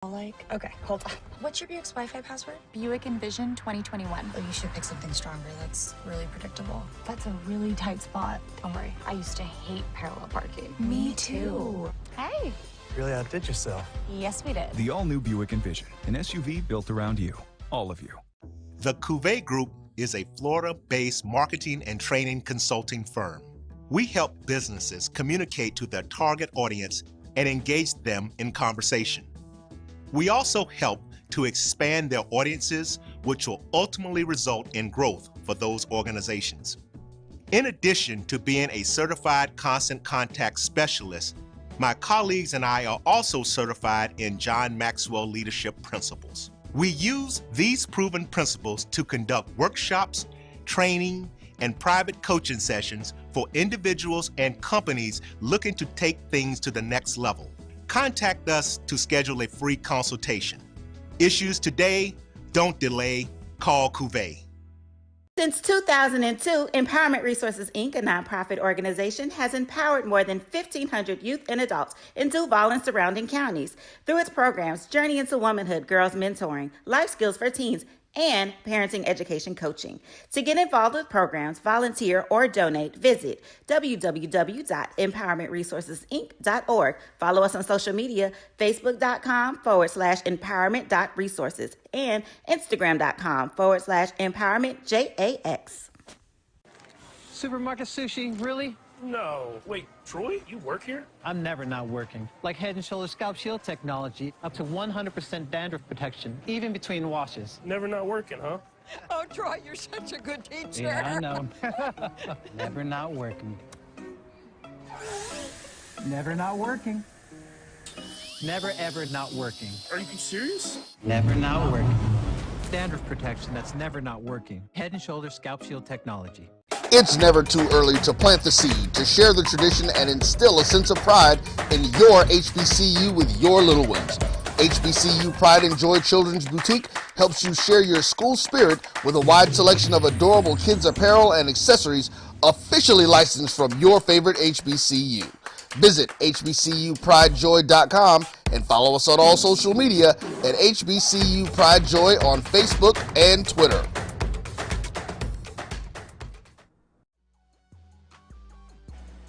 Okay, hold on. What's your Buick's Wi-Fi password? Buick Envision 2021. Oh, you should pick something stronger. That's really predictable. That's a really tight spot. Don't worry, I used to hate parallel parking. Me too. Hey. Really outdid yourself. Yes, we did. The all-new Buick Envision, an SUV built around you, all of you. The Cavil Group is a Florida-based marketing and training consulting firm. We help businesses communicate to their target audience and engage them in conversation. We also help to expand their audiences, which will ultimately result in growth for those organizations. In addition to being a certified constant contact specialist, my colleagues and I are also certified in John Maxwell Leadership Principles. We use these proven principles to conduct workshops, training, and private coaching sessions for individuals and companies looking to take things to the next level. Contact us to schedule a free consultation. Issues today, don't delay, call Cavil. Since 2002, Empowerment Resources, Inc., a nonprofit organization, has empowered more than 1,500 youth and adults in Duval and surrounding counties through its programs Journey into Womanhood, Girls Mentoring, Life Skills for Teens, and parenting education coaching. To get involved with programs, volunteer, or donate, visit www.empowermentresourcesinc.org. Follow us on social media, facebook.com/empowerment.resources and instagram.com/empowermentjax. Supermarket sushi, really? No. Wait, Troy, you work here? I'm never not working. Like Head & Shoulders Scalp Shield technology, up to 100% dandruff protection, even between washes. Never not working, huh? Oh, Troy, you're such a good teacher. Yeah, I know. Never not working. Never not working. Never ever not working. Are you serious? Never not working. Dandruff protection that's never not working. Head & Shoulders Scalp Shield technology. It's never too early to plant the seed, to share the tradition, and instill a sense of pride in your HBCU with your little ones. HBCU Pride and Joy Children's Boutique helps you share your school spirit with a wide selection of adorable kids' apparel and accessories officially licensed from your favorite HBCU. Visit hbcupridejoy.com and follow us on all social media at HBCU Pride Joy on Facebook and Twitter.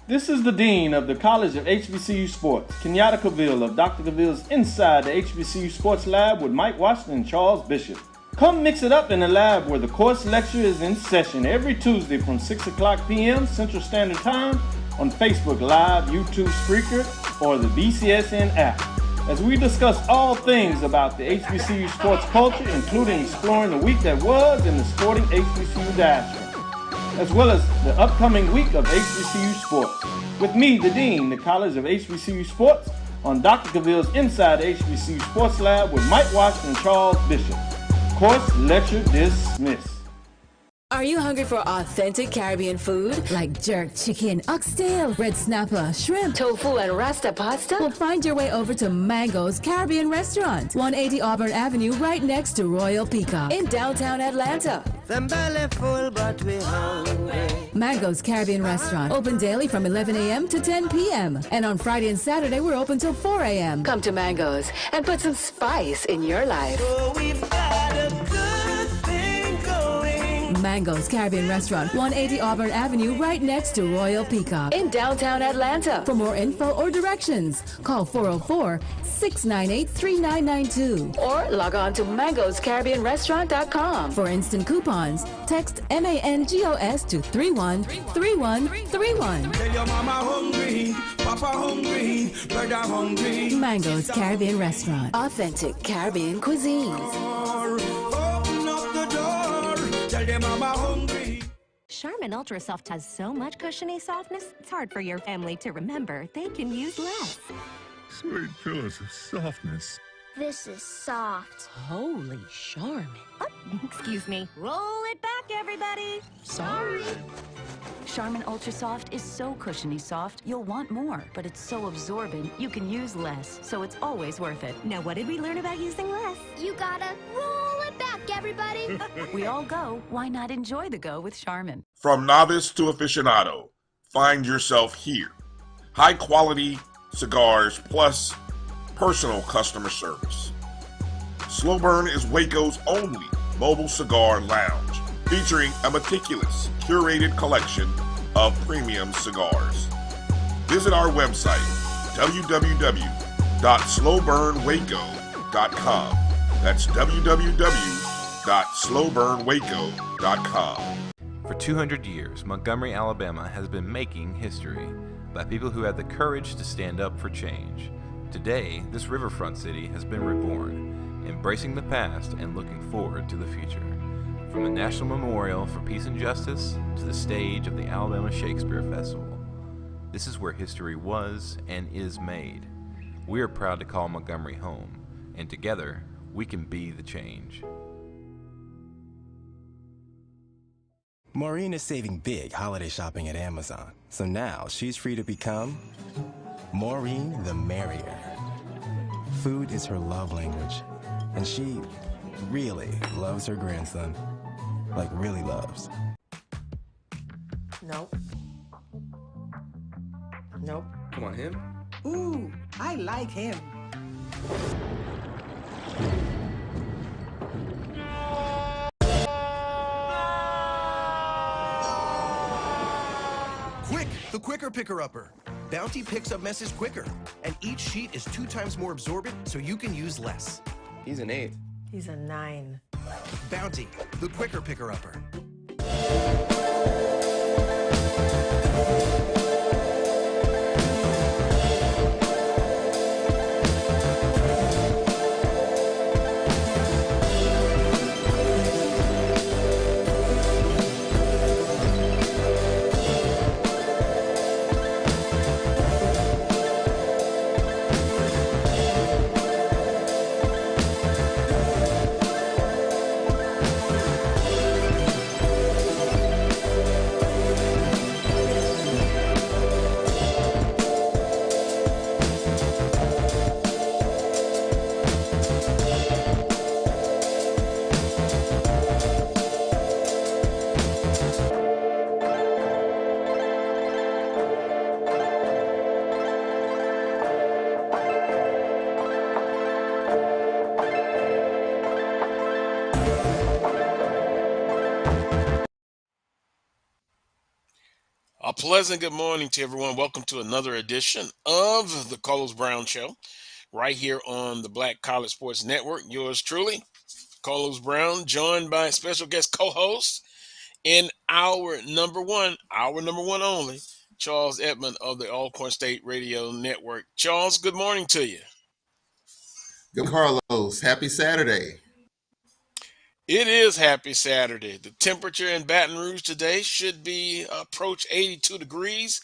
This is the Dean of the College of HBCU Sports, Kenyatta Cavil of Dr. Cavil's Inside the HBCU Sports Lab with Mike Washington and Charles Bishop. Come mix it up in the lab where the course lecture is in session every Tuesday from 6 o'clock p.m. Central Standard Time on Facebook Live, YouTube Spreaker, or the BCSN app, as we discuss all things about the HBCU sports culture, including exploring the week that was in the sporting HBCU diaspora, as well as the upcoming week of HBCU sports. With me, the Dean, the College of HBCU Sports, on Dr. Cavil's Inside the HBCU Sports Lab with Mike Washington and Charles Bishop. Course lecture dismissed. Are you hungry for authentic Caribbean food? Like jerk chicken, oxtail, red snapper, shrimp, tofu, and rasta pasta? Well, find your way over to Mango's Caribbean Restaurant, 180 Auburn Avenue, right next to Royal Peacock in downtown Atlanta. Them belly full, but we hungry. Mango's Caribbean Restaurant, open daily from 11 a.m. to 10 p.m. And on Friday and Saturday, we're open till 4 a.m. Come to Mango's and put some spice in your life. Oh, we've got a good thing going. Mango's Caribbean Restaurant, 180 Auburn Avenue, right next to Royal Peacock in downtown Atlanta. For more info or directions, call 404-698-3992 or log on to mangoscaribbeanrestaurant.com. For instant coupons, text MANGOS to 313131. Tell your mama hungry, papa hungry, brother hungry. Mango's Caribbean Restaurant, authentic Caribbean cuisines. Open up the door, tell your mama hungry. Charmin Ultra Soft has so much cushiony softness, it's hard for your family to remember they can use less. Sweet pillows of softness. This is soft. Holy Charmin. Oh, excuse me. Roll it back, everybody. Sorry. Charmin Ultra Soft is so cushiony soft, you'll want more, but it's so absorbent, you can use less, so it's always worth it. Now, what did we learn about using less? You gotta roll it back, everybody. We all go. Why not enjoy the go with Charmin? From novice to aficionado, find yourself here. High quality cigars plus personal customer service. Slow Burn is Waco's only mobile cigar lounge, featuring a meticulous, curated collection of premium cigars. Visit our website, www.slowburnwaco.com. That's www.slowburnwaco.com. For 200 years, Montgomery, Alabama has been making history by people who had the courage to stand up for change. Today, this riverfront city has been reborn, embracing the past and looking forward to the future. From the National Memorial for Peace and Justice to the stage of the Alabama Shakespeare Festival, this is where history was and is made. We are proud to call Montgomery home, and together, we can be the change. Maureen is saving big holiday shopping at Amazon, so now she's free to become Maureen the Merrier. Food is her love language, and she really loves her grandson. Like, really loves. Nope. Nope. Come on, him? Ooh, I like him. Quick, the quicker picker-upper. Bounty picks up messes quicker, and each sheet is 2 times more absorbent, so you can use less. He's an 8. He's a 9. Bounty, the quicker picker-upper. A pleasant good morning to everyone. Welcome to another edition of the Carlos Brown Show, right here on the Black College Sports Network. Yours truly, Carlos Brown, joined by special guest co-host in our number one only, Charles Edmond of the Alcorn State Radio Network. Charles, good morning to you. Good, Carlos. Happy Saturday. It is happy Saturday. The temperature in Baton Rouge today should be approach 82 degrees.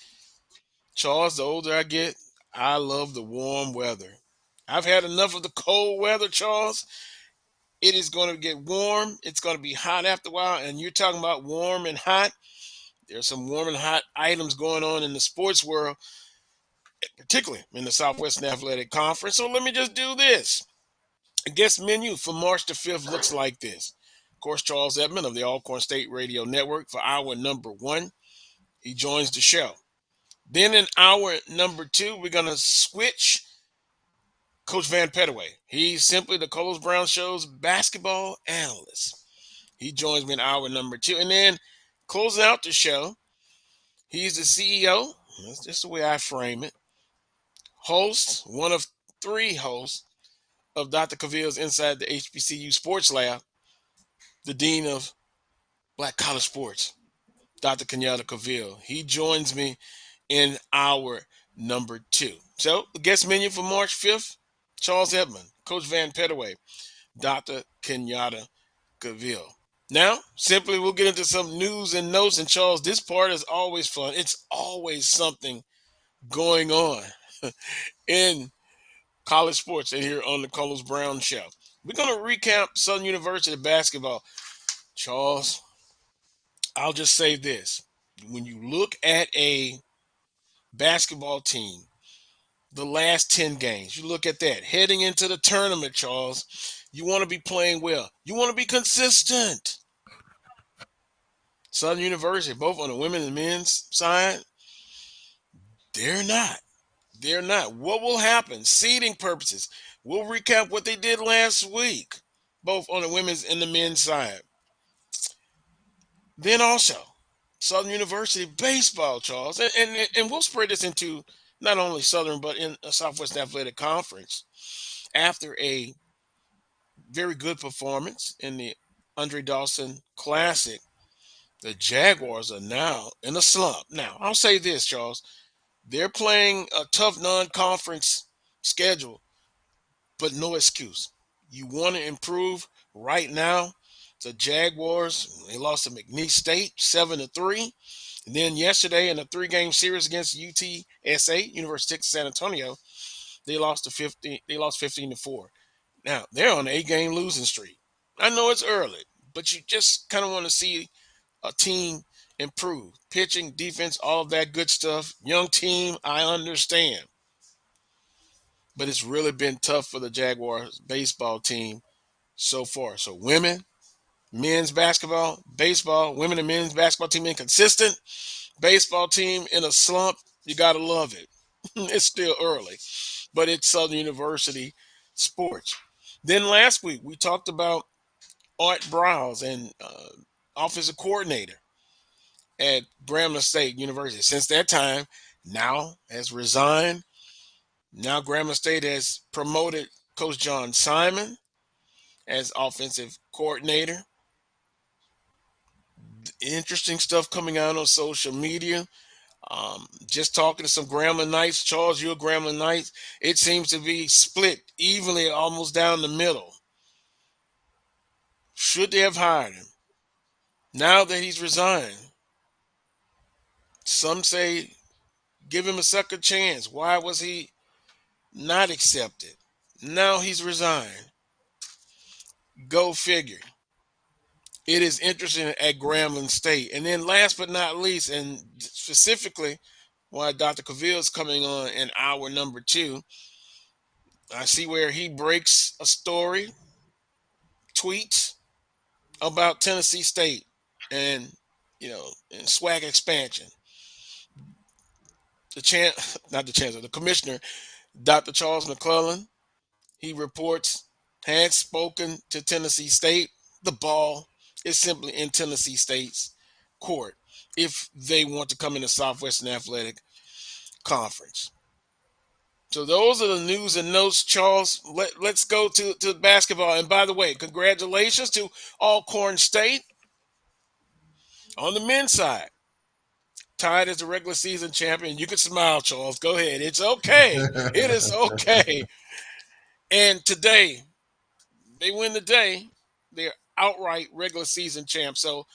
Charles, the older I get, I love the warm weather. I've had enough of the cold weather, Charles. It is going to get warm. It's going to be hot after a while. And you're talking about warm and hot. There's some warm and hot items going on in the sports world, particularly in the Southwestern Athletic Conference. So let me just do this. The guest menu for March the 5th looks like this. Of course, Charles Edmond of the Alcorn State Radio Network for hour number 1. He joins the show. Then in hour number 2, we're going to switch Coach Van Pettaway. He's simply the Carlos Brown Show's basketball analyst. He joins me in hour number 2. And then closing out the show, he's the CEO. That's just the way I frame it. Host, one of 3 hosts of Dr. Cavil's Inside the HBCU Sports Lab, the Dean of Black College Sports, Dr. Kenyatta Cavil. He joins me in hour number 2. So the guest menu for March 5th, Charles Edmond, Coach Van Pettaway, Dr. Kenyatta Cavil. Now, simply we'll get into some news and notes. And Charles, this part is always fun. It's always something going on in college sports and here on the Carlos Brown Show. We're going to recap Southern University basketball. Charles, I'll just say this. When you look at a basketball team, the last 10 games, you look at that. Heading into the tournament, Charles, you want to be playing well. You want to be consistent. Southern University, both on the women's and men's side, they're not. They're not. What will happen? Seeding purposes. We'll recap what they did last week. both on the women's and the men's side. Then also, Southern University baseball, Charles, and we'll spread this into not only Southern but in a Southwest Athletic Conference. After a very good performance in the Andre Dawson Classic, the Jaguars are now in a slump. Now, I'll say this, Charles. They're playing a tough non-conference schedule, but no excuse. You want to improve right now. The Jaguars, they lost to McNeese State 7-3. And then yesterday in a 3-game series against UTSA, University of Texas San Antonio, they lost 15-4. Now, they're on an 8-game losing streak. I know it's early, but you just kind of want to see a team improve. Pitching, defense, all of that good stuff. Young team, I understand. But it's really been tough for the Jaguars baseball team so far. So women, men's basketball, baseball, women and men's basketball team inconsistent. Baseball team in a slump. You got to love it. It's still early, but it's Southern University sports. Then last week, we talked about Art Browse and offensive coordinator at Grambling State University. Since that time, now has resigned. Now Grambling State has promoted Coach John Simon as offensive coordinator. Interesting stuff coming out on social media. Just talking to some Grambling Knights. Charles, you're a Grambling Knights. It seems to be split evenly almost down the middle. Should they have hired him? Now that he's resigned, some say give him a second chance. Why was he not accepted? Now he's resigned. Go figure. It is interesting at Grambling State. And then last but not least, and specifically why Dr. Cavil is coming on in hour number 2, I see where he breaks a story, tweets about Tennessee State and, and swag expansion. The commissioner, Dr. Charles McClellan, he reports, had spoken to Tennessee State. The ball is simply in Tennessee State's court if they want to come in the Southwestern Athletic Conference. So those are the news and notes, Charles. Let's go to basketball. And by the way, congratulations to Alcorn State on the men's side. Tied as the regular season champion. You can smile, Charles. Go ahead. It's okay. It is okay. And today, they win the day. They're outright regular season champs. So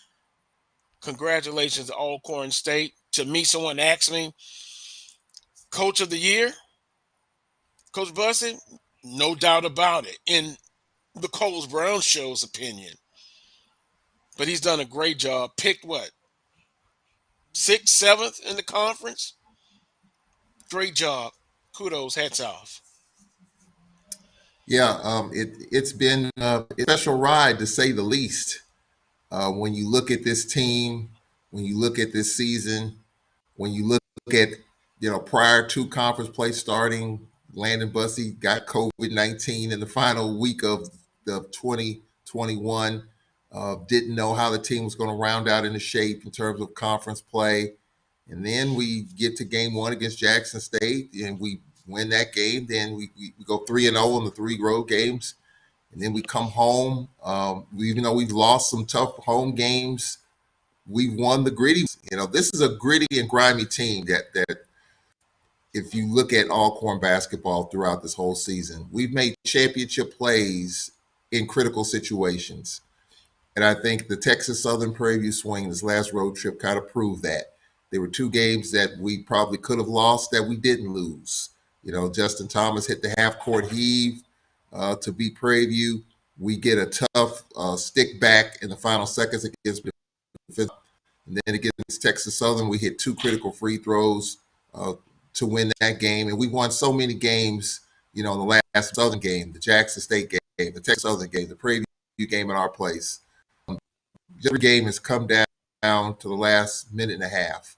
congratulations to Alcorn State. To me, someone asked me, Coach of the Year, Coach Bussey? No doubt about it, in the Coles Brown Show's opinion. But he's done a great job. Picked what? 6th, 7th in the conference? Great job. Kudos. Hats off. Yeah, it's been a special ride to say the least. When you look at this team, when you look at this season, when you look at prior to conference play starting, Landon Bussey got COVID-19 in the final week of 2021. Didn't know how the team was going to round out into shape in terms of conference play. And then we get to game 1 against Jackson State, and we win that game. Then we go 3-0 in the 3 road games. And then we come home. Even though we've lost some tough home games, we've won the gritty. This is a gritty and grimy team that if you look at Alcorn basketball throughout this whole season, we've made championship plays in critical situations. And I think the Texas Southern Prairie View swing, this last road trip, kind of proved that. There were 2 games that we probably could have lost that we didn't lose. Justin Thomas hit the half-court heave to beat Prairie View. We get a tough stick back in the final seconds against and then against Texas Southern, we hit 2 critical free throws to win that game. And we won so many games, in the last Southern game, the Jackson State game, the Texas Southern game, the Prairie View game in our place. Every game has come down to the last minute and a half.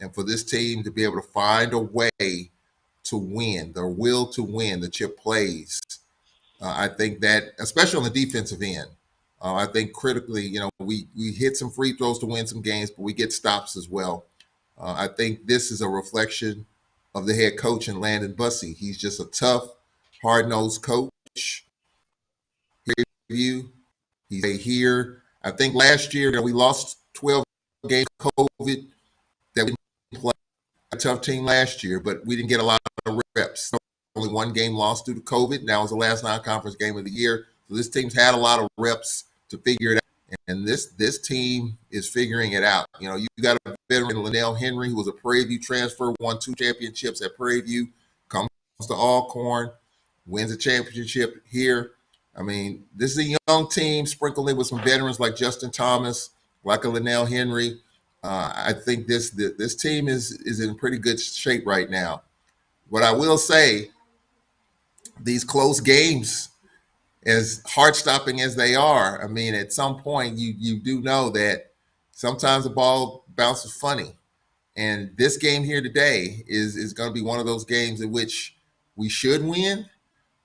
And for this team to be able to find a way to win, the will to win, the chip plays, I think that, especially on the defensive end, I think critically, we hit some free throws to win some games, but we get stops as well. I think this is a reflection of the head coach in Landon Bussey. He's just a tough, hard-nosed coach. You, he's here. I think last year we lost 12 games COVID that we didn't play. A tough team last year, but we didn't get a lot of reps. Only one game lost due to COVID. And that was the last non-conference game of the year. So this team's had a lot of reps to figure it out. And this team is figuring it out. You got a veteran, Linnell Henry, who was a Prairie View transfer, won 2 championships at Prairie View, comes to Alcorn, wins a championship here. I mean, this is a young team sprinkled in with some veterans like Justin Thomas, like a Linnell Henry. I think this team is in pretty good shape right now. What I will say, these close games, as heart-stopping as they are, I mean, at some point you do know that sometimes the ball bounces funny. And this game here today is going to be one of those games in which we should win,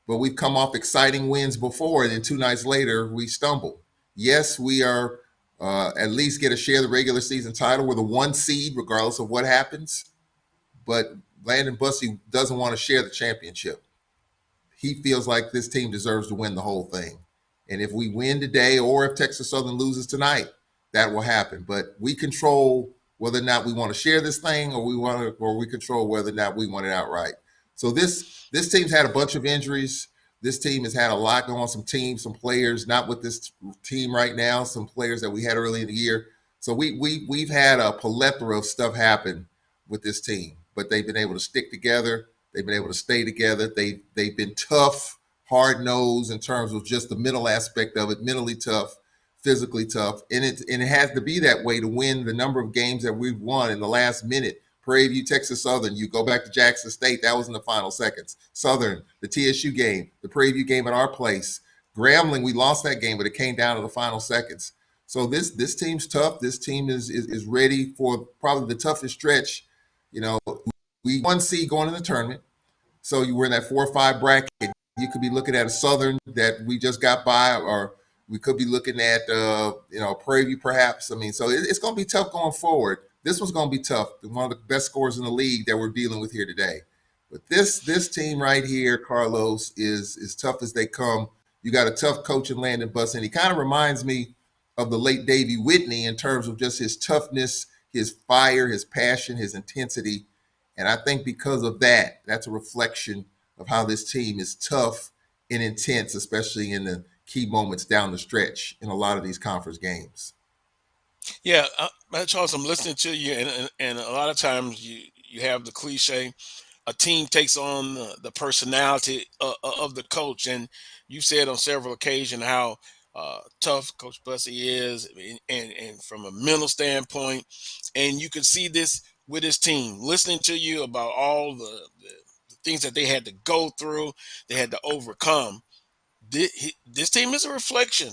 but we've come off exciting wins before, and then 2 nights later we stumble. Yes, we are at least get a share of the regular season title. We're the 1 seed regardless of what happens, but Landon Bussey doesn't want to share the championship. He feels like this team deserves to win the whole thing. And if we win today, or if Texas Southern loses tonight, that will happen. But we control whether or not we want to share this thing, or we control whether or not we want it outright. So this team's had a bunch of injuries. This team has had a lot going on, some players, not with this team right now, some players that we had early in the year. So we've had a plethora of stuff happen with this team, but they've been able to stick together. They've been able to stay together. They've been tough, hard-nosed in terms of just the mental aspect of it, mentally tough, physically tough. And it has to be that way to win the number of games that we've won in the last minute. Prairie View, Texas Southern, you go back to Jackson State, that was in the final seconds. Southern, the TSU game, the Prairie View game at our place. Grambling, we lost that game, but it came down to the final seconds. So this team's tough. This team is ready for probably the toughest stretch. We 1 seed going in the tournament. So you were in that 4 or 5 bracket. You could be looking at a Southern that we just got by, or we could be looking at Prairie View perhaps. I mean, so it's going to be tough going forward. This one's going to be tough. One of the best scorers in the league that we're dealing with here today. But this team right here, Carlos, is tough as they come. You got a tough coach in Landon Bussey, and he kind of reminds me of the late Davey Whitney in terms of just his toughness, his fire, his passion, his intensity. And I think because of that, that's a reflection of how this team is tough and intense, especially in the key moments down the stretch in a lot of these conference games. Yeah, Charles, I'm listening to you, and a lot of times you have the cliche, a team takes on the personality of the coach, and you've said on several occasions how tough Coach Bussey is, and from a mental standpoint, and you can see this with his team. Listening to you about all the things that they had to go through, they had to overcome. This team is a reflection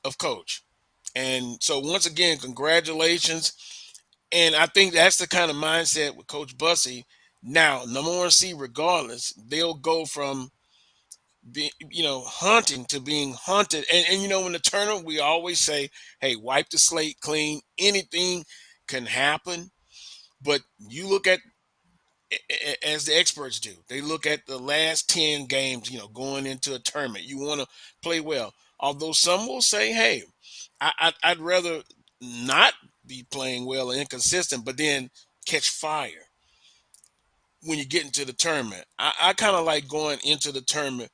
of Coach. And so once again, congratulations. And I think that's the kind of mindset with Coach Bussey. Now, number 1 seed regardless, they'll go from being, hunting to being hunted. And in the tournament, we always say, hey, wipe the slate clean. Anything can happen. But you look at, as the experts do, they look at the last 10 games, going into a tournament. You want to play well. Although some will say, hey, I'd rather not be playing well and inconsistent, but then catch fire when you get into the tournament. I kind of like going into the tournament,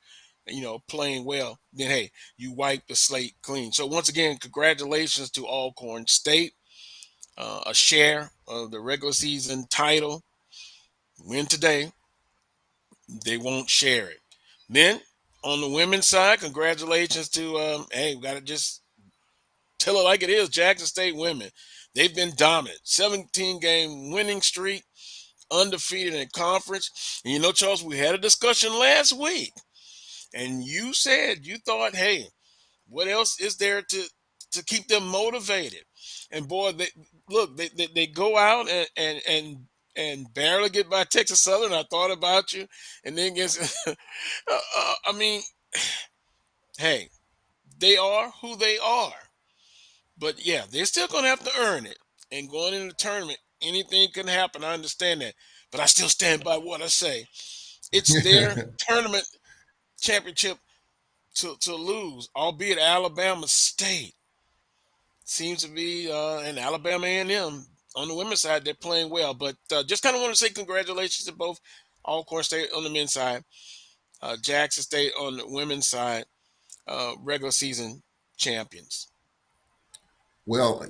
playing well. Then, hey, you wipe the slate clean. So once again, congratulations to Alcorn State, a share of the regular season title. Win today, they won't share it. Then on the women's side, congratulations to hey, we got to just tell it like it is. Jackson State women, they've been dominant. 17-game winning streak, undefeated in conference. And Charles, we had a discussion last week, and you said you thought, hey, what else is there to keep them motivated? And boy, they go out and barely get by Texas Southern. I thought about you, and then against, I mean, hey, they are who they are. But yeah, they're still going to have to earn it. And going into the tournament, anything can happen. I understand that. But I still stand by what I say. It's their tournament championship to lose, albeit Alabama State seems to be, and Alabama A&M on the women's side, they're playing well. But just kind of want to say congratulations to both Alcorn State on the men's side, Jackson State on the women's side, regular season champions. Well,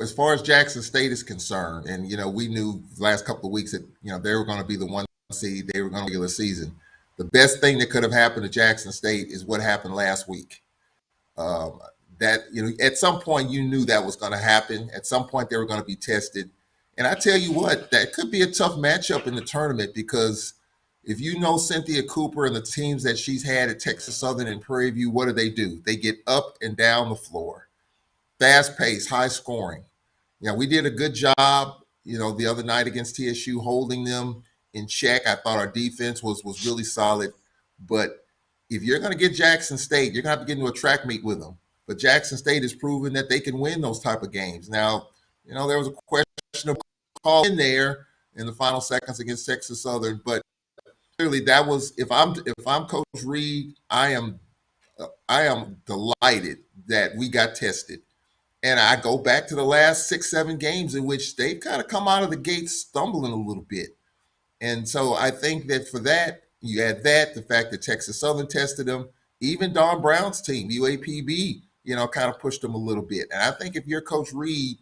as far as Jackson State is concerned, and we knew the last couple of weeks that they were going to be the one seed, they were going to regular season. The best thing that could have happened to Jackson State is what happened last week. That at some point you knew that was going to happen. At some point they were going to be tested, and I tell you what, that could be a tough matchup in the tournament because if you know Cynthia Cooper and the teams that she's had at Texas Southern and Prairie View, what do? They get up and down the floor. Fast pace, high scoring. We did a good job, the other night against TSU, holding them in check. I thought our defense was really solid. But if you're going to get Jackson State, you're going to have to get into a track meet with them. But Jackson State has proven that they can win those type of games. Now, there was a question of call in there in the final seconds against Texas Southern, but clearly that was if I'm Coach Reed, I am delighted that we got tested. And I go back to the last 6-7 games in which they've kind of come out of the gate stumbling a little bit. And so I think that for that, you add that, the fact that Texas Southern tested them, even Don Brown's team, UAPB, kind of pushed them a little bit. And I think if you're Coach Reed,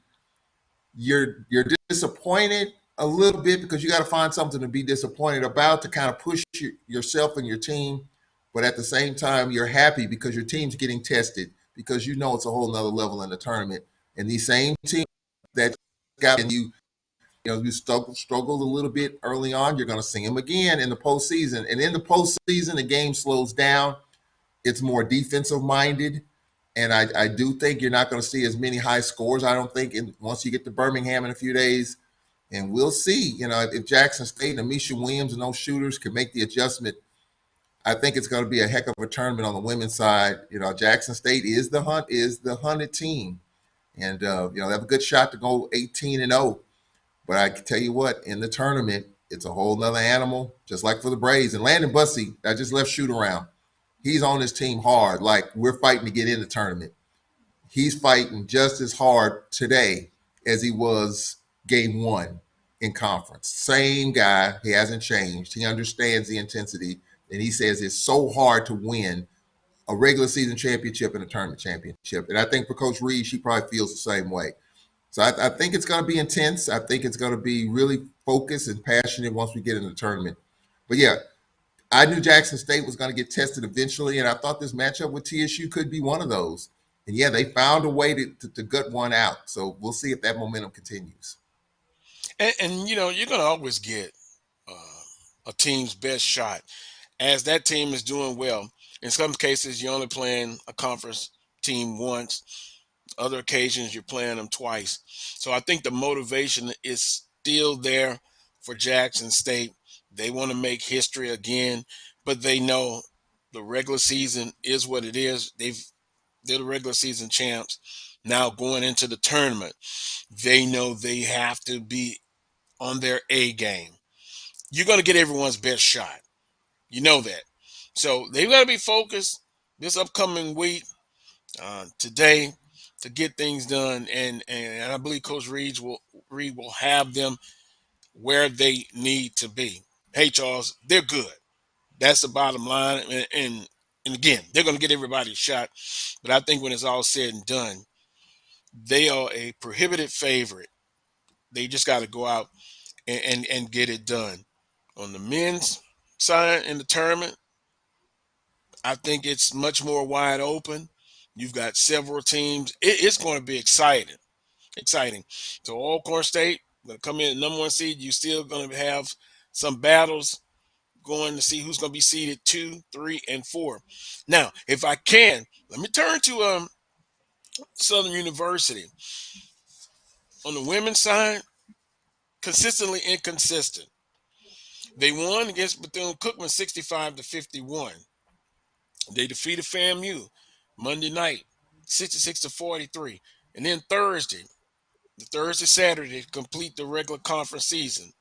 you're disappointed a little bit because you got to find something to be disappointed about to kind of push yourself and your team. But at the same time, you're happy because your team's getting tested because it's a whole nother level in the tournament. And these same teams that got and you struggled a little bit early on, you're going to see them again in the postseason. And in the postseason, the game slows down. It's more defensive minded. And I do think you're not going to see as many high scores, I don't think, once you get to Birmingham in a few days. And we'll see, if Jackson State and Amisha Williams and those shooters can make the adjustment. I think it's going to be a heck of a tournament on the women's side. Jackson State is the hunted team. And, they have a good shot to go 18-0. But I can tell you what, in the tournament, it's a whole nother animal, just like for the Braves. And Landon Bussey, I just left shoot around. He's on his team hard, like we're fighting to get in the tournament. He's fighting just as hard today as he was game one in conference. Same guy. He hasn't changed. He understands the intensity. And he says it's so hard to win a regular season championship and a tournament championship. And I think for Coach Reed, she probably feels the same way. So I think it's going to be intense. I think it's going to be really focused and passionate once we get in the tournament. But yeah, I knew Jackson State was going to get tested eventually, and I thought this matchup with TSU could be one of those. And yeah, they found a way to gut one out. So we'll see if that momentum continues. And you're going to always get a team's best shot as that team is doing well. In some cases, you're only playing a conference team once. Other occasions, you're playing them twice. So I think the motivation is still there for Jackson State. They want to make history again, but they know the regular season is what it is. They're the regular season champs. Now going into the tournament, they know they have to be on their A game. You're going to get everyone's best shot. You know that. So they've got to be focused this upcoming week, today, to get things done. And I believe Coach Reed will have them where they need to be. Hey, Charles, they're good. That's the bottom line. And again, they're going to get everybody a shot. But I think when it's all said and done, they are a prohibited favorite. They just got to go out and get it done. On the men's side in the tournament, I think it's much more wide open. You've got several teams. It's going to be exciting. Exciting. So Alcorn State going to come in at number one seed. You're still going to have some battles going to see who's going to be seeded 2, 3, and 4. Now, if I can, let me turn to Southern University. On the women's side, consistently inconsistent. They won against Bethune-Cookman 65-51. They defeated FAMU Monday night, 66-43. And then Saturday, to complete the regular conference season,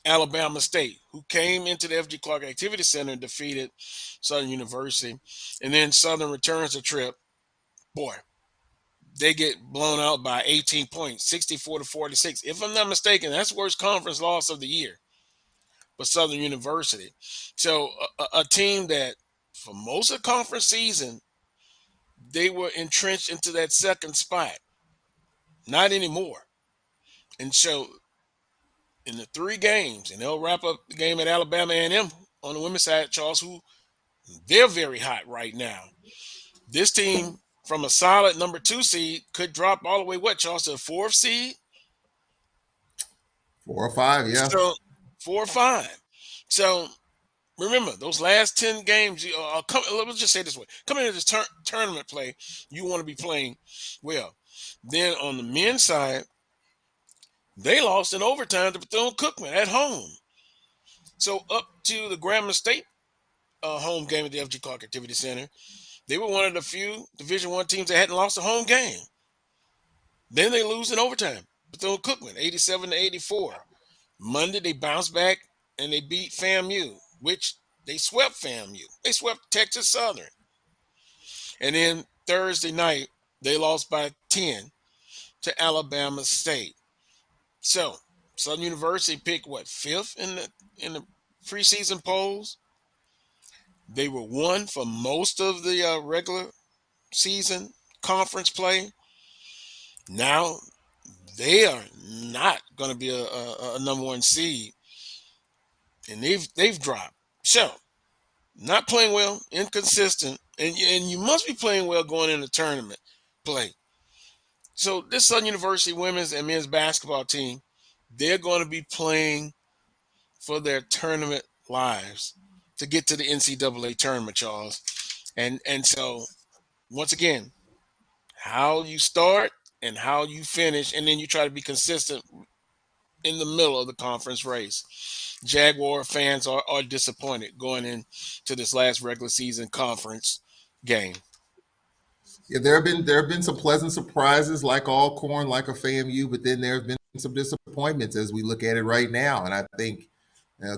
Alabama State, who came into the FG Clark Activity Center and defeated Southern University. And then Southern returns the trip. Boy, they get blown out by 18 points, 64-46. If I'm not mistaken, that's the worst conference loss of the year for Southern University. So a team that for most of the conference season, they were entrenched into that second spot. Not anymore. And so in the 3 games, and they'll wrap up the game at Alabama A&M on the women's side, Charles, who they're very hot right now. This team from a solid number 2 seed could drop all the way, Charles, to the 4th seed? 4 or 5, yeah. So 4 or 5. So remember, those last 10 games, let's just say it this way. Coming into this tournament play, you want to be playing well. Then on the men's side, they lost in overtime to Bethune-Cookman at home. So up to the Grambling State home game at the FG Clark Activity Center, they were one of the few Division I teams that hadn't lost a home game. Then they lose in overtime. Bethune-Cookman, 87-84. Monday, they bounced back and they beat FAMU, which they swept FAMU. They swept Texas Southern. And then Thursday night, they lost by 10 to Alabama State. So Southern University picked 5th in the preseason polls. They were 1 for most of the regular season conference play. Now they are not going to be a number 1 seed, and they've dropped. So not playing well, inconsistent, and you must be playing well going into tournament play. So this Southern University women's and men's basketball team, they're going to be playing for their tournament lives to get to the NCAA tournament, Charles. And so, once again, how you start and how you finish, and then you try to be consistent in the middle of the conference race. Jaguar fans are disappointed going into this last regular season conference game. Yeah, there have been some pleasant surprises like Alcorn, like a FAMU, but then there have been some disappointments as we look at it right now. And I think,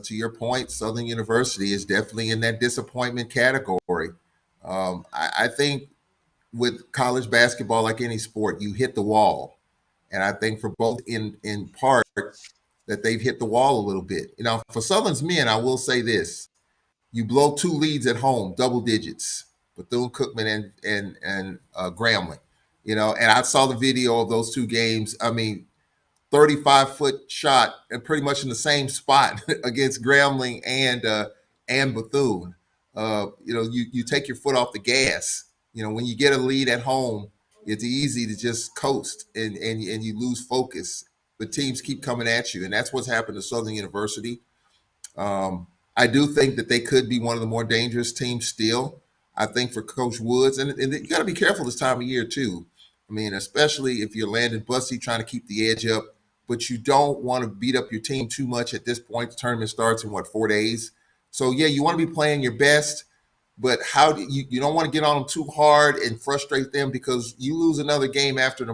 to your point, Southern University is definitely in that disappointment category. I think with college basketball, like any sport, you hit the wall. And I think for both in part that they've hit the wall a little bit. For Southern's men, I will say this. You blow 2 leads at home, double digits, Bethune-Cookman and Grambling. And I saw the video of those 2 games. I mean, 35-foot shot and pretty much in the same spot against Grambling and Bethune. You take your foot off the gas. When you get a lead at home, it's easy to just coast and you lose focus. But teams keep coming at you, and that's what's happened to Southern University. I do think that they could be one of the more dangerous teams still. I think for Coach Woods, and you got to be careful this time of year too. I mean, especially if you're Landon Bussey trying to keep the edge up, but you don't want to beat up your team too much at this point. The tournament starts in 4 days. So yeah, you want to be playing your best, but how do you don't want to get on them too hard and frustrate them, because you lose another game after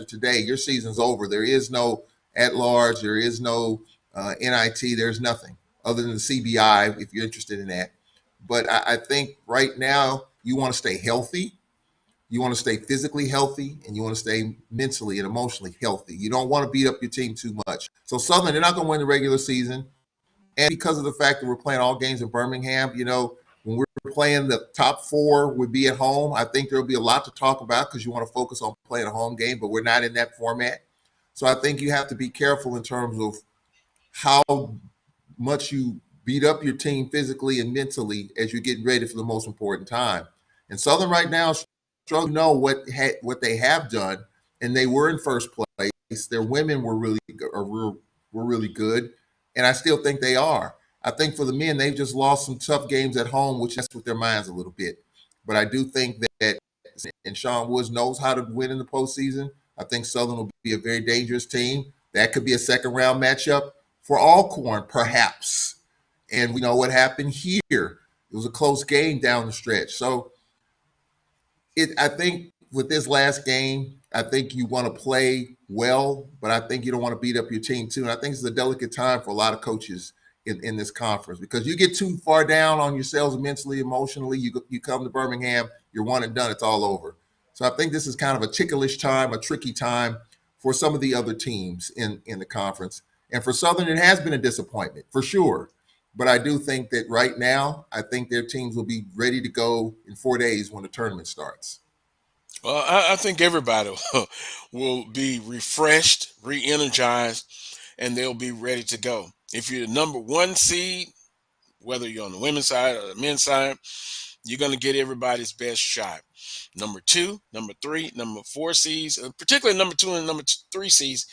today, your season's over. There is no at-large, there is no NIT, there's nothing other than the CBI if you're interested in that. But I think right now you want to stay healthy. You want to stay physically healthy, and you want to stay mentally and emotionally healthy. You don't want to beat up your team too much. So Southern, they're not going to win the regular season. And because of the fact that we're playing all games in Birmingham, when we're playing the top 4 would be at home, I think there'll be a lot to talk about because you want to focus on playing a home game, but we're not in that format. So I think you have to be careful in terms of how much you beat up your team physically and mentally as you're getting ready for the most important time. And Southern right now struggle to know what they have done, and they were in first place. Their women were really good, and I still think they are. I think for the men, they've just lost some tough games at home, which messed with their minds a little bit. But I do think that, and Sean Woods knows how to win in the postseason. I think Southern will be a very dangerous team. That could be a second-round matchup for Alcorn, perhaps. And we know what happened here. It was a close game down the stretch. So I think with this last game, I think you want to play well, but I think you don't want to beat up your team too. And I think it's a delicate time for a lot of coaches in this conference, because you get too far down on yourselves mentally, emotionally, you come to Birmingham, you're one and done, it's all over. So I think this is kind of a ticklish time, a tricky time for some of the other teams in the conference. And for Southern, it has been a disappointment, for sure. But I do think that right now, I think their teams will be ready to go in 4 days when the tournament starts. Well, I think everybody will be refreshed, re-energized, and they'll be ready to go. If you're the number one seed, whether you're on the women's side or the men's side, you're going to get everybody's best shot. Number 2, number 3, number 4 seeds, particularly number 2 and number 3 seeds,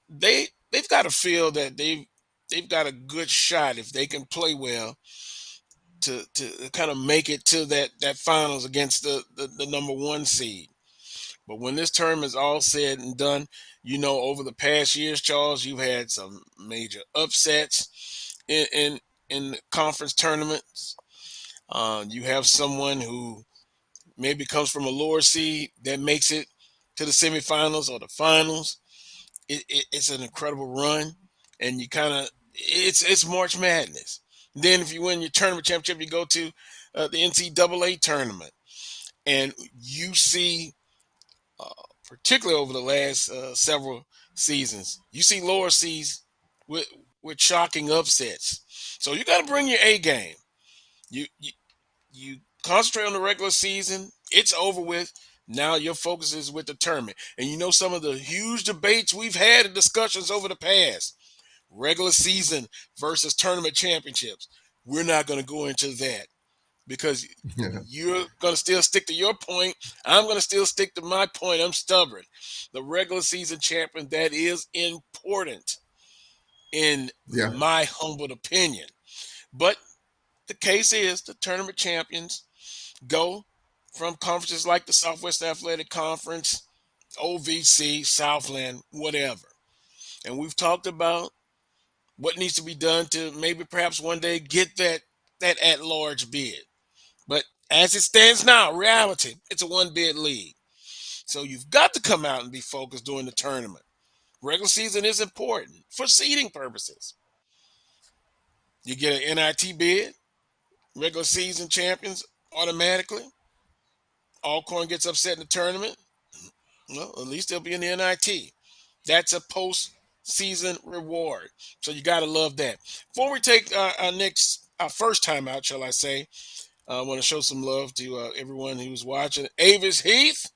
they've got to feel that they've got a good shot if they can play well to kind of make it to that finals against the number 1 seed. But when this term is all said and done, over the past years, Charles, you've had some major upsets in conference tournaments. You have someone who maybe comes from a lower seed that makes it to the semifinals or the finals. It's an incredible run, and you kind of it's March Madness. Then if you win your tournament championship, you go to the NCAA tournament, and you see, particularly over the last several seasons, you see lower seeds with shocking upsets. So you got to bring your A game. You concentrate on the regular season. It's over with. Now your focus is with the tournament. And some of the huge debates we've had and discussions over the past. Regular season versus tournament championships. We're not going to go into that because you're going to still stick to your point. I'm going to still stick to my point. I'm stubborn. The regular season champion, that is important in my humble opinion. But the case is the tournament champions go from conferences like the Southwest Athletic Conference, OVC, Southland, whatever. And we've talked about what needs to be done to maybe perhaps one day get that at-large bid. But as it stands now, reality, it's a one-bid league. So you've got to come out and be focused during the tournament. Regular season is important for seeding purposes. You get an NIT bid, regular season champions automatically. Alcorn gets upset in the tournament. Well, at least they'll be in the NIT. That's a post-season reward. So you got to love that. Before we take our first time out, shall I say, I want to show some love to everyone who's watching. Avis Heath,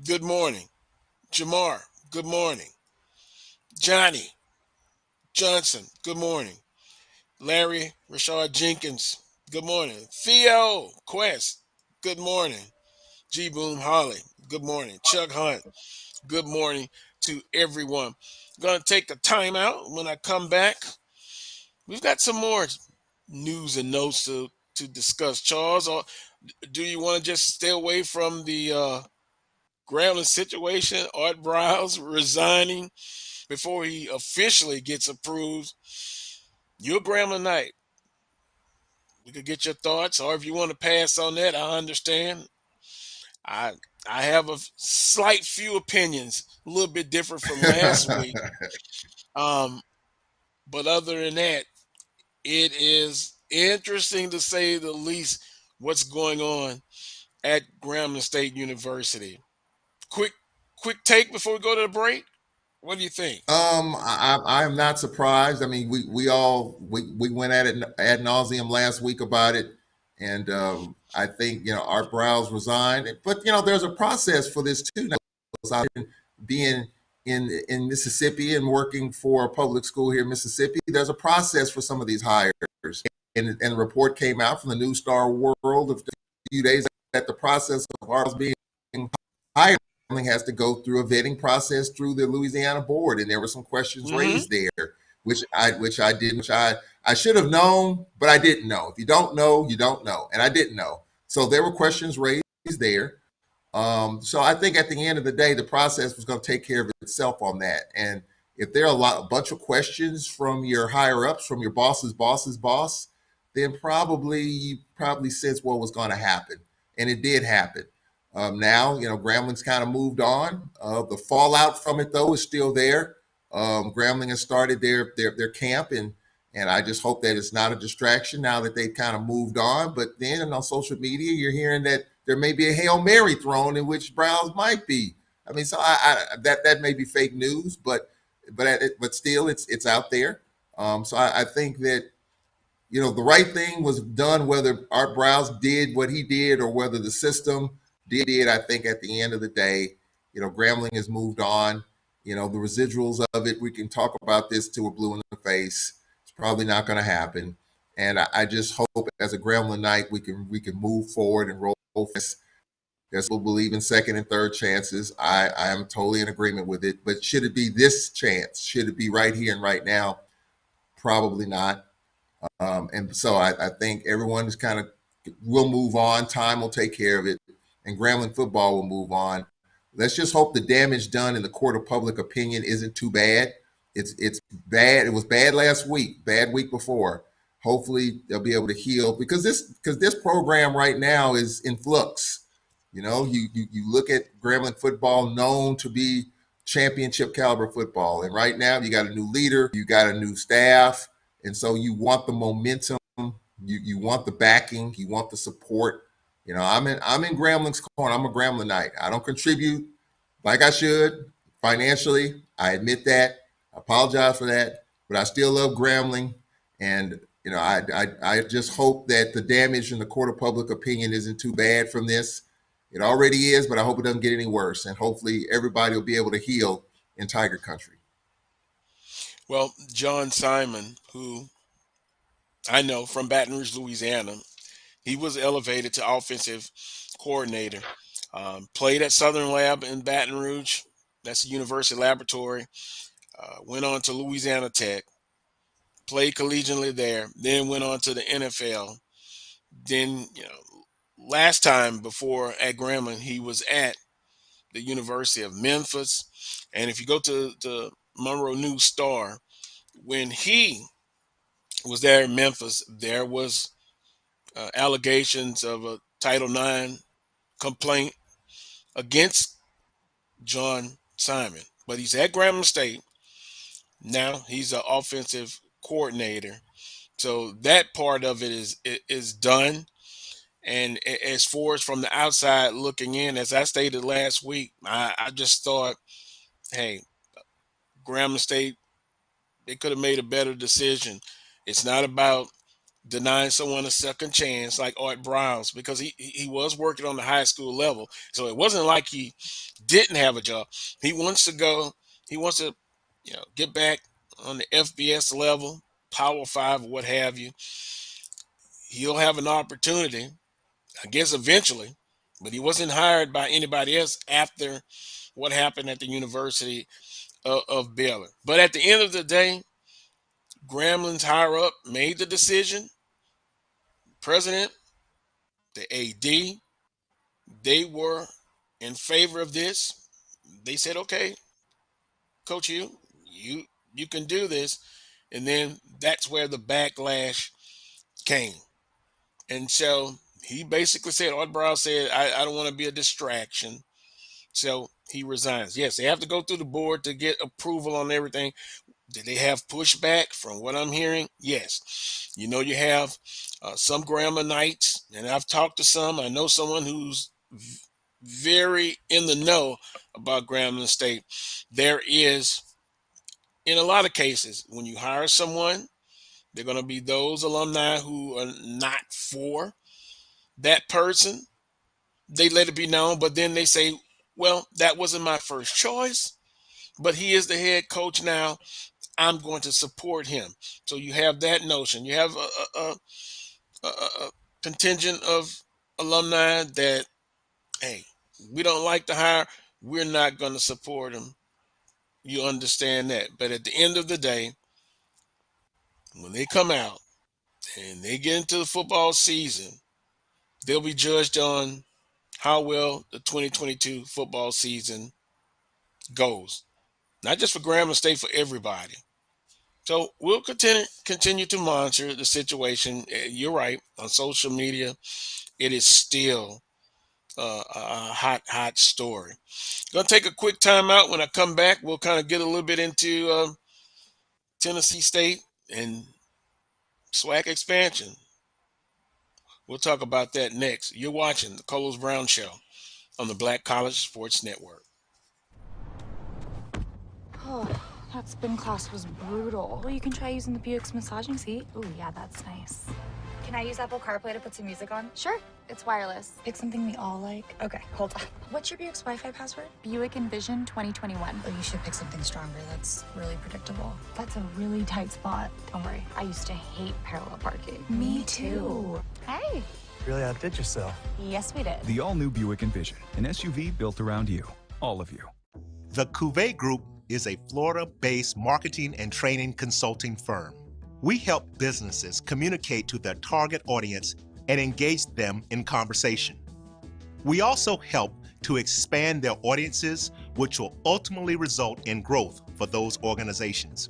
good morning. Jamar, good morning. Johnny Johnson, good morning. Larry Rashard Jenkins, good morning. Theo Quest, good morning. G Boom Holly, good morning. Chuck Hunt, good morning to everyone. I'm going to take a timeout. When I come back, we've got some more news and notes to discuss. Charles, or do you want to just stay away from the Grambling situation? Art Briles resigning before he officially gets approved. You're Grambling Night. We could get your thoughts, or if you want to pass on that, I understand. I have a slight few opinions, a little bit different from last week. But other than that, it is interesting to say the least what's going on at Grambling State University. Quick take before we go to the break. What do you think? I'm not surprised. I mean, we went at it ad nauseum last week about it, and I think Art Briles resigned, but there's a process for this too. Now, being in Mississippi and working for a public school here in Mississippi, there's a process for some of these hires, and a report came out from the New Star World a few days that the process of ours being hired has to go through a vetting process through the Louisiana board, and there were some questions raised there, which I should have known, but I didn't know. If you don't know, you don't know, and I didn't know. So there were questions raised there. So I think at the end of the day, the process was going to take care of itself on that. And if there are a bunch of questions from your higher ups, from your boss's boss's boss, then probably you probably sense what was going to happen, and it did happen. Now, Grambling's kind of moved on. The fallout from it, though, is still there. Grambling has started their camp, and I just hope that it's not a distraction now that they've kind of moved on. But then on social media, you're hearing that there may be a Hail Mary thrown in which Browns might be. I mean, so that may be fake news, but still, it's out there. So I think that the right thing was done, whether Art Browse did what he did or whether the system did it. I think at the end of the day, Grambling has moved on. The residuals of it, we can talk about this till we're blue in the face. It's probably not going to happen. And I just hope as a Grambling night, we can move forward and roll this. There's people believe in second and third chances. I am totally in agreement with it. But should it be this chance? Should it be right here and right now? Probably not. And so I think everyone is will move on. Time will take care of it, and Grambling football will move on. Let's just hope the damage done in the court of public opinion isn't too bad. It's bad. It was bad last week, bad week before. Hopefully they'll be able to heal because this program right now is in flux. You look at Grambling football, known to be championship caliber football, and right now you got a new leader, you got a new staff. And so you want the momentum, you want the backing, you want the support. I'm in Grambling's corner. I'm a Grambling-ite. I don't contribute like I should financially. I admit that. I apologize for that, but I still love Grambling. And I just hope that the damage in the court of public opinion isn't too bad from this. It already is, but I hope it doesn't get any worse. And hopefully everybody will be able to heal in Tiger Country. Well, John Simon, who I know from Baton Rouge, Louisiana, he was elevated to offensive coordinator. Played at Southern Lab in Baton Rouge. That's a university laboratory. Went on to Louisiana Tech. Played collegiately there. Then went on to the NFL. Then, last time before at Grambling, he was at the University of Memphis. And if you go to the Monroe News Star, when he was there in Memphis, there was allegations of a Title IX complaint against John Simon. But he's at Grambling State. Now he's an offensive coordinator. So that part of it is done. And as far as from the outside looking in, as I stated last week, I just thought, hey, Grambling State, they could have made a better decision. It's not about denying someone a second chance like Art Browse, because he was working on the high school level. So it wasn't like he didn't have a job. He wants to get back on the FBS level, Power 5 or what have you. He'll have an opportunity, I guess, eventually, but he wasn't hired by anybody else after what happened at the University of Baylor. But at the end of the day, Grambling's higher up made the decision. President, the AD, they were in favor of this. They said, okay, Coach, you can do this. And then that's where the backlash came. And so he basically said, Art Browse said, I don't want to be a distraction. So he resigns. Yes, they have to go through the board to get approval on everything. Did they have pushback from what I'm hearing? Yes. You have some Grambling Knights, and I've talked to some. I know someone who's very in the know about Grambling State. There is, in a lot of cases, when you hire someone, they're going to be those alumni who are not for that person. They let it be known, but then they say, well, that wasn't my first choice, but he is the head coach now. I'm going to support him. So you have that notion. You have a contingent of alumni that, hey, we don't like the hire. We're not going to support him. You understand that. But at the end of the day, when they come out and they get into the football season, they'll be judged on how well the 2022 football season goes. Not just for Grambling State, for everybody. So we'll continue to monitor the situation. You're right. On social media, it is still a hot story. Gonna take a quick time out. When I come back, we'll kind of get a little bit into Tennessee State and SWAC expansion. We'll talk about that next. You're watching the Carlos Brown Show on the Black College Sports Network. Oh, that spin class was brutal. Well, you can try using the Buick's massaging seat. Ooh, yeah, that's nice. Can I use Apple CarPlay to put some music on? Sure, it's wireless. Pick something we all like. Okay, hold on. What's your Buick's Wi-Fi password? Buick Envision 2021. Oh, you should pick something stronger. That's really predictable. That's a really tight spot. Don't worry, I used to hate parallel parking. Me too. Hey. Really outdid yourself. Yes, we did. The all-new Buick Envision, an SUV built around you, all of you. The Cavil Group is a Florida-based marketing and training consulting firm. We help businesses communicate to their target audience and engage them in conversation. We also help to expand their audiences, which will ultimately result in growth for those organizations.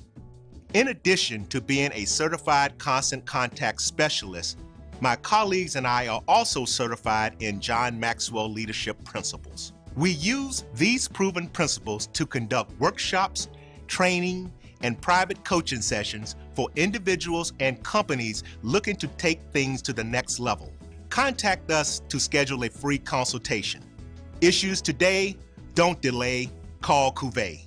In addition to being a certified constant contact specialist, my colleagues and I are also certified in John Maxwell Leadership Principles. We use these proven principles to conduct workshops, training, and private coaching sessions for individuals and companies looking to take things to the next level. Contact us to schedule a free consultation. Issues today, don't delay, call Cavil.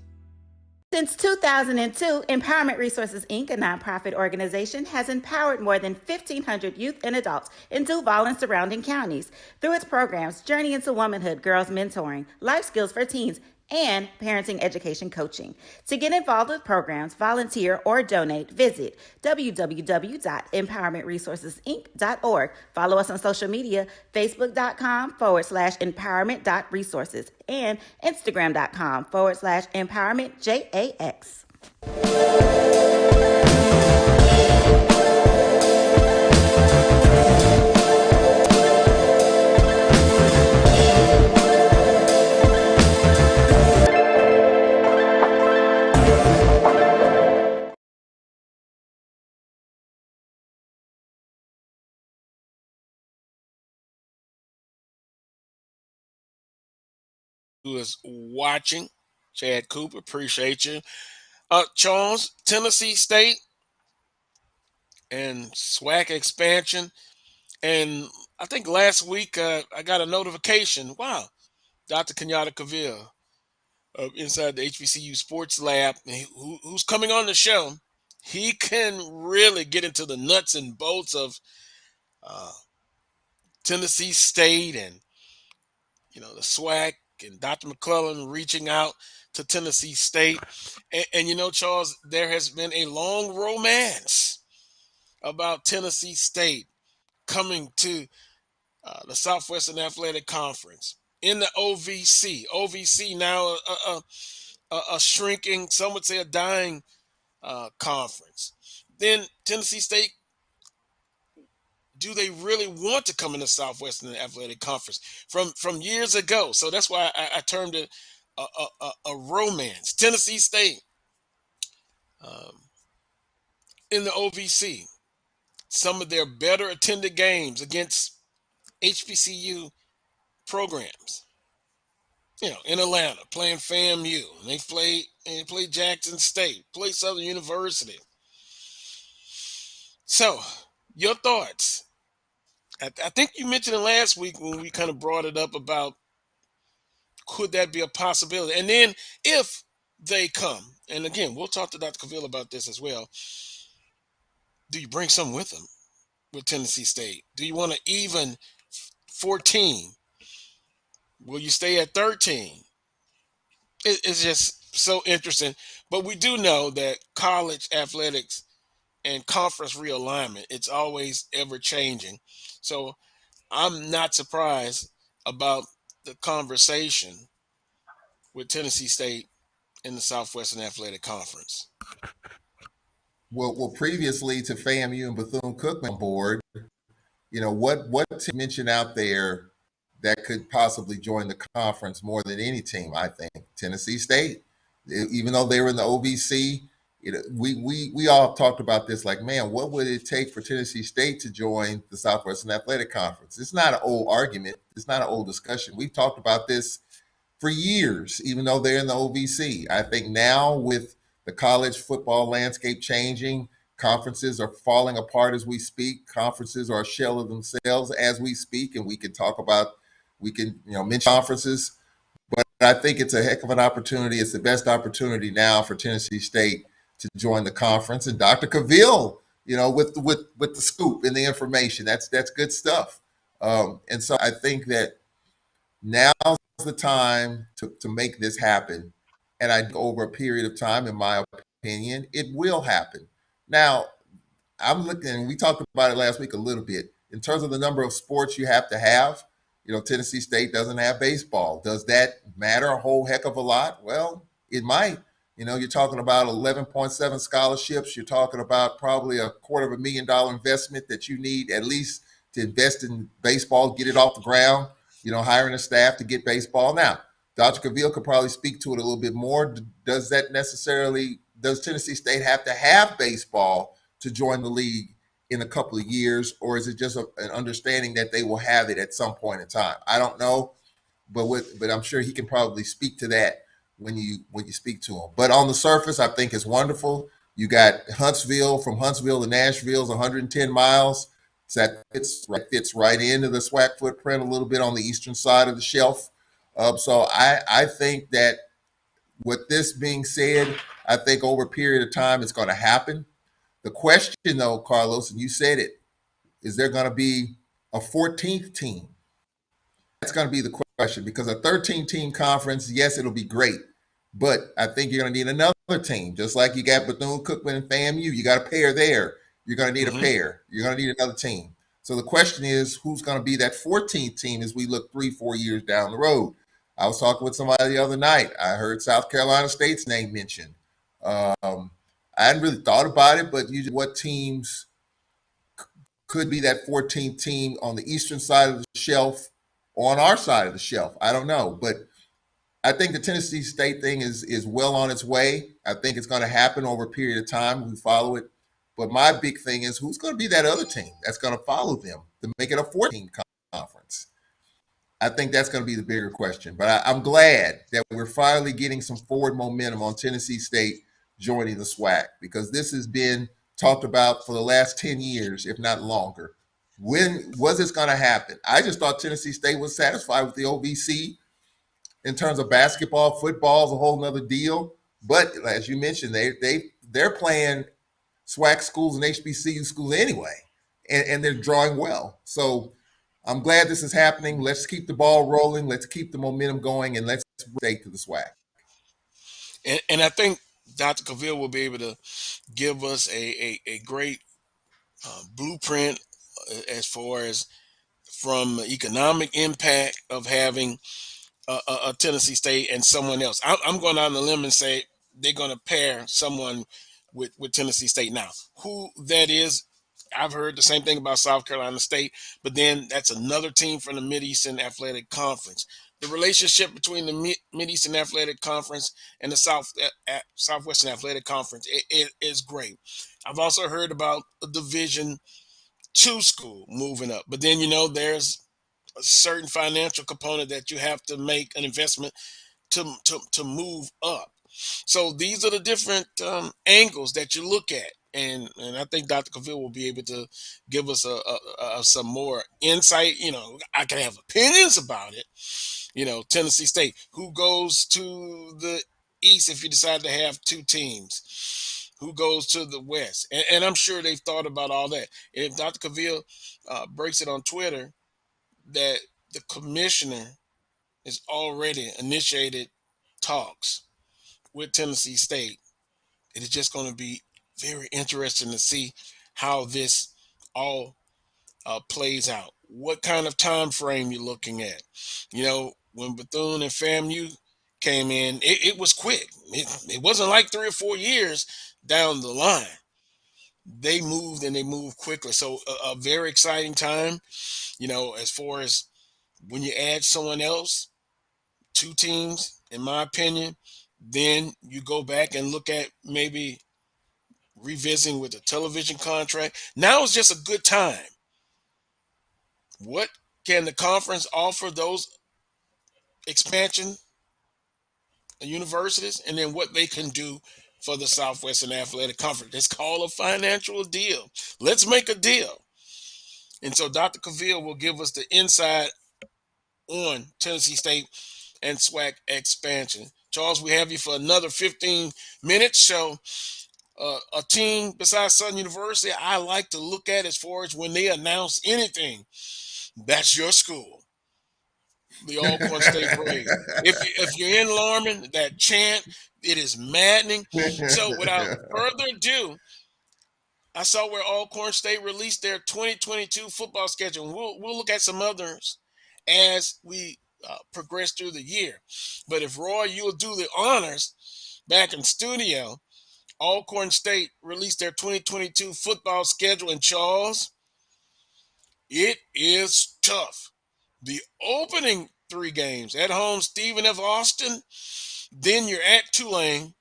Since 2002, Empowerment Resources, Inc., a nonprofit organization, has empowered more than 1,500 youth and adults in Duval and surrounding counties through its programs Journey into Womanhood, Girls Mentoring, Life Skills for Teens, and Parenting Education Coaching. To get involved with programs, volunteer, or donate, visit www.empowermentresourcesinc.org. Follow us on social media, facebook.com/empowerment.resources and instagram.com/empowermentJAX. Who is watching? Chad Cooper, appreciate you. Charles, Tennessee State and SWAC expansion. And I think last week I got a notification. Wow, Dr. Kenyatta Cavil inside the HBCU Sports Lab, who's coming on the show. He can really get into the nuts and bolts of Tennessee State and the SWAC and Dr. McClellan reaching out to Tennessee State. And Charles, there has been a long romance about Tennessee State coming to the Southwestern Athletic Conference in the OVC. OVC now a shrinking, some would say a dying conference. Then Tennessee State, do they really want to come in the Southwestern Athletic Conference from years ago? So that's why I termed it a romance. Tennessee State in the OVC, some of their better attended games against HBCU programs. In Atlanta, playing FAMU. They played Jackson State, played Southern University. So, your thoughts? I think you mentioned it last week when we kind of brought it up about could that be a possibility? And then if they come, and again, we'll talk to Dr. Cavil about this as well, do you bring some with them with Tennessee State? Do you want to even 14? Will you stay at 13? It's just so interesting. But we do know that college athletics and conference realignment, it's always ever changing. So I'm not surprised about the conversation with Tennessee State in the Southwestern Athletic Conference. Well, previously to FAMU and Bethune-Cookman board, what to mention out there that could possibly join the conference more than any team? I think Tennessee State, even though they were in the OVC, We all talked about this, like, man, what would it take for Tennessee State to join the Southwestern Athletic Conference? It's not an old argument. It's not an old discussion. We've talked about this for years, even though they're in the OVC. I think now with the college football landscape changing, conferences are falling apart as we speak. Conferences are a shell of themselves as we speak, and we can mention conferences. But I think it's a heck of an opportunity. It's the best opportunity now for Tennessee State to join the conference. And Dr. Cavil, with the scoop and the information, that's good stuff. And so I think that now's the time to make this happen. And I think over a period of time, in my opinion, it will happen. Now, I'm looking, we talked about it last week a little bit, in terms of the number of sports you have to have. Tennessee State doesn't have baseball. Does that matter a whole heck of a lot? Well, it might. You're talking about 11.7 scholarships. You're talking about probably $250,000 investment that you need at least to invest in baseball, get it off the ground, hiring a staff to get baseball. Now, Dr. Cavil could probably speak to it a little bit more. Does Tennessee State have to have baseball to join the league in a couple of years, or is it just an understanding that they will have it at some point in time? I don't know, but I'm sure he can probably speak to that when you speak to him. But on the surface, I think it's wonderful. You got Huntsville. From Huntsville to Nashville is 110 miles. So that fits right into the SWAC footprint a little bit on the eastern side of the shelf. So I think that, with this being said, I think over a period of time it's going to happen. The question, though, Carlos, and you said it, is there going to be a 14th team? That's going to be the question, because a 13-team conference, yes, it'll be great, but I think you're going to need another team. Just like you got Bethune-Cookman and FAMU, you got a pair there. You're going to need a pair. You're going to need another team. So the question is, who's going to be that 14th team as we look 3-4 years down the road? I was talking with somebody the other night. I heard South Carolina State's name mentioned. I hadn't really thought about it, but usually what teams could be that 14th team on the eastern side of the shelf or on our side of the shelf? I don't know. But I think the Tennessee State thing is well on its way. I think it's going to happen over a period of time. We follow it. But my big thing is, who's going to be that other team that's going to follow them to make it a 14 conference? I think that's going to be the bigger question. But I'm glad that we're finally getting some forward momentum on Tennessee State joining the SWAC, because this has been talked about for the last 10 years, if not longer. When was this going to happen? I just thought Tennessee State was satisfied with the OVC. In terms of basketball, football is a whole nother deal. But as you mentioned, they're playing SWAC schools and HBCU schools anyway, and they're drawing well. So I'm glad this is happening. Let's keep the ball rolling. Let's keep the momentum going, and let's take to the SWAC. And I think Dr. Cavil will be able to give us a great blueprint as far as from the economic impact of having a Tennessee State and someone else. I'm going on the limb and say they're going to pair someone with Tennessee State. Now, who that is, I've heard the same thing about South Carolina State, but then that's another team from the Mid-Eastern Athletic Conference. The relationship between the Mid-Eastern Athletic Conference and the Southwestern Athletic Conference it is great. I've also heard about a Division II school moving up, but then there's a certain financial component that you have to make an investment to move up. So these are the different angles that you look at, and I think Dr. Cavil will be able to give us some more insight. I can have opinions about it. Tennessee State, who goes to the East if you decide to have two teams, who goes to the West, and I'm sure they've thought about all that. And if Dr. Cavil breaks it on Twitter that the commissioner has already initiated talks with Tennessee State, it is just going to be very interesting to see how this all plays out. What kind of time frame you're looking at? When Bethune and FAMU came in, it was quick. It wasn't like 3 or 4 years down the line. They moved, and they moved quickly. So a very exciting time, as far as when you add someone else, two teams, in my opinion, then you go back and look at maybe revisiting with the television contract. Now is just a good time. What can the conference offer those expansion universities, and then what they can do for the Southwestern Athletic Conference? It's called a financial deal. Let's make a deal. And so Dr. Cavil will give us the inside on Tennessee State and SWAC expansion. Charles, we have you for another 15 minutes. So a team besides Southern University I like to look at as far as when they announce anything, that's your school, the Alcorn State Braves. If you're in Lorman, that chant, it is maddening. So without further ado, I saw where Alcorn State released their 2022 football schedule. And we'll look at some others as we progress through the year. But if Roy, you'll do the honors back in studio, Alcorn State released their 2022 football schedule. And Charles, it is tough. The opening 3 games at home, Stephen F. Austin, then you're at Tulane.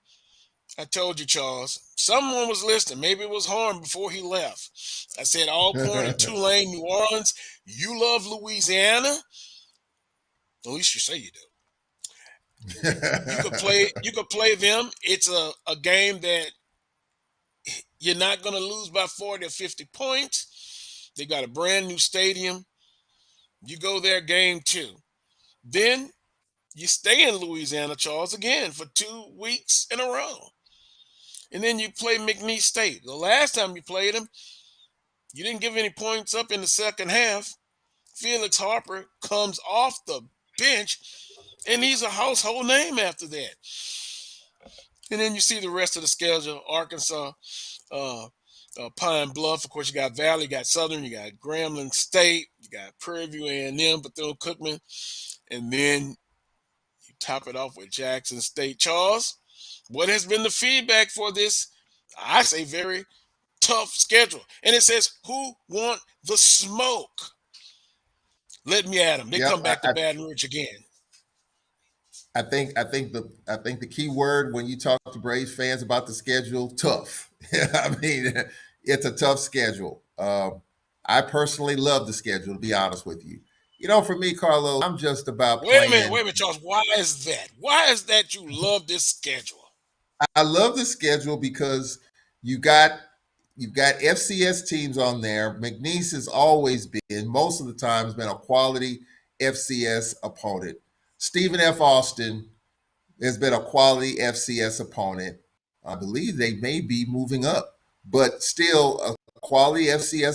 I told you, Charles, someone was listening. Maybe it was Horn before he left. I said Alcorn and Tulane, New Orleans. You love Louisiana? At least you say you do. You could play them. It's a game that you're not going to lose by 40 or 50 points. They got a brand new stadium. You go there game 2. Then you stay in Louisiana, Charles, again for 2 weeks in a row. And then you play McNeese State. The last time you played them, you didn't give any points up in the second half. Felix Harper comes off the bench, and he's a household name after that. And then you see the rest of the schedule: Arkansas, Pine Bluff. Of course, you got Valley, you got Southern, you got Grambling State, you got Prairie View A&M, Bethune-Cookman, and then you top it off with Jackson State. Charles, what has been the feedback for this, I say, very tough schedule? And it says, who want the smoke? Let me at them. They come back to Baton Rouge again. I think the key word when you talk to Braves fans about the schedule, tough. I mean, it's a tough schedule. I personally love the schedule, to be honest with you. You know, for me, Carlos, I'm just about Wait a minute, Charles. Why is that? Why is that you love this schedule? I love the schedule because you've got FCS teams on there. McNeese has always been, most of the time, has been a quality FCS opponent. Stephen F. Austin has been a quality FCS opponent. I believe they may be moving up, but still a quality FCS.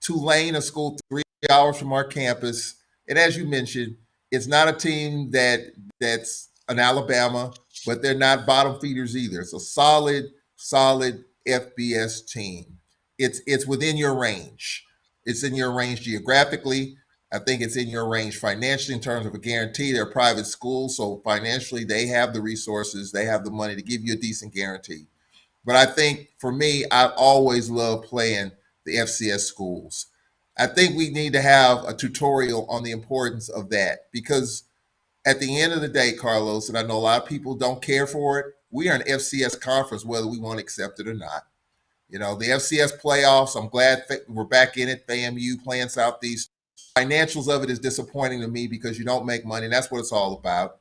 Tulane, a school 3 hours from our campus. And as you mentioned, it's not a team that's an Alabama, but they're not bottom feeders either. It's a solid FBS team. It's within your range. It's in your range geographically. I think it's in your range financially in terms of a guarantee. They're private schools, so financially they have the resources, they have the money to give you a decent guarantee. But I think for me, I always love playing the FCS schools. I think we need to have a tutorial on the importance of that, because at the end of the day, Carlos, and I know a lot of people don't care for it, we are an FCS conference whether we want to accept it or not. You know, the FCS playoffs, I'm glad we're back in it, FAMU playing Southeast. Financials of it is disappointing to me because you don't make money, and that's what it's all about.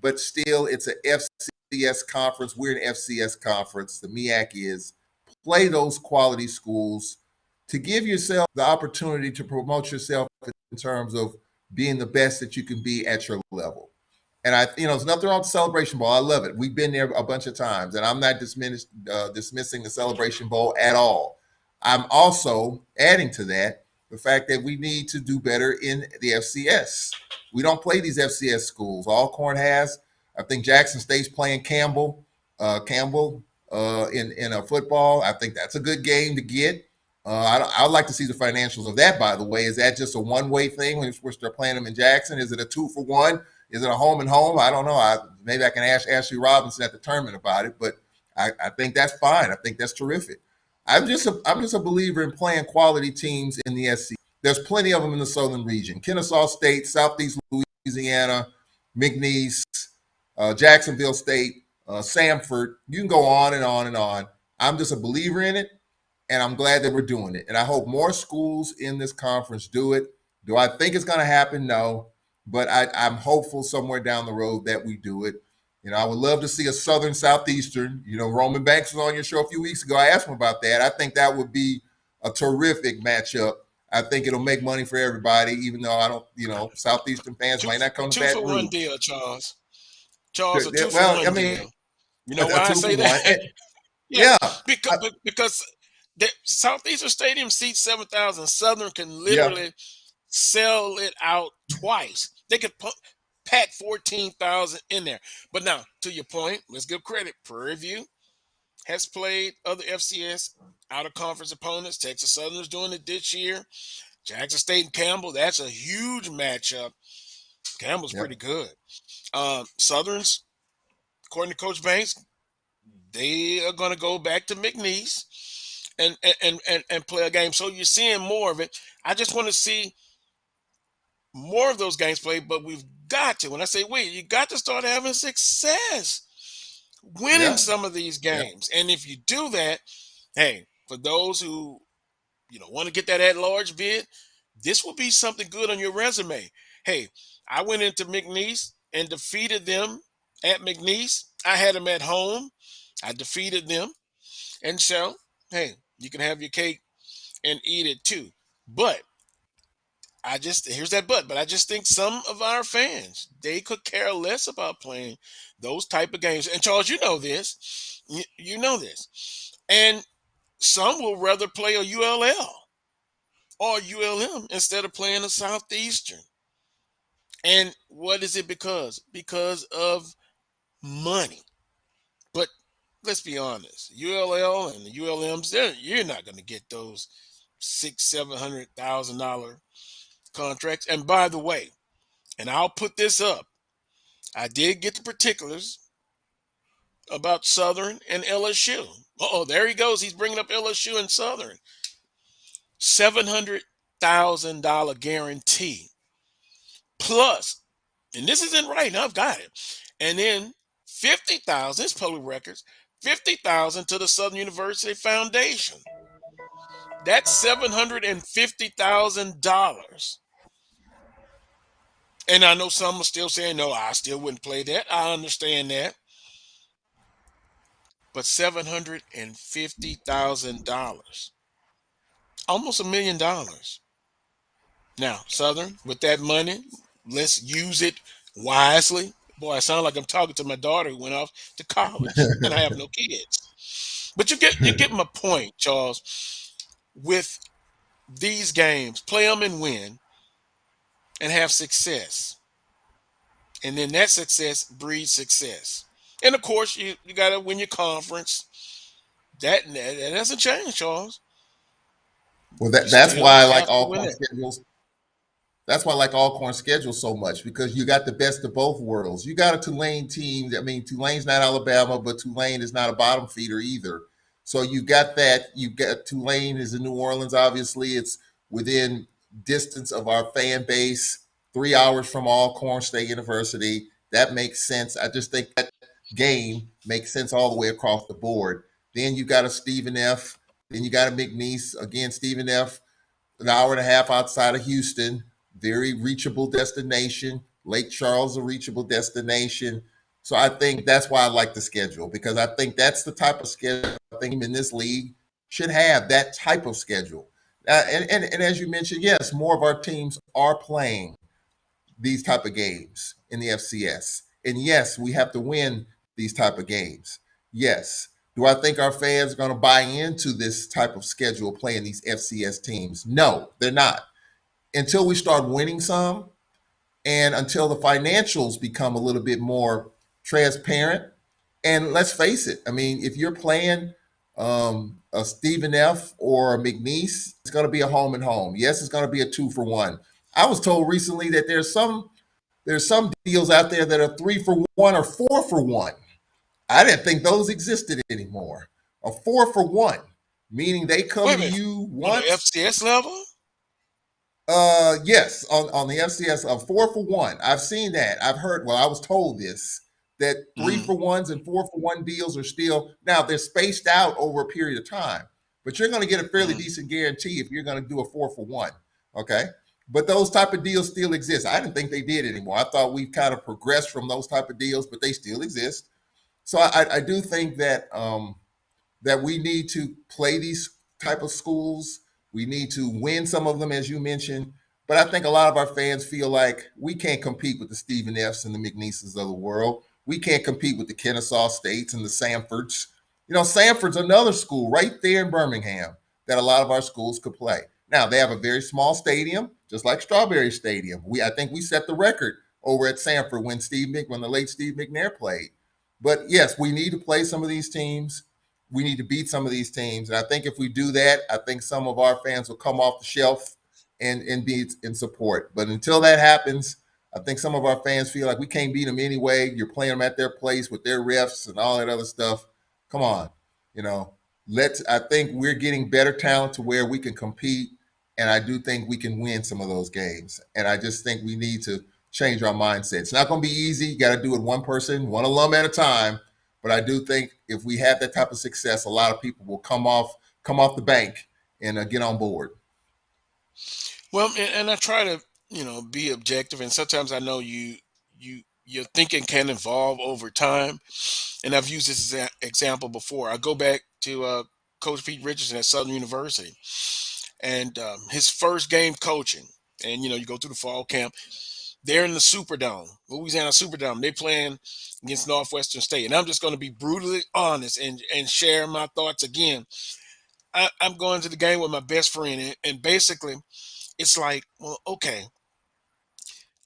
But still, it's an FCS conference. We're an FCS conference. The MEAC is. Play those quality schools to give yourself the opportunity to promote yourself in terms of being the best that you can be at your level. And there's nothing wrong with the Celebration Bowl. I love it. We've been there a bunch of times, and I'm not dismissing the Celebration Bowl at all. I'm also adding to that the fact that we need to do better in the FCS. We don't play these FCS schools. Alcorn has. I think Jackson State's playing Campbell in a football. I think that's a good game to get. I'd like to see the financials of that, by the way. Is that just a one-way thing when they're playing them in Jackson? Is it a 2-for-1? Is it a home and home? I don't know. Maybe I can ask Ashley Robinson at the tournament about it, but I think that's fine. I think that's terrific. I'm just a believer in playing quality teams in the SEC. There's plenty of them in the southern region. Kennesaw State, Southeast Louisiana, McNeese, Jacksonville State, Samford. You can go on and on and on. I'm just a believer in it, and I'm glad that we're doing it. And I hope more schools in this conference do it. Do I think it's going to happen? No, but I'm hopeful somewhere down the road that we do it. I would love to see a Southern Southeastern. Roman Banks was on your show a few weeks ago. I asked him about that. I think that would be a terrific matchup. I think it'll make money for everybody, even though I don't, Southeastern fans might not come to Baton Rouge. 2-for-1 deal, Charles. Charles, a 2-for-1 deal. You know why I say that? Yeah. Because the Southeastern Stadium seats 7,000. Southern can literally sell it out twice. They could pack 14,000 in there. But now, to your point, let's give credit. Prairie View has played other FCS out-of-conference opponents. Texas Southern's doing it this year. Jackson State and Campbell, that's a huge matchup. Campbell's pretty good. Southerns, according to Coach Banks, they are going to go back to McNeese and play a game. So you're seeing more of it. I just want to see more of those games played, but we've got to. When I say you got to start having success winning some of these games. And if you do that, hey, for those who want to get that at-large bid, this will be something good on your resume. Hey, I went into McNeese and defeated them at McNeese. I had them at home. I defeated them. And so, hey, you can have your cake and eat it too. But here's that but I just think some of our fans, they could care less about playing those type of games. And Charles, you know this. You know this. And some will rather play a ULL or ULM instead of playing a Southeastern. And what is it because? Because of money. But let's be honest, ULL and the ULMs, you're not going to get those $600,000-$700,000 contracts. And by the way, and I'll put this up, I did get the particulars about Southern and LSU. There he goes. He's bringing up LSU and Southern. $700,000 guarantee. Plus, and this isn't right now, I've got it. And then 50,000, it's public records, 50,000 to the Southern University Foundation. That's $750,000. And I know some are still saying, no, I still wouldn't play that. I understand that. But $750,000. Almost $1 million. Now, Southern, with that money, let's use it wisely. Boy, I sound like I'm talking to my daughter who went off to college and I have no kids. But you get my point, Charles. With these games, play them and win and have success. And then that success breeds success. And of course, you got to win your conference. That doesn't change, Charles. Well, that's why I like Alcorn schedules. That's why I like Alcorn schedules so much, because you got the best of both worlds. You got a Tulane team. I mean, Tulane's not Alabama, but Tulane is not a bottom feeder either. So you got that. You got Tulane is in New Orleans. Obviously, it's within distance of our fan base, 3 hours from Alcorn State University. That makes sense. I just think that game makes sense all the way across the board. Then you got a Stephen F. Then you got a McNeese. Again, Stephen F., an hour and a half outside of Houston. Very reachable destination. Lake Charles, a reachable destination. So I think that's why I like the schedule, because I think that's the type of schedule I think in this league should have, that type of schedule. And as you mentioned, yes, more of our teams are playing these type of games in the FCS. And yes, we have to win these type of games. Yes. Do I think our fans are going to buy into this type of schedule playing these FCS teams? No, they're not. Until we start winning some and until the financials become a little bit more transparent. And let's face it, I mean, if you're playing a Stephen F. or a McNeese, it's going to be a home and home. Yes, it's going to be a 2-for-1. I was told recently that there's some deals out there that are 3-for-1 or 4-for-1. I didn't think those existed anymore. A 4-for-1, meaning they come to you once. On the FCS level? Yes, on the FCS, a 4-for-1. I've seen that. I've heard. Well, I was told this, that 3-for-1s and 4-for-1 deals are still, now they're spaced out over a period of time, but you're going to get a fairly decent guarantee if you're going to do a 4-for-1. Okay. But those type of deals still exist. I didn't think they did anymore. I thought we've kind of progressed from those type of deals, but they still exist. So I do think that that we need to play these type of schools. We need to win some of them, as you mentioned. But I think a lot of our fans feel like we can't compete with the Stephen F's and the McNeeses of the world. We can't compete with the Kennesaw States and the Sanfords. You know, Sanford's another school right there in Birmingham that a lot of our schools could play. Now, they have a very small stadium, just like Strawberry Stadium. I think we set the record over at Sanford when the late Steve McNair played. But yes, we need to play some of these teams. We need to beat some of these teams. And I think if we do that, I think some of our fans will come off the shelf and be in support. But until that happens, I think some of our fans feel like we can't beat them anyway. You're playing them at their place with their refs and all that other stuff. Come on, you know, I think we're getting better talent to where we can compete. And I do think we can win some of those games. And I just think we need to change our mindset. It's not going to be easy. You got to do it one person, one alum at a time. But I do think if we have that type of success, a lot of people will come off the bank and get on board. Well, and I try to, be objective. And sometimes I know your thinking can evolve over time. And I've used this as an example before. I go back to Coach Pete Richardson at Southern University. And his first game coaching, and you go through the fall camp, they're in the Superdome, Louisiana Superdome. They're playing against Northwestern State, and I'm just going to be brutally honest and share my thoughts again. I'm going to the game with my best friend, and basically, it's like, well, okay,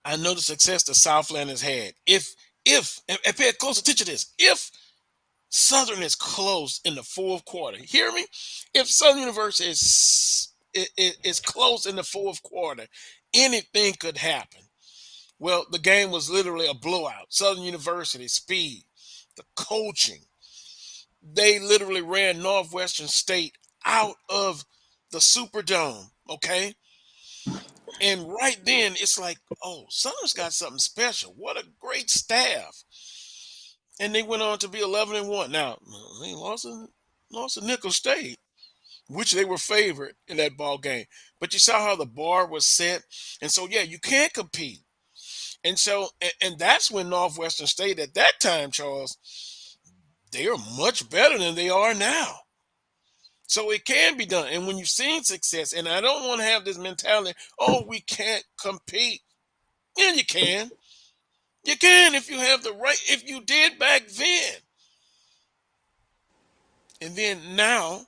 I know the success the Southland has had. If and pay close attention to this, if Southern is close in the fourth quarter, hear me? If Southern University is close in the fourth quarter, anything could happen. Well, the game was literally a blowout. Southern University, speed, the coaching. They literally ran Northwestern State out of the Superdome, okay? And right then, it's like, oh, Southern's got something special. What a great staff. And they went on to be 11-1. Now, they lost to Nicholls State, which they were favored in that ball game. But you saw how the bar was set. And so, yeah, you can't compete. And so, and that's when Northwestern State at that time, Charles, they are much better than they are now. So it can be done. And when you've seen success, and I don't want to have this mentality, oh, we can't compete. Yeah, you can. You can if you have the right, if you did back then. And then now,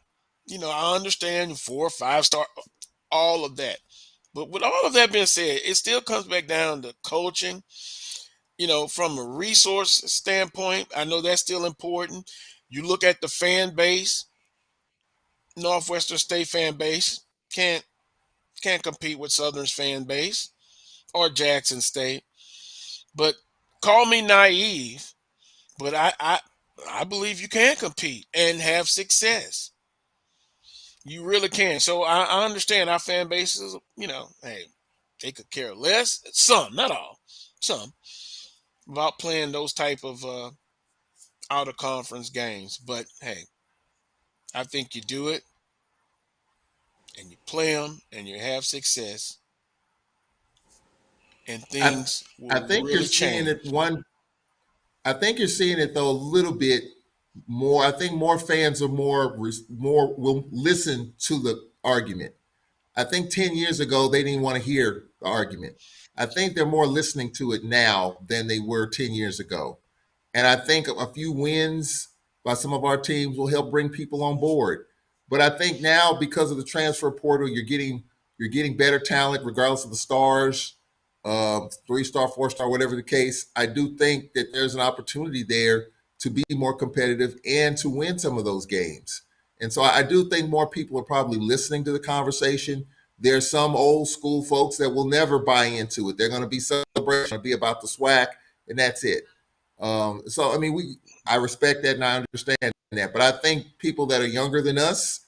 I understand 4 or 5-star, all of that. But with all of that being said, it still comes back down to coaching. From a resource standpoint, I know that's still important. You look at the fan base, Northwestern State fan base can't compete with Southern's fan base or Jackson State. But call me naive, but I believe you can compete and have success. You really can. So I understand our fan bases, hey, they could care less. Some, not all, some, about playing those type of out of conference games. But hey, I think you do it and you play them and you have success, and things will I think really you're seeing change. I think you're seeing it though a little bit more. I think more fans are more will listen to the argument. I think 10 years ago they didn't want to hear the argument. I think they're more listening to it now than they were 10 years ago. And I think a few wins by some of our teams will help bring people on board. But I think now, because of the transfer portal, you're getting better talent regardless of the stars, 3-star, 4-star, whatever the case. I do think that there's an opportunity there to be more competitive and to win some of those games. And so I do think more people are probably listening to the conversation. There's some old school folks that will never buy into it. They're going to be celebrating, going to be about the swag, and that's it. So, I mean, I respect that and I understand that. But I think people that are younger than us,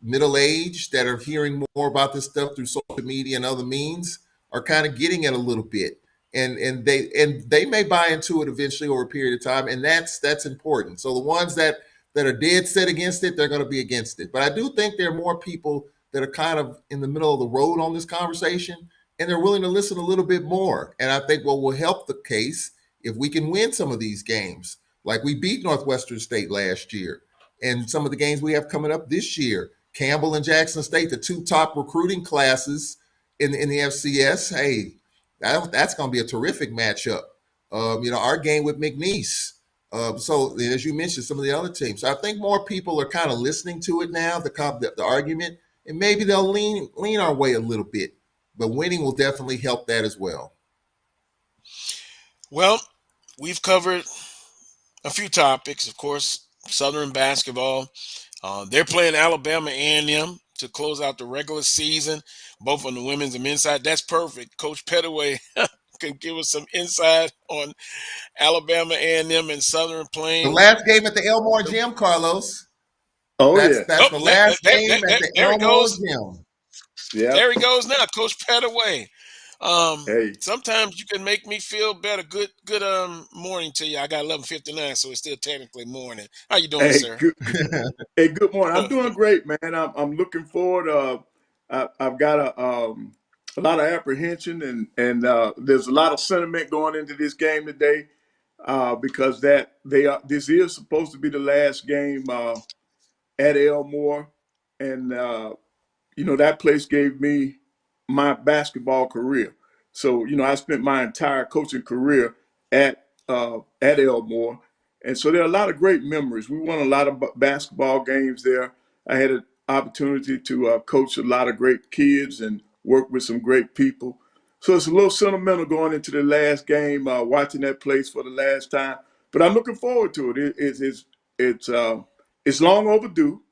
middle-aged, that are hearing more about this stuff through social media and other means are kind of getting it a little bit. and they may buy into it eventually over a period of time, and that's important. So the ones that are dead set against it, they're going to be against it. But I do think there are more people that are kind of in the middle of the road on this conversation, and they're willing to listen a little bit more. And I think what will help the case if we can win some of these games, like we beat Northwestern State last year, and some of the games we have coming up this year, Campbell and Jackson State, the two top recruiting classes in the FCS. Hey, that's going to be a terrific matchup. Our game with McNeese. So as you mentioned, some of the other teams. So I think more people are kind of listening to it now, the argument, and maybe they'll lean our way a little bit. But winning will definitely help that as well. Well, we've covered a few topics. Of course, Southern basketball. They're playing Alabama A&M to close out the regular season, both on the women's and men's side. That's perfect. Coach Pettaway can give us some insight on Alabama A&M and Southern playing. The last game at the Elmore Gym, Carlos. Oh, that's yeah. the last game at the Elmore Gym. Yeah. There he goes now, Coach Pettaway. Hey. Sometimes you can make me feel better. Good morning to you. I got 11:59, so it's still technically morning. How you doing, sir? Good morning. I'm doing great, man. I'm looking forward. I've got a lot of apprehension, and there's a lot of sentiment going into this game today because this is supposed to be the last game at Elmore, and that place gave me my basketball career. So, I spent my entire coaching career at Elmore. And so there are a lot of great memories. We won a lot of basketball games there. I had an opportunity to coach a lot of great kids and work with some great people. So it's a little sentimental going into the last game, watching that place for the last time. But I'm looking forward to it. It's long overdue.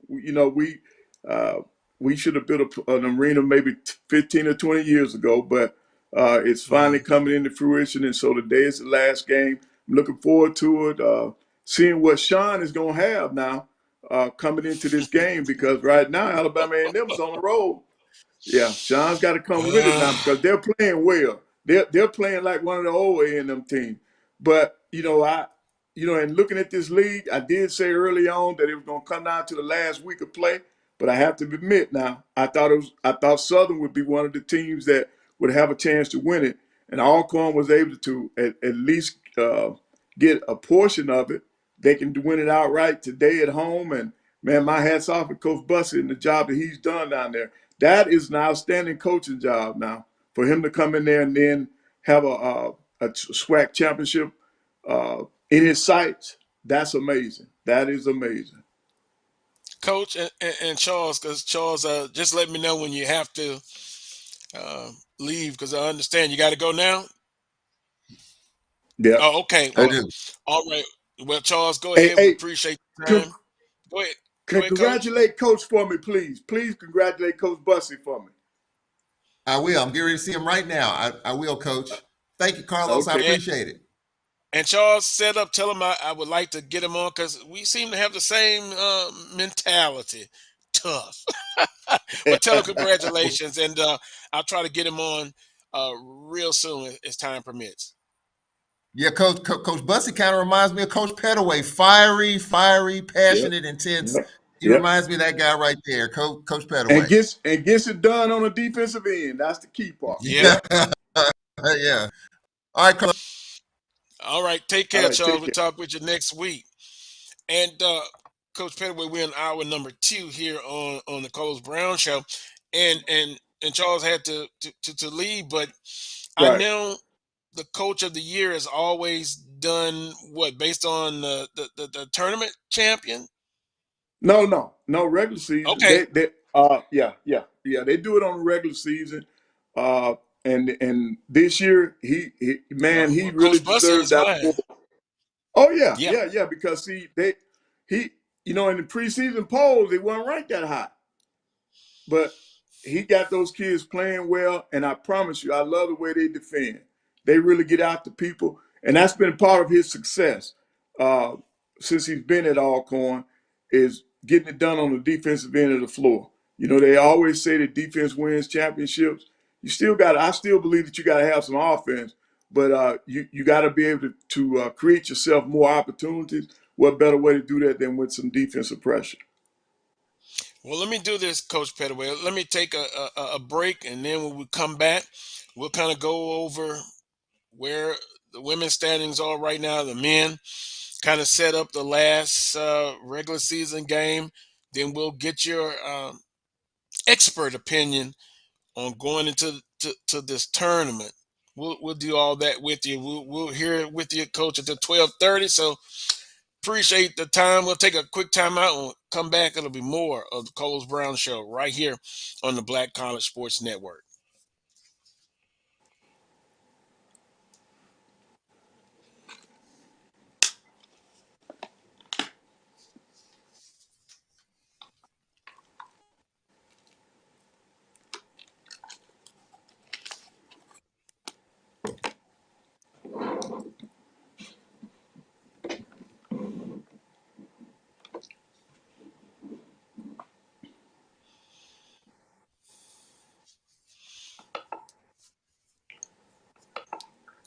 We should have built an arena maybe 15 or 20 years ago, but it's finally coming into fruition. And so today is the last game. I'm looking forward to it, seeing what Sean is going to have now coming into this game, because right now Alabama A&M's on the road. Yeah, Sean's got to come with it now because they're playing well. They're playing like one of the old A&M teams. But, and looking at this league, I did say early on that it was going to come down to the last week of play. But I have to admit now, I thought Southern would be one of the teams that would have a chance to win it. And Alcorn was able to at least get a portion of it. They can win it outright today at home. And, man, my hat's off to Coach Bussey and the job that he's done down there. That is an outstanding coaching job now for him to come in there and then have a SWAC championship in his sights. That's amazing. That is amazing. Coach and Charles, because Charles, just let me know when you have to leave, because I understand you got to go now. Yeah. Oh, okay. I do. All right. Well, Charles, go ahead. We appreciate the time. Go ahead. Congratulate Coach for me, please. Please congratulate Coach Bussey for me. I will. I'm getting ready to see him right now. I will, Coach. Thank you, Carlos. Okay. I appreciate it. And Charles, set up. Tell him I would like to get him on, because we seem to have the same mentality. Tough. But tell him congratulations, and I'll try to get him on real soon as time permits. Yeah, Coach Bussey kind of reminds me of Coach Pettaway. Fiery, passionate, intense. He reminds me of that guy right there, Coach Pettaway. And gets it done on the defensive end. That's the key part. Yeah. Yeah. All right, Carlos. All right, take care, Charles. We'll talk with you next week. And Coach Pettaway, we're in hour number 2 here on the Carlos Brown Show, and Charles had to leave, but I know the Coach of the Year has always done what, based on the tournament champion? No, regular season. Okay. They they do it on the regular season. And this year he really deserved that award. Oh yeah, because he in the preseason polls they weren't ranked that high, but he got those kids playing well, and I promise you, I love the way they defend. They really get out to people, and that's been part of his success since he's been at Alcorn, is getting it done on the defensive end of the floor. They always say that defense wins championships. I still believe that you got to have some offense, but you got to be able to create yourself more opportunities. What better way to do that than with some defensive pressure? Well, let me do this, Coach Pettaway. Let me take a break, and then when we come back, we'll kind of go over where the women's standings are right now. The men kind of set up the last regular season game. Then we'll get your expert opinion on going into to this tournament. We'll do all that with you. We'll hear it with you, Coach, at the 12:30. So appreciate the time. We'll take a quick time out and come back. It'll be more of the Carlos Brown Show right here on the Black College Sports Network.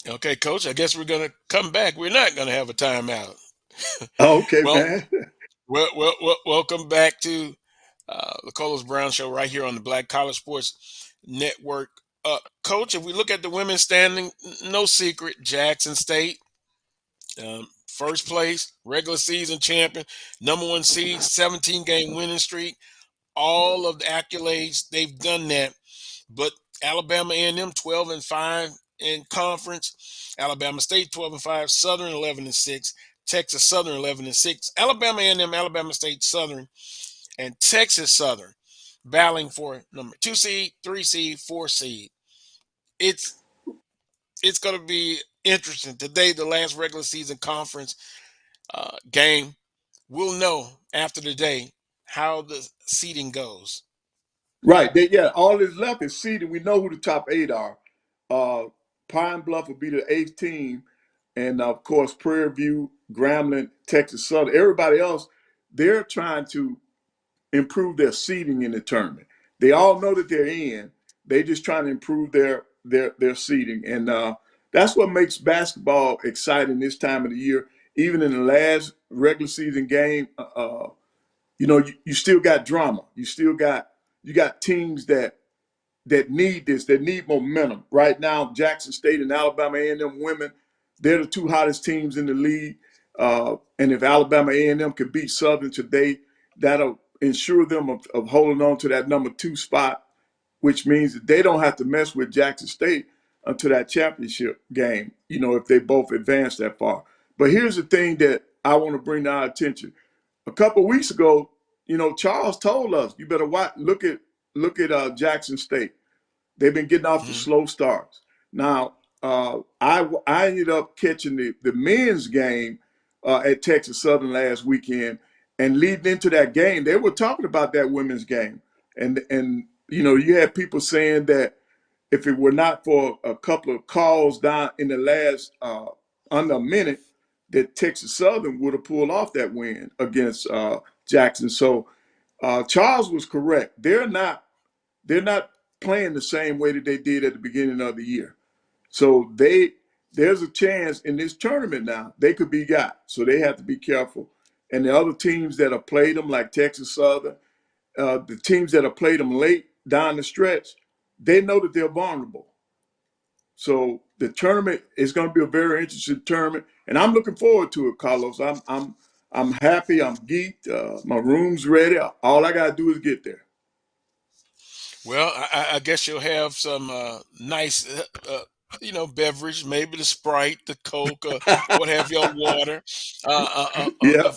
Okay, Coach, I guess we're going to come back. We're not going to have a timeout. Okay, Well, man. welcome back to the Carlos Brown Show right here on the Black College Sports Network. Coach, if we look at the women's standing, no secret, Jackson State, first place, regular season champion, number one seed, 17-game winning streak, all of the accolades, they've done that. But Alabama A&M 12-5 in conference, Alabama State 12-5, Southern 11-6, Texas Southern 11-6, Alabama A&M, Alabama State Southern, and Texas Southern battling for number 2 seed, 3 seed, 4 seed. It's going to be interesting today. The last regular season conference game. We'll know after the day how the seeding goes. Right. All that's left is seeding. We know who the top 8 are. Pine Bluff will be the 8th team. And, of course, Prairie View, Grambling, Texas Southern. Everybody else, they're trying to improve their seeding in the tournament. They all know that they're in. They just trying to improve their seeding. And that's what makes basketball exciting this time of the year. Even in the last regular season game, you still got drama. You got teams that need this, that need momentum. Right now, Jackson State and Alabama A&M women, they're the 2 hottest teams in the league. And if Alabama A&M could beat Southern today, that'll ensure them of holding on to that number 2 spot, which means that they don't have to mess with Jackson State until that championship game, if they both advance that far. But here's the thing that I want to bring to our attention. A couple of weeks ago, Charles told us, you better look at Jackson State. They've been getting off the slow starts. Now, I ended up catching the men's game at Texas Southern last weekend, and leading into that game, they were talking about that women's game, and you had people saying that if it were not for a couple of calls down in the last under a minute, that Texas Southern would have pulled off that win against Jackson. So Charles was correct. They're not playing the same way that they did at the beginning of the year. So there's a chance in this tournament now they could be got. So they have to be careful. And the other teams that have played them, like Texas Southern, the teams that have played them late down the stretch, they know that they're vulnerable. So the tournament is going to be a very interesting tournament, and I'm looking forward to it, Carlos. I'm happy. I'm geeked. My room's ready. All I got to do is get there. Well, I guess you'll have some nice, beverage, maybe the Sprite, the Coke, what have you, water, Yeah.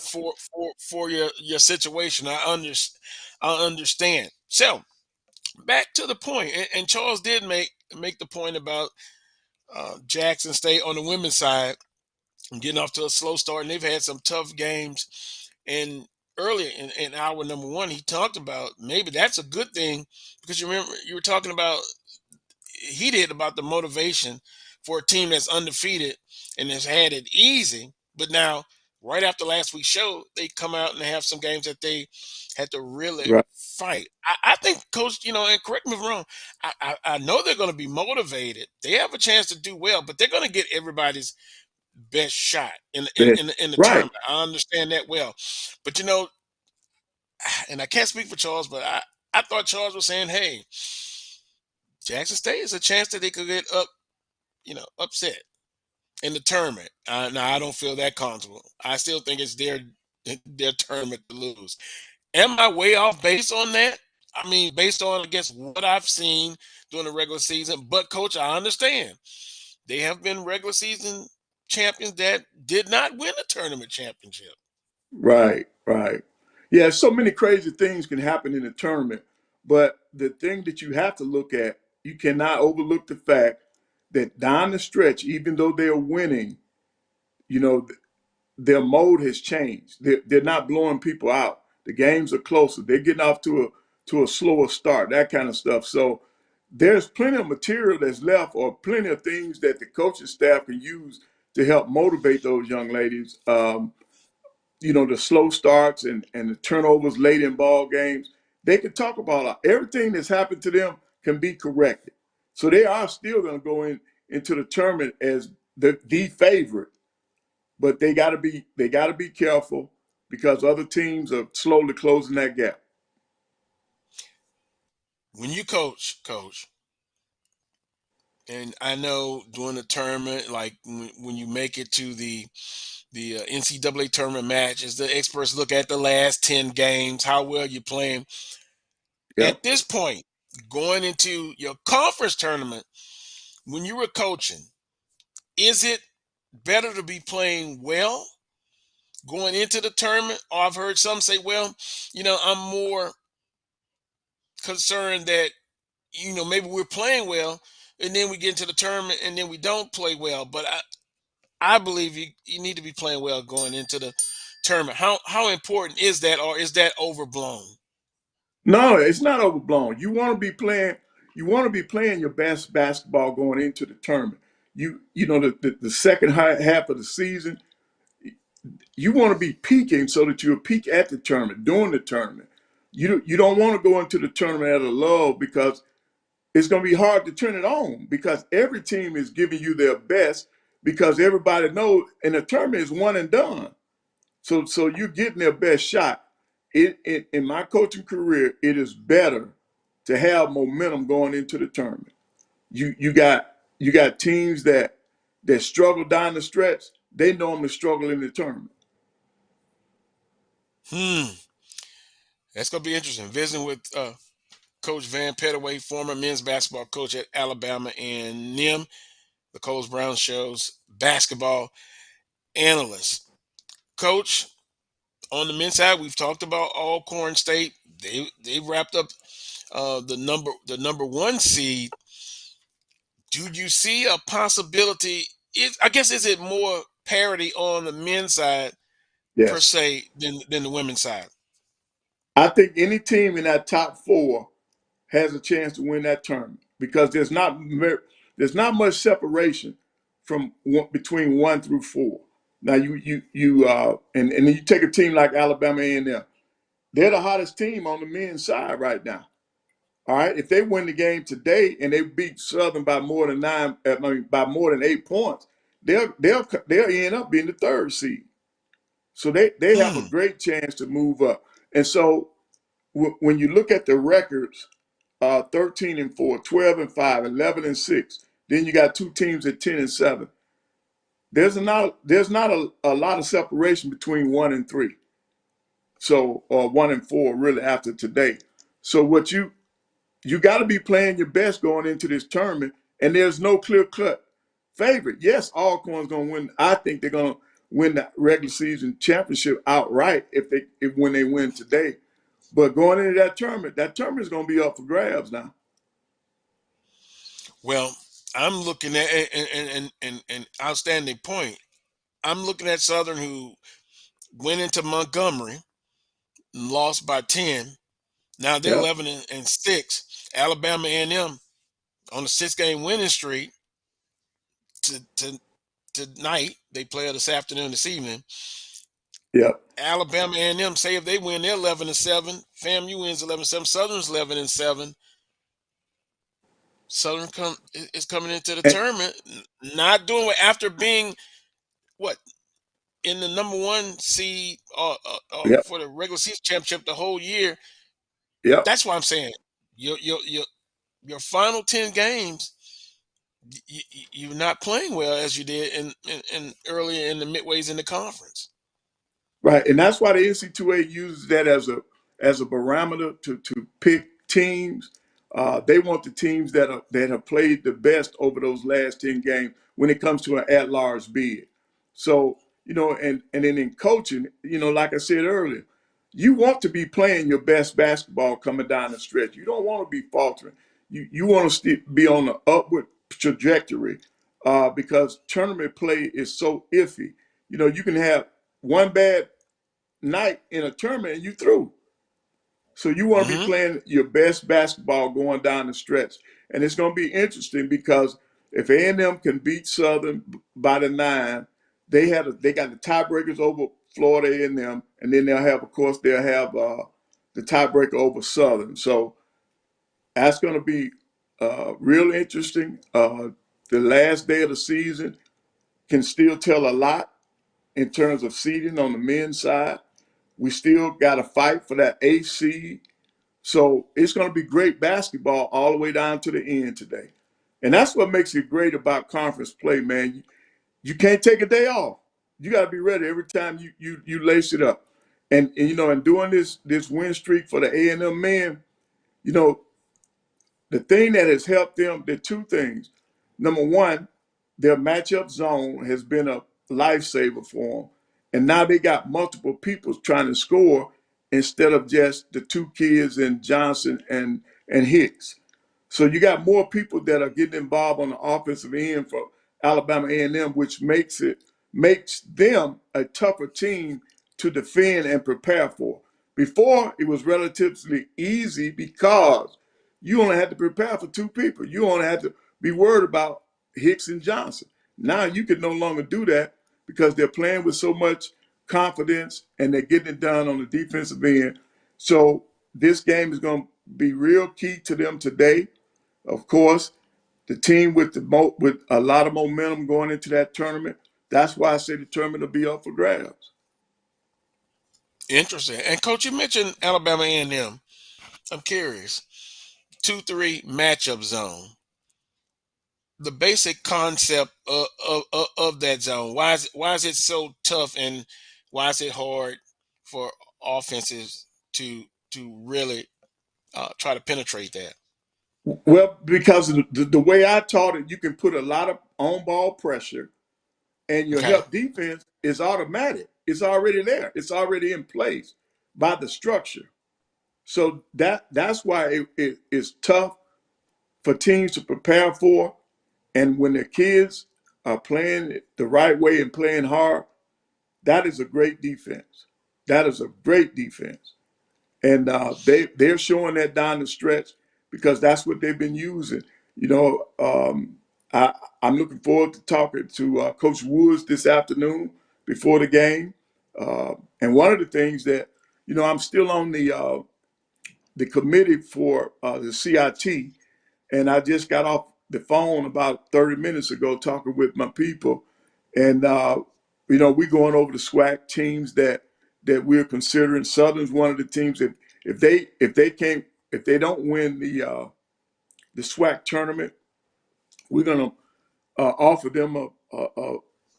for your situation. I understand. So back to the point, and Charles did make the point about Jackson State on the women's side getting off to a slow start, and they've had some tough games. And earlier in hour number 1, he talked about maybe that's a good thing because you remember you were talking about the motivation for a team that's undefeated and has had it easy, but now right after last week's show, they come out and they have some games that they had to really Right. fight. I think, Coach, and correct me if I'm wrong, I know they're going to be motivated. They have a chance to do well, but they're going to get everybody's best shot in the Right. tournament. I understand that well. But, and I can't speak for Charles, but I thought Charles was saying, hey, Jackson State is a chance that they could get upset in the tournament. Now I don't feel that comfortable. I still think it's their tournament to lose. Am I way off based on that? I mean, based on, I guess, what I've seen during the regular season. But Coach, I understand they have been regular season champions that did not win a tournament championship. Right. Right. Yeah. So many crazy things can happen in a tournament, but the thing that you have to look at, you cannot overlook the fact that down the stretch, even though they're winning, you know, their mode has changed. They're not blowing people out. The games are closer. They're getting off to a slower start, that kind of stuff. So there's plenty of material that's left, or plenty of things that the coaching staff can use to help motivate those young ladies. The slow starts and the turnovers late in ball games. They can talk about everything that's happened to them can be corrected. So they are still going to go into the tournament as the favorite, but they got to be careful because other teams are slowly closing that gap. When you coach, and I know during the tournament, like when you make it to the NCAA tournament matches, the experts look at the last 10 games, how well you're playing. Yep. At this point, going into your conference tournament, when you were coaching, is it better to be playing well going into the tournament? Or I've heard some say, well, I'm more concerned that, maybe we're playing well and then we get into the tournament and then we don't play well. But I believe you need to be playing well going into the tournament. How important is that, or is that overblown? No, it's not overblown. You want to be playing. You want to be playing your best basketball going into the tournament. The second half of the season, you want to be peaking so that you'll peak at the tournament, during the tournament. You don't want to go into the tournament at a lull because it's going to be hard to turn it on because every team is giving you their best because everybody knows in the tournament is one and done. So you're getting their best shot. In my coaching career, it is better to have momentum going into the tournament. You got teams that struggle down the stretch. They normally struggle in the tournament. That's gonna be interesting. Visiting with Coach Van Pettaway, former men's basketball coach at Alabama, and Nim, the Coles Brown Show's basketball analyst. Coach, on the men's side, we've talked about Alcorn State. They wrapped up the number one seed. Do you see a possibility? I guess, is it more parity on the men's side per Yes. se than the women's side? I think any team in that top four has a chance to win that tournament because there's not much separation between 1 through 4. Now and then you take a team like Alabama A&M. They're the hottest team on the men's side right now. All right, if they win the game today and they beat Southern by more than by more than 8 points, they'll end up being the third seed. So they have a great chance to move up. And so when you look at the records, 13-4, 12-5, 11-6, then you got two teams at 10-7. There's not a lot of separation between 1 and 3. So, or 1 and 4 really after today. So what you got to be playing your best going into this tournament, and there's no clear-cut favorite. Yes, Alcorn's going to win. I think they're going to win the regular season championship outright when they win today. But going into that tournament is going to be up for grabs now. Well, I'm looking at an outstanding point. I'm looking at Southern, who went into Montgomery and lost by 10. Now they're Yep. 11-6. Alabama A&M on a 6-game winning streak. Tonight they play this afternoon, this evening. Yeah. Alabama A&M, say if they win, they're 11-7. FAMU wins 11-7. Southern's 11-7. Southern is coming into the tournament, not doing what after being what in the number one seed Yep. for the regular season championship the whole year. Yep. That's why I'm saying your final 10 games, you're not playing well as you did in earlier in the midways in the conference. Right, and that's why the NC2A uses that as a barometer to pick teams. They want the teams that have played the best over those last 10 games when it comes to an at-large bid. So, and then in coaching, like I said earlier, you want to be playing your best basketball coming down the stretch. You don't want to be faltering. You want to be on the upward trajectory because tournament play is so iffy. You can have one bad night in a tournament and you through. So you want to be playing your best basketball going down the stretch. And it's going to be interesting because if A&M can beat Southern by the 9, they got the tiebreakers over Florida A&M, and then they'll have the tiebreaker over Southern. So that's going to be real interesting. The last day of the season can still tell a lot in terms of seeding on the men's side. We still got to fight for that 8th seed. So it's going to be great basketball all the way down to the end today. And that's what makes it great about conference play, man. You can't take a day off. You got to be ready every time you lace it up. And doing this win streak for the A&M men, the thing that has helped them, there are two things. Number one, their matchup zone has been a lifesaver for them. And now they got multiple people trying to score instead of just the two kids in Johnson and Hicks. So you got more people that are getting involved on the offensive end for Alabama A&M, which makes them a tougher team to defend and prepare for. Before, it was relatively easy because you only had to prepare for two people. You only had to be worried about Hicks and Johnson. Now you can no longer do that because they're playing with so much confidence and they're getting it done on the defensive end. So this game is going to be real key to them today. Of course, the team with a lot of momentum going into that tournament. That's why I say the tournament will be up for grabs. Interesting. And Coach, you mentioned Alabama A&M. I'm curious. 2-3 matchup zone. The basic concept of that zone. Why is it so tough, and why is it hard for offenses to really try to penetrate that? Well, because the way I taught it, you can put a lot of on-ball pressure, and your help defense is automatic. It's already there. It's already in place by the structure. So that's why it is tough for teams to prepare for. And when the kids are playing it the right way and playing hard, that is a great defense. That is a great defense. And they're showing that down the stretch because that's what they've been using. I'm looking forward to talking to Coach Woods this afternoon before the game. And one of the things that, I'm still on the committee for the CIT, and I just got off the phone about 30 minutes ago talking with my people. And, we're going over the SWAC teams that we're considering. Southern's one of the teams. If they don't win the SWAC tournament, we're going to offer them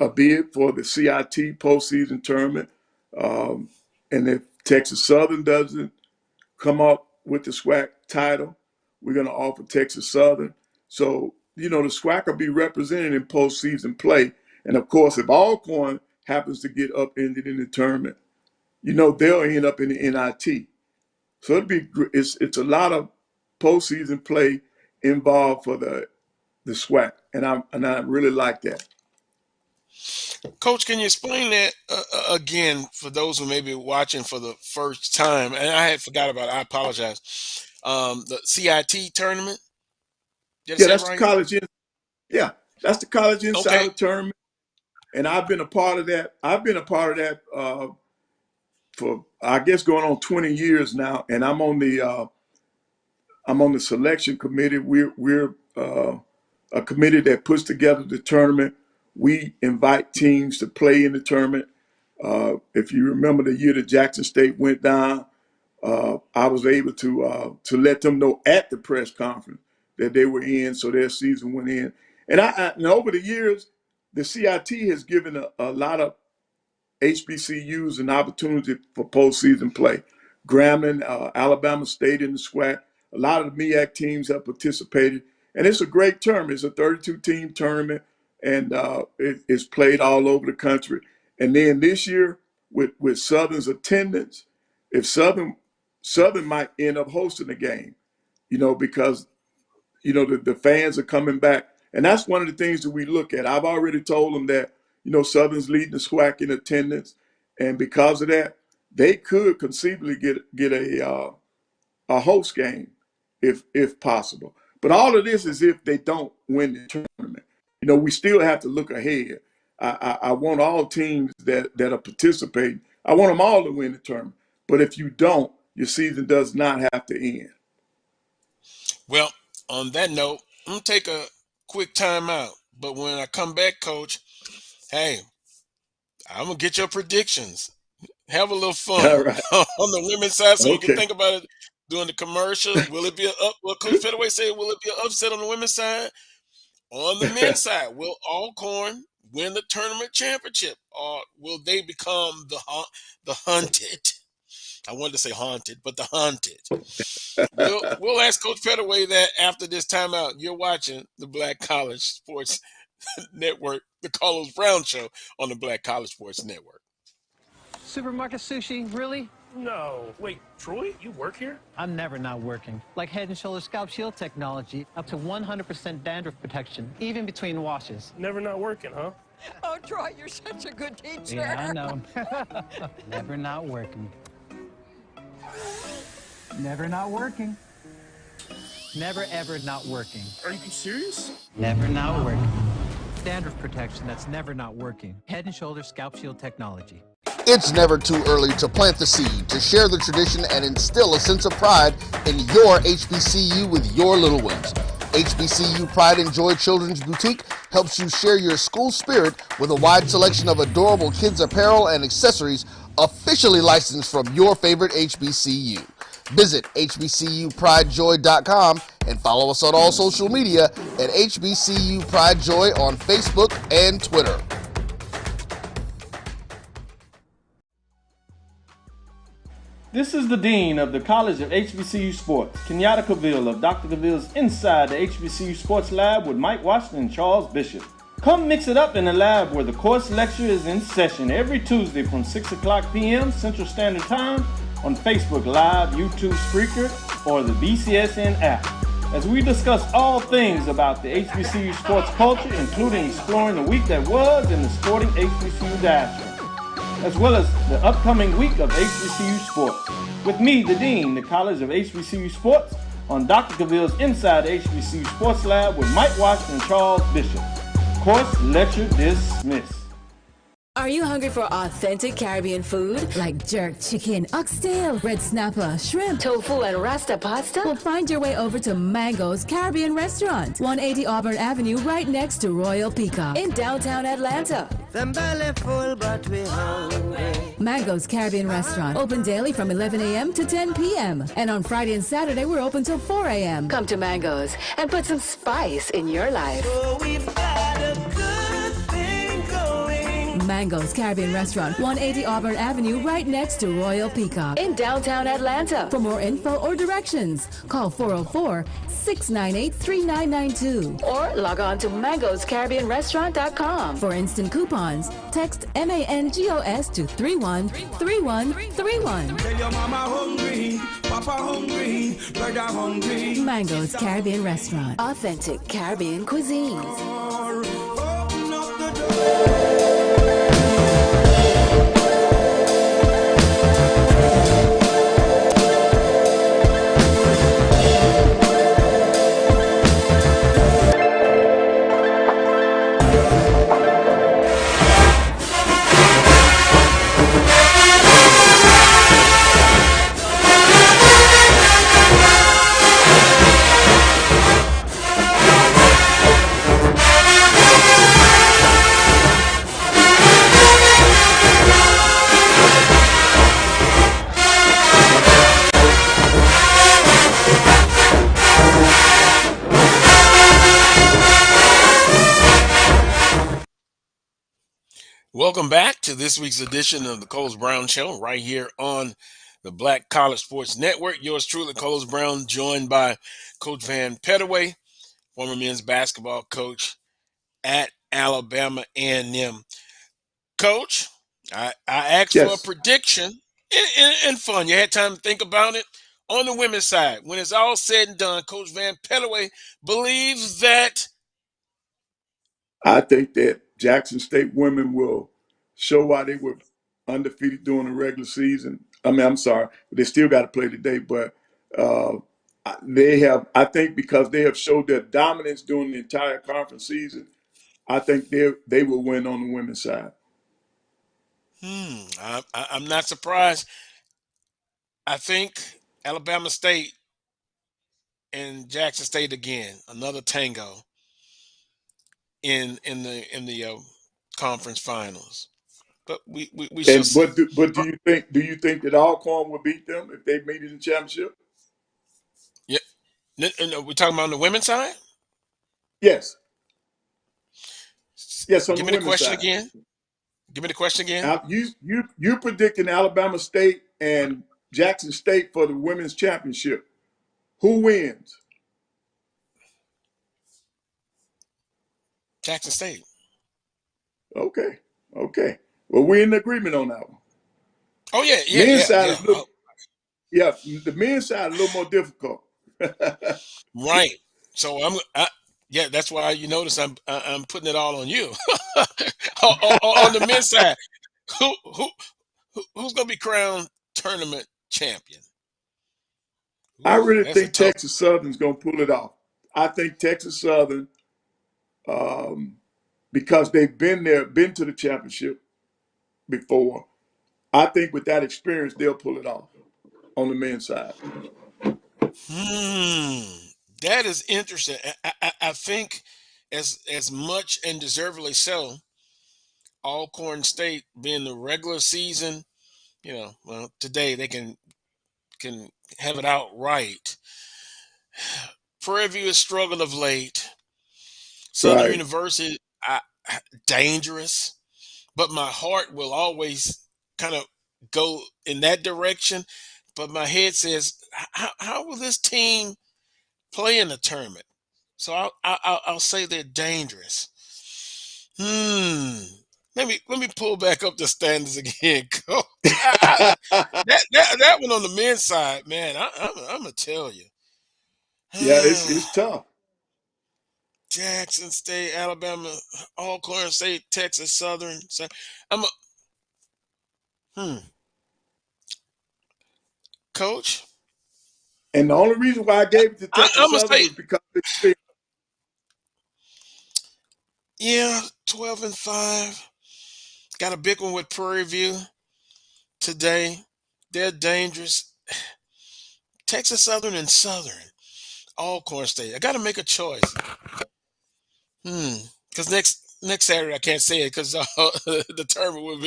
a bid for the CIT postseason tournament. And if Texas Southern doesn't come up with the SWAC title, we're going to offer Texas Southern. So, the SWAC will be represented in postseason play. And of course, if Alcorn happens to get upended in the tournament, they'll end up in the NIT. So it's a lot of postseason play involved for the SWAC, and I really like that. Coach, can you explain that again for those who may be watching for the first time? And I had forgot about it. I apologize. The CIT tournament. That's right? That's the college insider Okay. tournament, and I've been a part of that. for I guess going on 20 years now, and I'm on the selection committee. We're a committee that puts together the tournament. We invite teams to play in the tournament. If you remember the year that Jackson State went down, I was able to let them know at the press conference that they were in, so their season went in. And over the years, the CIT has given a lot of HBCUs an opportunity for postseason play. Grambling, Alabama State in the SWAC. A lot of the MEAC teams have participated, and it's a great tournament. It's a 32-team tournament, and it's played all over the country. And then this year, with Southern's attendance, if Southern might end up hosting the game, because the fans are coming back, and that's one of the things that we look at. I've already told them that Southern's leading the SWAC in attendance, and because of that, they could conceivably get a host game if possible. But all of this is if they don't win the tournament. We still have to look ahead. I want all teams that are participating, I want them all to win the tournament. But if you don't, your season does not have to end. Well, on that note, I'm going to take a quick timeout. But when I come back, Coach, hey, I'm going to get your predictions. Have a little fun on the women's side so you can think about it during the commercial. Will it be well, Coach Pettaway said, will it be an upset on the women's side? On the men's side, will Alcorn win the tournament championship, or will they become the hunted? I wanted to say haunted, but the hunted. We'll ask Coach Pettaway that after this timeout. You're watching the Black College Sports Network, the Carlos Brown Show on the Black College Sports Network. Supermarket sushi, really? No. Wait, Troy, you work here? I'm never not working. Like Head & Shoulders Scalp Shield technology, up to 100% dandruff protection, even between washes. Never not working, huh? Oh, Troy, you're such a good teacher. Yeah, I know. Never not working. Never not working. Never, ever not working. Are you serious? Never not working. Dandruff protection that's never not working. Head & Shoulders Scalp Shield technology. It's never too early to plant the seed, to share the tradition, and instill a sense of pride in your HBCU with your little ones. HBCU Pride and Joy Children's Boutique helps you share your school spirit with a wide selection of adorable kids' apparel and accessories officially licensed from your favorite HBCU. Visit hbcupridejoy.com and follow us on all social media at HBCU Pride Joy on Facebook and Twitter. This is the Dean of the College of HBCU Sports, Kenyatta Cavil of Dr. Cavil's Inside the HBCU Sports Lab with Mike Washington and Charles Bishop. Come mix it up in the lab where the course lecture is in session every Tuesday from 6 o'clock p.m. Central Standard Time on Facebook Live, YouTube Spreaker, or the BCSN app, as we discuss all things about the HBCU sports culture, including exploring the week that was in the sporting HBCU diaspora, as well as the upcoming week of HBCU sports. With me, the Dean, the College of HBCU Sports, on Dr. Cavil's Inside the HBCU Sports Lab with Mike Washington and Charles Bishop. Course lecture dismissed. Are you hungry for authentic Caribbean food like jerk chicken, oxtail, red snapper, shrimp, tofu, and rasta pasta? Well, find your way over to Mango's Caribbean Restaurant, 180 Auburn Avenue, right next to Royal Peacock in downtown Atlanta. Them belly full, but we hungry. Mango's Caribbean Restaurant, open daily from 11 a.m. to 10 p.m. And on Friday and Saturday, we're open till 4 a.m. Come to Mango's and put some spice in your life. Oh, we've got a good thing going. Mango's Caribbean Restaurant, 180 Auburn Avenue, right next to Royal Peacock in downtown Atlanta. For more info or directions, call 404-698-3992 or log on to mangoscaribbeanrestaurant.com. For instant coupons, text MANGOS to 313131. Tell your mama hungry, papa hungry, brother hungry. Mango's Caribbean Restaurant, authentic Caribbean cuisines. Open up the door. Welcome back to this week's edition of the Coles Brown Show right here on the Black College Sports Network. Yours truly, Coles Brown, joined by Coach Van Pettaway, former men's basketball coach at Alabama A&M. Coach, I asked for a Yes. prediction and fun. You had time to think about it. On the women's side, when it's all said and done, Coach Van Pettaway believes that I think that Jackson State women will show why they were undefeated during the regular season. I mean, I'm sorry, they still got to play today, but uh, they have. I think because they have showed their dominance during the entire conference season, I think they will win on the women's side. I'm not surprised. I think Alabama State and Jackson State again, another tango in the conference finals. But we shall And see. but do you think that Alcorn will beat them if they made it in the championship? Yeah, we're talking about on the women's side. Yes. Yes, on Give the me the women's question side. again. Give me the question again. You predicting Alabama State and Jackson State for the women's championship. Who wins? Jackson State. Okay. Well, we're in agreement on that one. Oh yeah. Men's side is the men's side a little more difficult. Right. So yeah, that's why you notice I'm putting it all on you. on the men's side, who's gonna be crowned tournament champion? I really That's a think tough. Texas Southern's going to pull it off. I think Texas Southern, because they've been to the championship before. I think with that experience, they'll pull it off on the men's side. That is interesting. I think as much and deservedly so, Alcorn State being the regular season, well, today they can have it outright. Prairie View has struggled of late. Southern Right. University, dangerous, but my heart will always kind of go in that direction. But my head says, how will this team play in the tournament? So I'll say they're dangerous. Let me pull back up the standards again, Coach. That one on the men's side, man. I'm gonna tell you. Yeah, it's tough. Jackson State, Alabama, Alcorn State, Texas Southern. So I'm Coach. And the only reason why I gave it to Texas I'm gonna Southern say, was because they yeah, 12-5. Got a big one with Prairie View today. They're dangerous. Texas Southern and Southern, Alcorn State. I got to make a choice. Because next Saturday I can't say it because the tournament will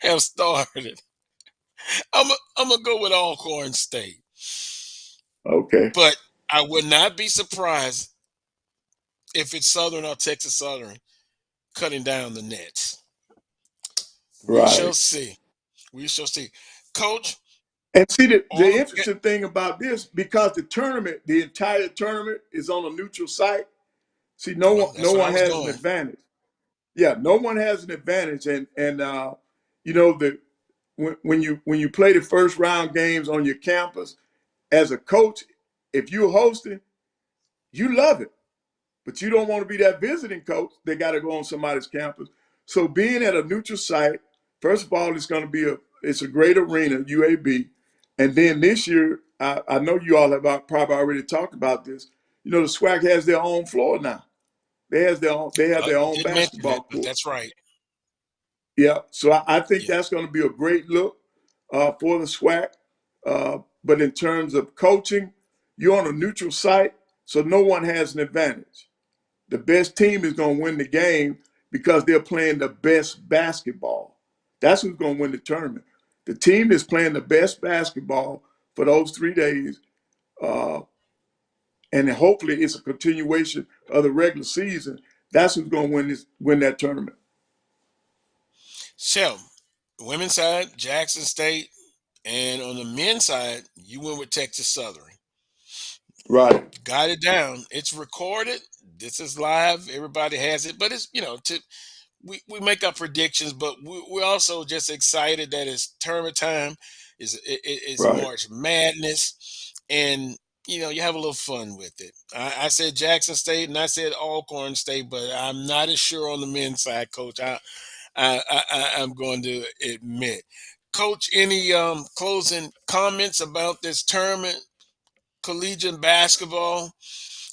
have started. I'm gonna go with Alcorn State. Okay. But I would not be surprised if it's Southern or Texas Southern cutting down the nets. We shall Right. see. We shall see. Coach. And see, the interesting thing about this, because the entire tournament is on a neutral site. See, no That's where I one was has an going. advantage. Yeah, no one has an advantage, and that when you play the first round games on your campus, as a coach, if you're hosting, you love it, but you don't want to be that visiting coach. They got to go on somebody's campus. So being at a neutral site, first of all, it's a great arena, UAB, and then this year, I know you all have probably already talked about this. The SWAC has their own floor now. They have their own Didn't mention basketball that, but court. that's right. Yeah, so I think that's going to be a great look for the SWAC. But in terms of coaching, you're on a neutral site, so no one has an advantage. The best team is going to win the game because they're playing the best basketball. That's who's going to win the tournament. The team is playing the best basketball for those 3 days, and hopefully it's a continuation of the regular season. That's who's going to win that tournament. So, women's side, Jackson State, and on the men's side, you went with Texas Southern. Right. Got it down. It's recorded. This is live. Everybody has it, but it's we make our predictions, but we're also just excited that it's tournament time. It's Right. March Madness, and you have a little fun with it. I said Jackson State, and I said Alcorn State, but I'm not as sure on the men's side, Coach. I'm going to admit, Coach. Any closing comments about this tournament, collegiate basketball?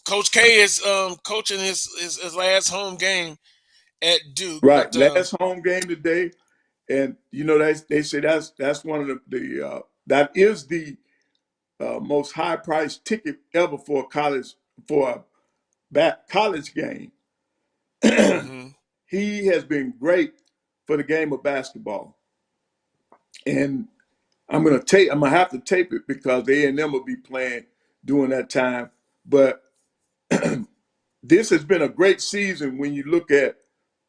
Coach K is coaching his last home game at Duke, Right. but Last home game today, and they say that's one of that is the most high priced ticket ever for a college game. mhm. He has been great for the game of basketball, and I'm gonna have to tape it because the A&M will be playing during that time. But this has been a great season when you look at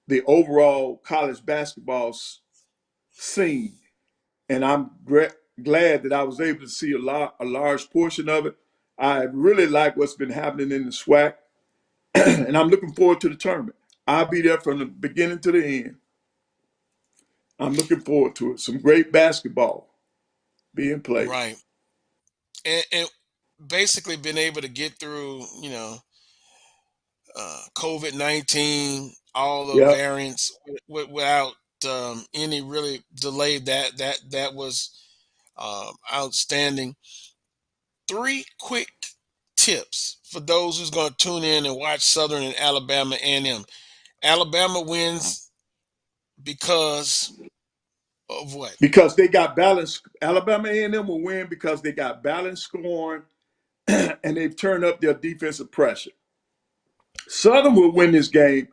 the overall college basketball scene, and I'm glad that I was able to see a large portion of it. I really like what's been happening in the SWAC, and I'm looking forward to the tournament. I'll be there from the beginning to the end. I'm looking forward to it. Some great basketball being played. Right, and basically been able to get through, COVID-19, all the Yep. variants without any really delay. That was outstanding. Three quick tips for those who's going to tune in and watch Southern and Alabama A&M. Alabama wins because of what? Because they got balance. Alabama A&M will win because they got balanced scoring and they've turned up their defensive pressure. Southern will win this game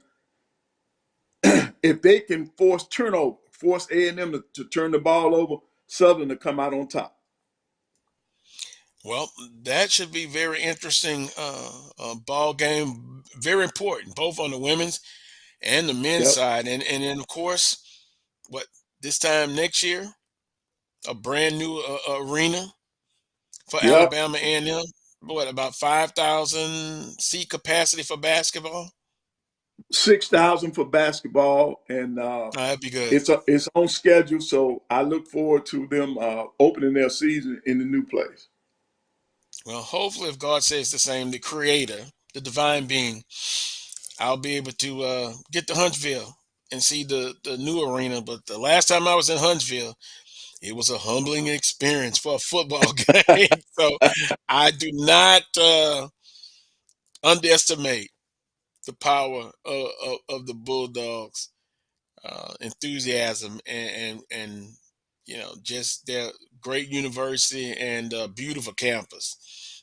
if they can force A&M to turn the ball over, Southern to come out on top. Well, that should be very interesting ball game. Very important, both on the women's and the men's Yep. side. And then, of course, what this time next year, a brand new arena for Yep. Alabama A&M. What, about 5,000 seat capacity for basketball? 6,000 for basketball, and That'd be good. it's on schedule. So I look forward to them opening their season in the new place. Well, hopefully, if God says the same, the Creator, the Divine Being, I'll be able to get to Huntsville and see the new arena. But the last time I was in Huntsville, it was a humbling experience for a football game. So I do not underestimate the power of the Bulldogs' enthusiasm and just their great university and beautiful campus.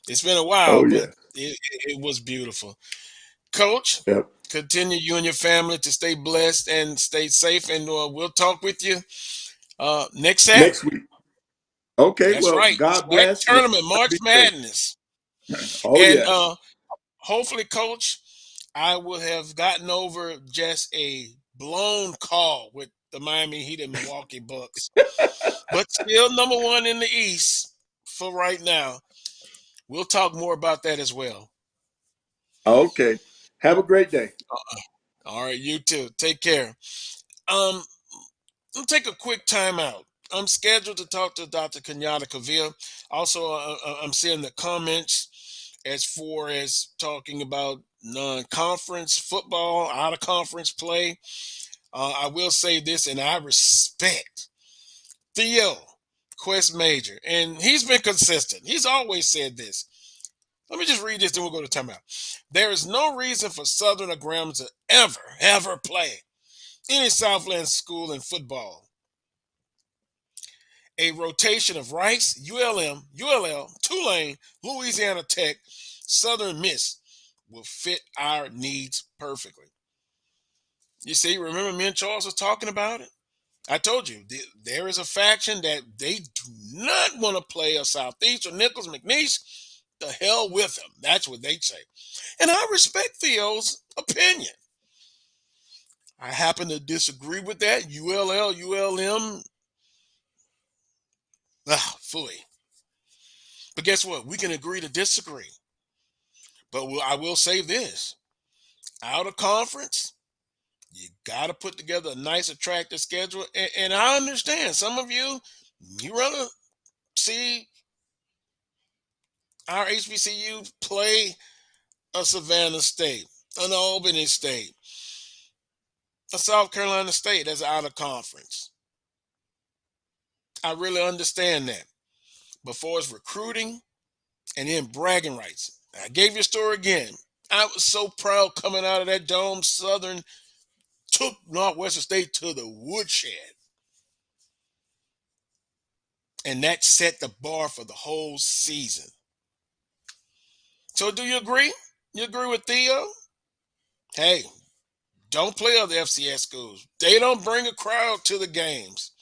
It's been a while, Oh but yeah. it was beautiful. Coach, Yep. continue you and your family to stay blessed and stay safe, and we'll talk with you next Next Saturday. week. Okay. That's Well, right. God SWAC bless. And tournament, March be safe. Madness. Oh And yes. hopefully, Coach, I will have gotten over just a blown call with the Miami Heat and Milwaukee Bucks. But still number one in the East for right now. We'll talk more about that as well. Okay. Have a great day. All right, you too. Take care. Um, I'll take a quick time out. I'm scheduled to talk to Dr. Kenyatta Cavil. Also, I'm seeing the comments as far as talking about non-conference football, out-of-conference play. I will say this, and I respect Theo Quest Major, and he's been consistent. He's always said this. Let me just read this, then we'll go to timeout. There is no reason for Southern or Graham to ever play any Southland school in football. A rotation of Rice, ULM, ULL, Tulane, Louisiana Tech, Southern Miss will fit our needs perfectly. You see, remember me and Charles was talking about it? I told you, there is a faction that they do not want to play a Southeast or Nichols McNeese. The hell with them. That's what they say. And I respect Theo's opinion. I happen to disagree with that. ULL, ULM, fully. But guess what? We can agree to disagree. But I will say this. Out of conference, you got to put together a nice, attractive schedule. And I understand some of you rather see our HBCU play a Savannah State, an Albany State, a South Carolina State that's out of conference. I really understand that. But for us recruiting and then bragging rights, I gave you a story again. I was so proud coming out of that dome. Southern took Northwestern State to the woodshed. And that set the bar for the whole season. So do you agree? You agree with Theo? Hey, don't play other FCS schools. They don't bring a crowd to the games.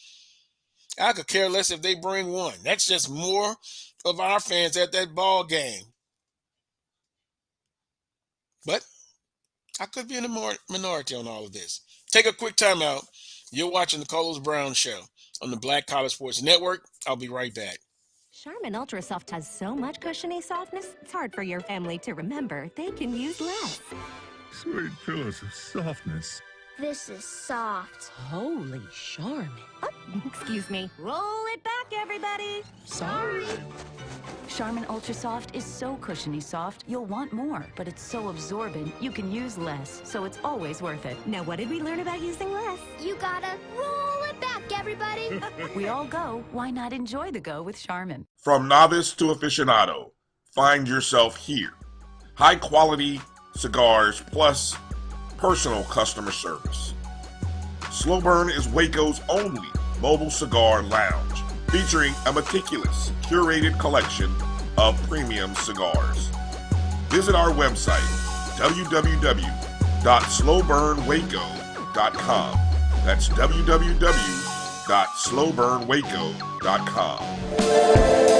I could care less if they bring one. That's just more of our fans at that ball game. But I could be in the minority on all of this. Take a quick time out. You're watching the Carlos Brown Show on the Black College Sports Network. I'll be right back. Charmin Ultra Soft has so much cushiony softness, it's hard for your family to remember they can use less. Sweet pillows of softness. This is soft. Holy Charmin. Oh, excuse me. Roll it back, everybody. Sorry. Charmin Ultra Soft is so cushiony soft, you'll want more, but it's so absorbent, you can use less, so it's always worth it. Now, what did we learn about using less? You gotta roll it back, everybody. We all go. Why not enjoy the go with Charmin? From novice to aficionado, find yourself here. High quality cigars plus personal customer service. Slow Burn is Waco's only mobile cigar lounge, featuring a meticulous, curated collection of premium cigars. Visit our website, www.slowburnwaco.com. That's www.slowburnwaco.com.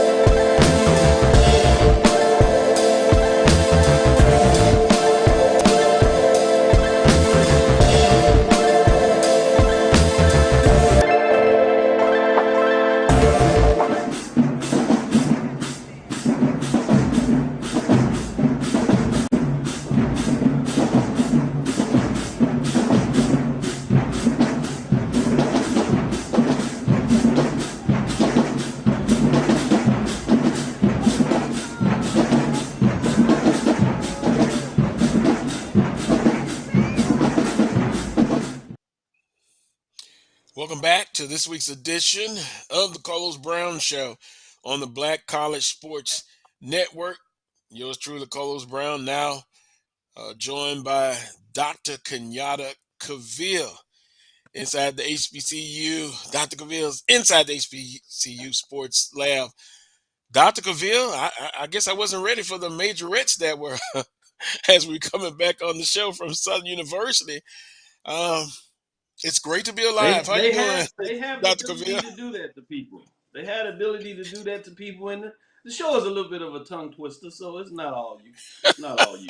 Welcome back to this week's edition of the Carlos Brown Show on the Black College Sports Network. Yours truly, Carlos Brown, now joined by Dr. Kenyatta Cavil inside the HBCU. Dr. Cavil's inside the HBCU Sports Lab. Dr. Cavil, I guess I wasn't ready for the majorettes that were as we're coming back on the show from Southern University. It's great to be alive. How you doing, They have Dr. the ability Cavil? to do that to people. They had the ability to do that to people, and the show is a little bit of a tongue twister, so it's not all you. It's not all you.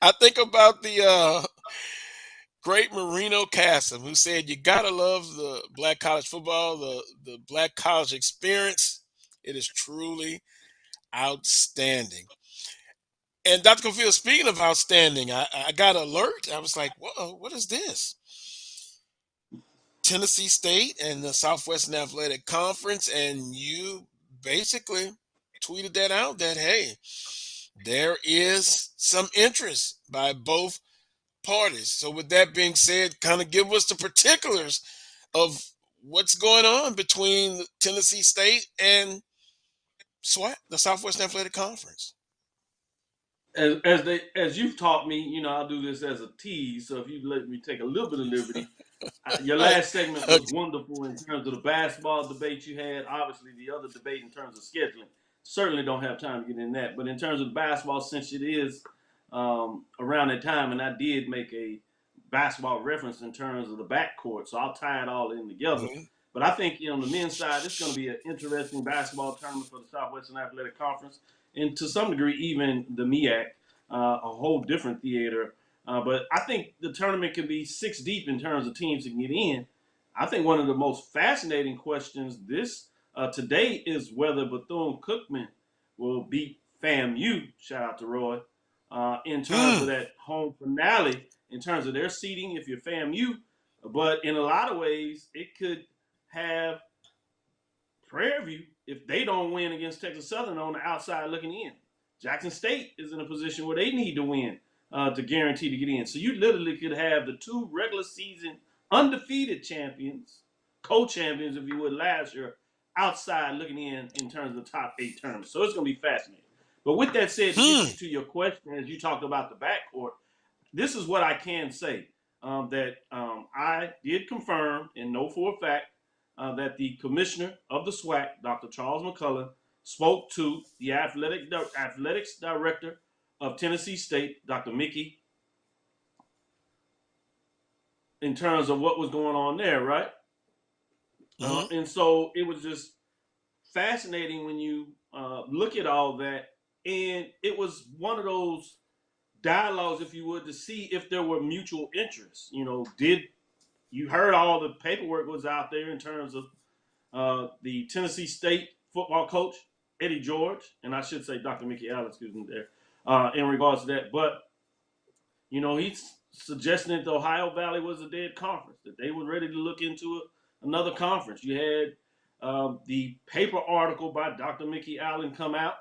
I think about the great Marino Cassim, who said, you got to love the black college football, the black college experience. It is truly outstanding. And Dr. Cavil, speaking of outstanding, I got an alert. I was like, whoa, what is this? Tennessee State and the Southwestern Athletic Conference, and you basically tweeted that out that, hey, there is some interest by both parties. So with that being said, kind of give us the particulars of what's going on between Tennessee State and the Southwestern Athletic Conference. As you've taught me, I'll do this as a tease. So if you let me take a little bit of liberty, your last segment was wonderful in terms of the basketball debate you had. Obviously, the other debate in terms of scheduling, certainly don't have time to get in that. But in terms of basketball, since it is around that time, and I did make a basketball reference in terms of the backcourt, so I'll tie it all in together. Mm-hmm. But I think on the men's side, it's going to be an interesting basketball tournament for the Southwestern Athletic Conference, and to some degree, even the MEAC, a whole different theater But I think the tournament can be 6 deep in terms of teams that can get in. I think one of the most fascinating questions today is whether Bethune-Cookman will beat FAMU, shout out to Roy, in terms of that home finale, in terms of their seeding if you're FAMU. But in a lot of ways, it could have Prairie View, if they don't win against Texas Southern, on the outside looking in. Jackson State is in a position where they need to win to guarantee to get in. So you literally could have the 2 regular season undefeated champions, co-champions, if you would, last year, outside looking in terms of the top 8 tournaments. So it's going to be fascinating. But with that said, to get to your question, as you talked about the backcourt, this is what I can say, that I did confirm and know for a fact that the commissioner of the SWAC, Dr. Charles McCullough, spoke to the athletics director of Tennessee State, Dr. Mickey, in terms of what was going on there, right? And so it was just fascinating when you look at all that. And it was one of those dialogues, if you would, to see if there were mutual interests. You heard all the paperwork was out there in terms of the Tennessee State football coach, Eddie George, and I should say Dr. Mickey Allen, excuse me, there, in regards to that. But, he's suggesting that the Ohio Valley was a dead conference, that they were ready to look into another conference. You had the paper article by Dr. Mickey Allen come out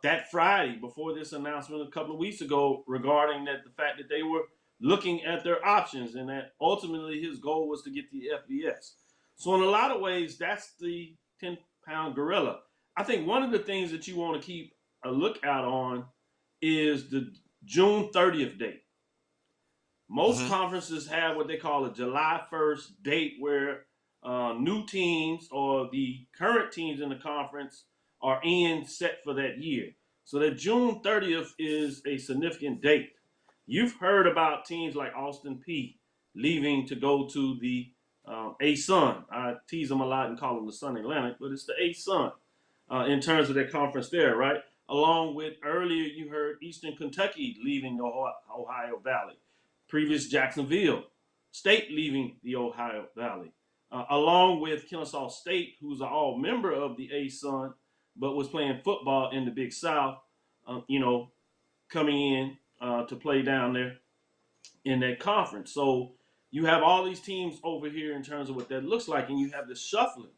that Friday before this announcement a couple of weeks ago regarding the fact that they were looking at their options and that ultimately his goal was to get the FBS. So in a lot of ways, that's the 10-pound gorilla. I think one of the things that you want to keep a lookout on is the June 30th date. Most conferences have what they call a July 1st date where new teams or the current teams in the conference are set for that year. So that June 30th is a significant date. You've heard about teams like Austin Peay leaving to go to the A-Sun. I tease them a lot and call them the Sun Atlantic, but it's the A-Sun in terms of their conference there, right? Along with earlier you heard Eastern Kentucky leaving the Ohio Valley. Previous Jacksonville State leaving the Ohio Valley. Along with Kennesaw State, who's an all-member of the A-Sun, but was playing football in the Big South, coming in to play down there in that conference. So you have all these teams over here in terms of what that looks like, and you have this shuffling.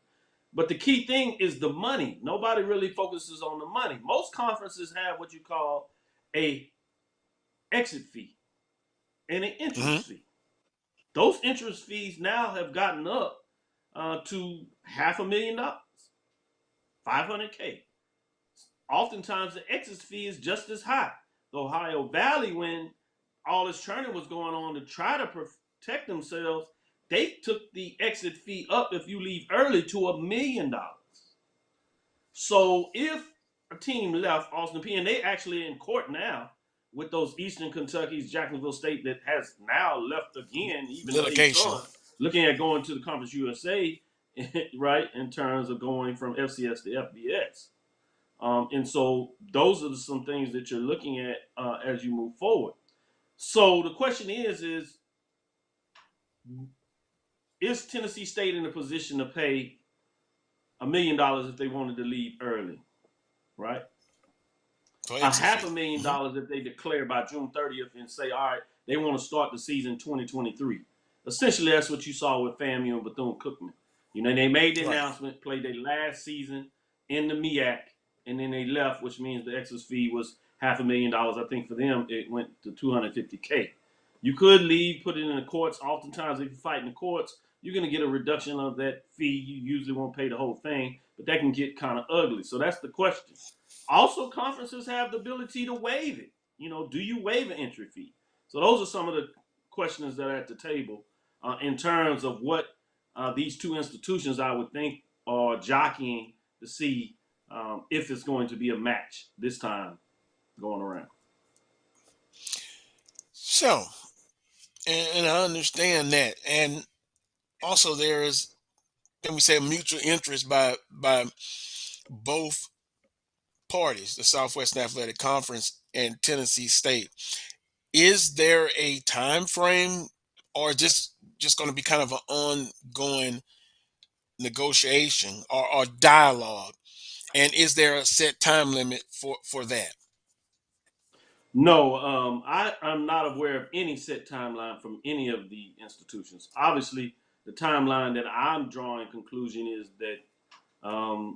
But the key thing is the money. Nobody really focuses on the money. Most conferences have what you call a exit fee and an interest fee. Those interest fees now have gotten up to $500,000, $500K. Oftentimes the exit fee is just as high. The Ohio Valley, when all this churning was going on to try to protect themselves, they took the exit fee up if you leave early to $1 million. So if a team left Austin Peay, and they actually in court now with those Eastern Kentucky's, Jacksonville State that has now left again, even litigation, looking at going to the Conference USA, right, in terms of going from FCS to FBS. And so those are some things that you're looking at as you move forward. So the question is Tennessee State in a position to pay $1 million if they wanted to leave early, right? $500,000 if they declare by June 30th and say, all right, they want to start the season 2023. Essentially, that's what you saw with FAMU and Bethune-Cookman. They made the announcement, played their last season in the MEAC, and then they left, which means the excess fee was $500,000. I think for them, it went to $250K. You could leave, put it in the courts. Oftentimes, if you fight in the courts, you're going to get a reduction of that fee. You usually won't pay the whole thing, but that can get kind of ugly. So that's the question. Also, conferences have the ability to waive it. Do you waive an entry fee? So those are some of the questions that are at the table in terms of what these two institutions, I would think, are jockeying to see if it's going to be a match this time going around. So, and I understand that. And also there is, can we say, a mutual interest by both parties, the Southwestern Athletic Conference and Tennessee State. Is there a time frame, or just going to be kind of an ongoing negotiation or dialogue? And is there a set time limit for that? No, I'm not aware of any set timeline from any of the institutions. Obviously, the timeline that I'm drawing conclusion is that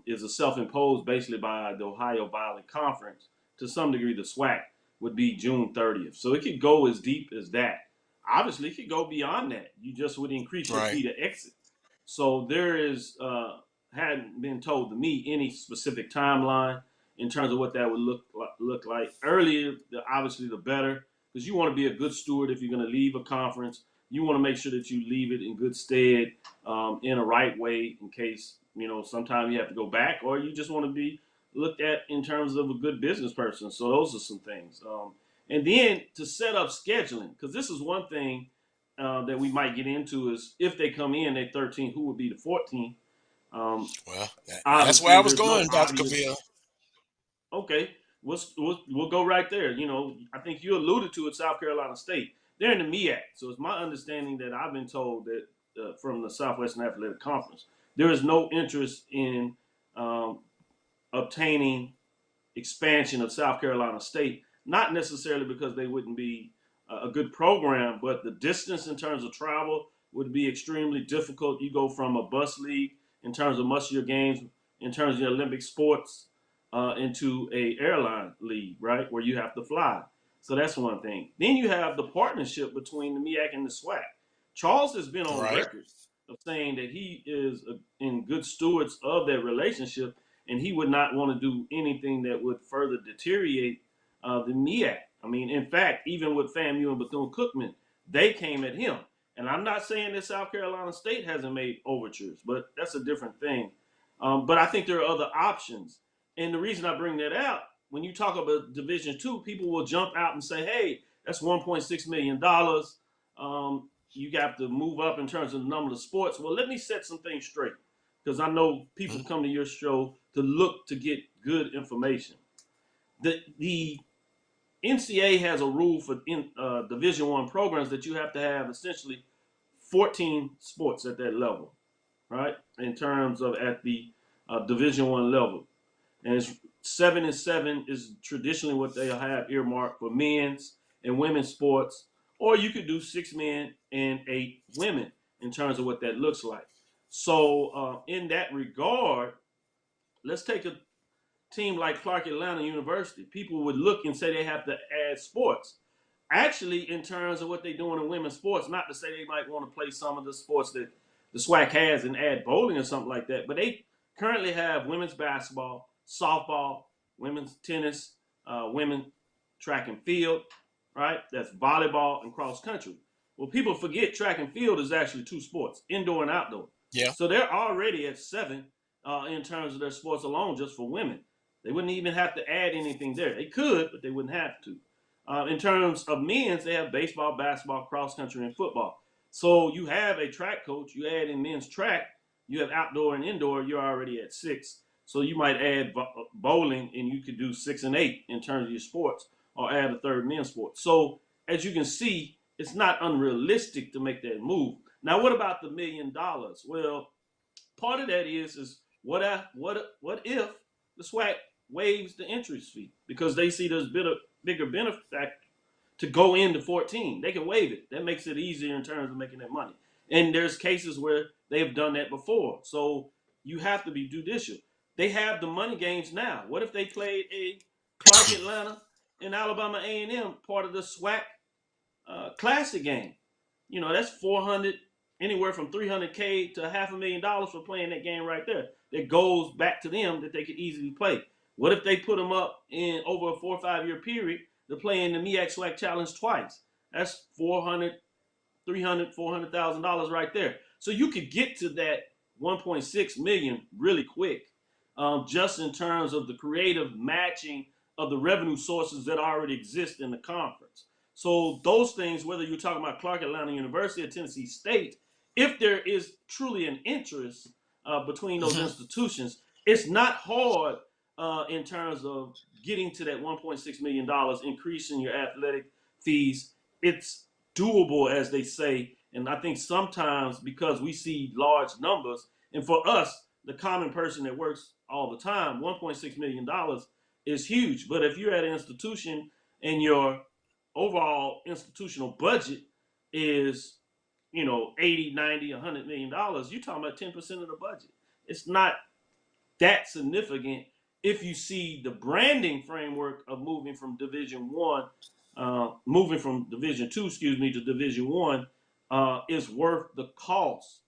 is a self-imposed basically by the Ohio Valley Conference. To some degree, the SWAC would be June 30th. So it could go as deep as that. Obviously, it could go beyond that. You just would increase your Right. fee to exit. So there is, hadn't been told to me any specific timeline in terms of what that would look like. Earlier, obviously, the better, because you want to be a good steward if you're going to leave a conference. You want to make sure that you leave it in good stead, in a right way, in case sometimes you have to go back, or you just want to be looked at in terms of a good business person. So those are some things. And then to set up scheduling, because this is one thing that we might get into is if they come in at 13, who would be the 14? Well, that's Obviously, where I was there's no going, Dr. obvious. Cavil. Okay, we'll go right there. I think you alluded to it, South Carolina State. They're in the MEAC, so it's my understanding that I've been told that from the Southwestern Athletic Conference, there is no interest in obtaining expansion of South Carolina State. Not necessarily because they wouldn't be a good program, but the distance in terms of travel would be extremely difficult. You go from a bus league in terms of much of your games, in terms of your Olympic sports, into a airline league, right, where you have to fly. So that's one thing. Then you have the partnership between the MEAC and the SWAC. Charles has been on Right. record of saying that he is in good stewards of that relationship, and he would not want to do anything that would further deteriorate the MEAC. I mean, in fact, even with FAMU and Bethune-Cookman, they came at him. And I'm not saying that South Carolina State hasn't made overtures, but that's a different thing. But I think there are other options. And the reason I bring that out, when you talk about Division II, people will jump out and say, hey, that's $1.6 million. You got to move up in terms of the number of sports. Well, let me set some things straight, because I know people come to your show to look to get good information. The NCAA has a rule for Division I programs that you have to have essentially 14 sports at that level, right? In terms of at the Division I level. And it's 7 and 7 is traditionally what they'll have earmarked for men's and women's sports. Or you could do 6 men and 8 women in terms of what that looks like. So in that regard, let's take a team like Clark Atlanta University. People would look and say they have to add sports. Actually, in terms of what they're doing in women's sports, not to say they might want to play some of the sports that the SWAC has and add bowling or something like that, but they currently have women's basketball, softball, women's tennis, women's track and field, right? That's volleyball and cross country. Well, people forget track and field is actually 2 sports, indoor and outdoor. Yeah. So they're already at 7 in terms of their sports alone just for women. They wouldn't even have to add anything there. They could, but they wouldn't have to. In terms of men's, they have baseball, basketball, cross country, and football. So you have a track coach. You add in men's track. You have outdoor and indoor. You're already at 6. So you might add bowling, and you could do 6 and 8 in terms of your sports, or add a third men's sport. So as you can see, it's not unrealistic to make that move. Now, what about the $1 million? Well, part of that is what if the SWAC waives the entrance fee, because they see there's bigger benefit to go into 14. They can waive it. That makes it easier in terms of making that money. And there's cases where they've done that before. So you have to be judicial. They have the money games now. What if they played a Clark Atlanta and Alabama A&M part of the SWAC Classic game? That's 400, anywhere from $300K to $500,000 for playing that game right there. That goes back to them that they could easily play. What if they put them up in over a 4 or 5 year period to play in the MEAC SWAC Challenge twice? That's $400,000 right there. So you could get to that 1.6 million really quick, just in terms of the creative matching of the revenue sources that already exist in the conference. So those things, whether you're talking about Clark Atlanta University or Tennessee State, if there is truly an interest between those institutions, it's not hard in terms of getting to that $1.6 million, increasing your athletic fees, it's doable, as they say. And I think sometimes because we see large numbers, and for us, the common person that works all the time, $1.6 million is huge. But if you're at an institution and your overall institutional budget is, 80, 90, $100 million, you're talking about 10% of the budget. It's not that significant if you see the branding framework of moving from Division Division Two, to Division One, is worth the cost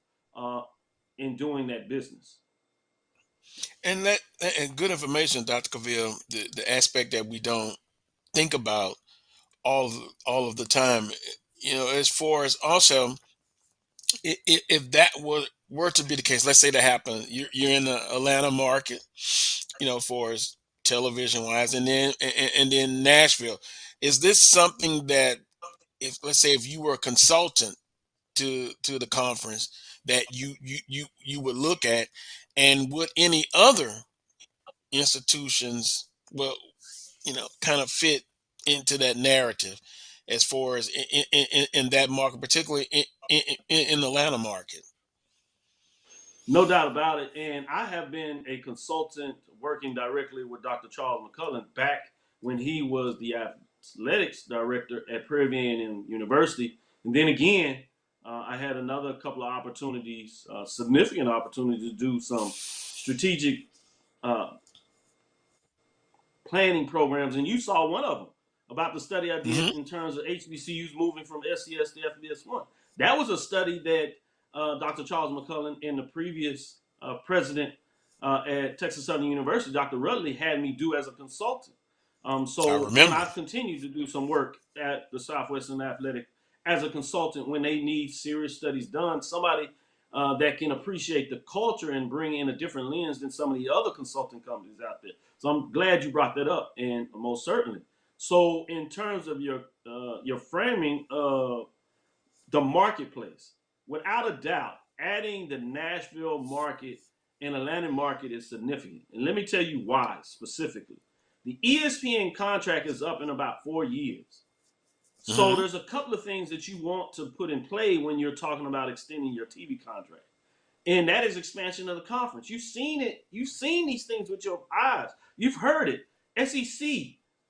in doing that business. And good information, Dr. Cavil. The aspect that we don't think about all of the time, as far as also, if that were to be the case, let's say that happened, you're in the Atlanta market, for as television wise, and then Nashville. Is this something that, if let's say if you were a consultant to the conference, that you would look at, and would any other institutions, well, kind of fit into that narrative as far as in that market, particularly in the Atlanta market? No doubt about it. And I have been a consultant working directly with Dr. Charles McCullin back when he was the athletics director at Prairie View University. And then again, I had another couple of opportunities, significant opportunities to do some strategic planning programs. And you saw one of them about the study I did in terms of HBCUs moving from SCS to FBS1. That was a study that Dr. Charles McCullin and the previous president at Texas Southern University, Dr. Rudley, had me do as a consultant. And I've continued to do some work at the Southwestern Athletic as a consultant when they need serious studies done, somebody that can appreciate the culture and bring in a different lens than some of the other consulting companies out there. So I'm glad you brought that up, and most certainly. So in terms of your framing of the marketplace, without a doubt, adding the Nashville market and Atlanta market is significant. And let me tell you why specifically. The ESPN contract is up in about 4 years. So there's a couple of things that you want to put in play when you're talking about extending your TV contract. And that is expansion of the conference. You've seen it. You've seen these things with your eyes. You've heard it. SEC,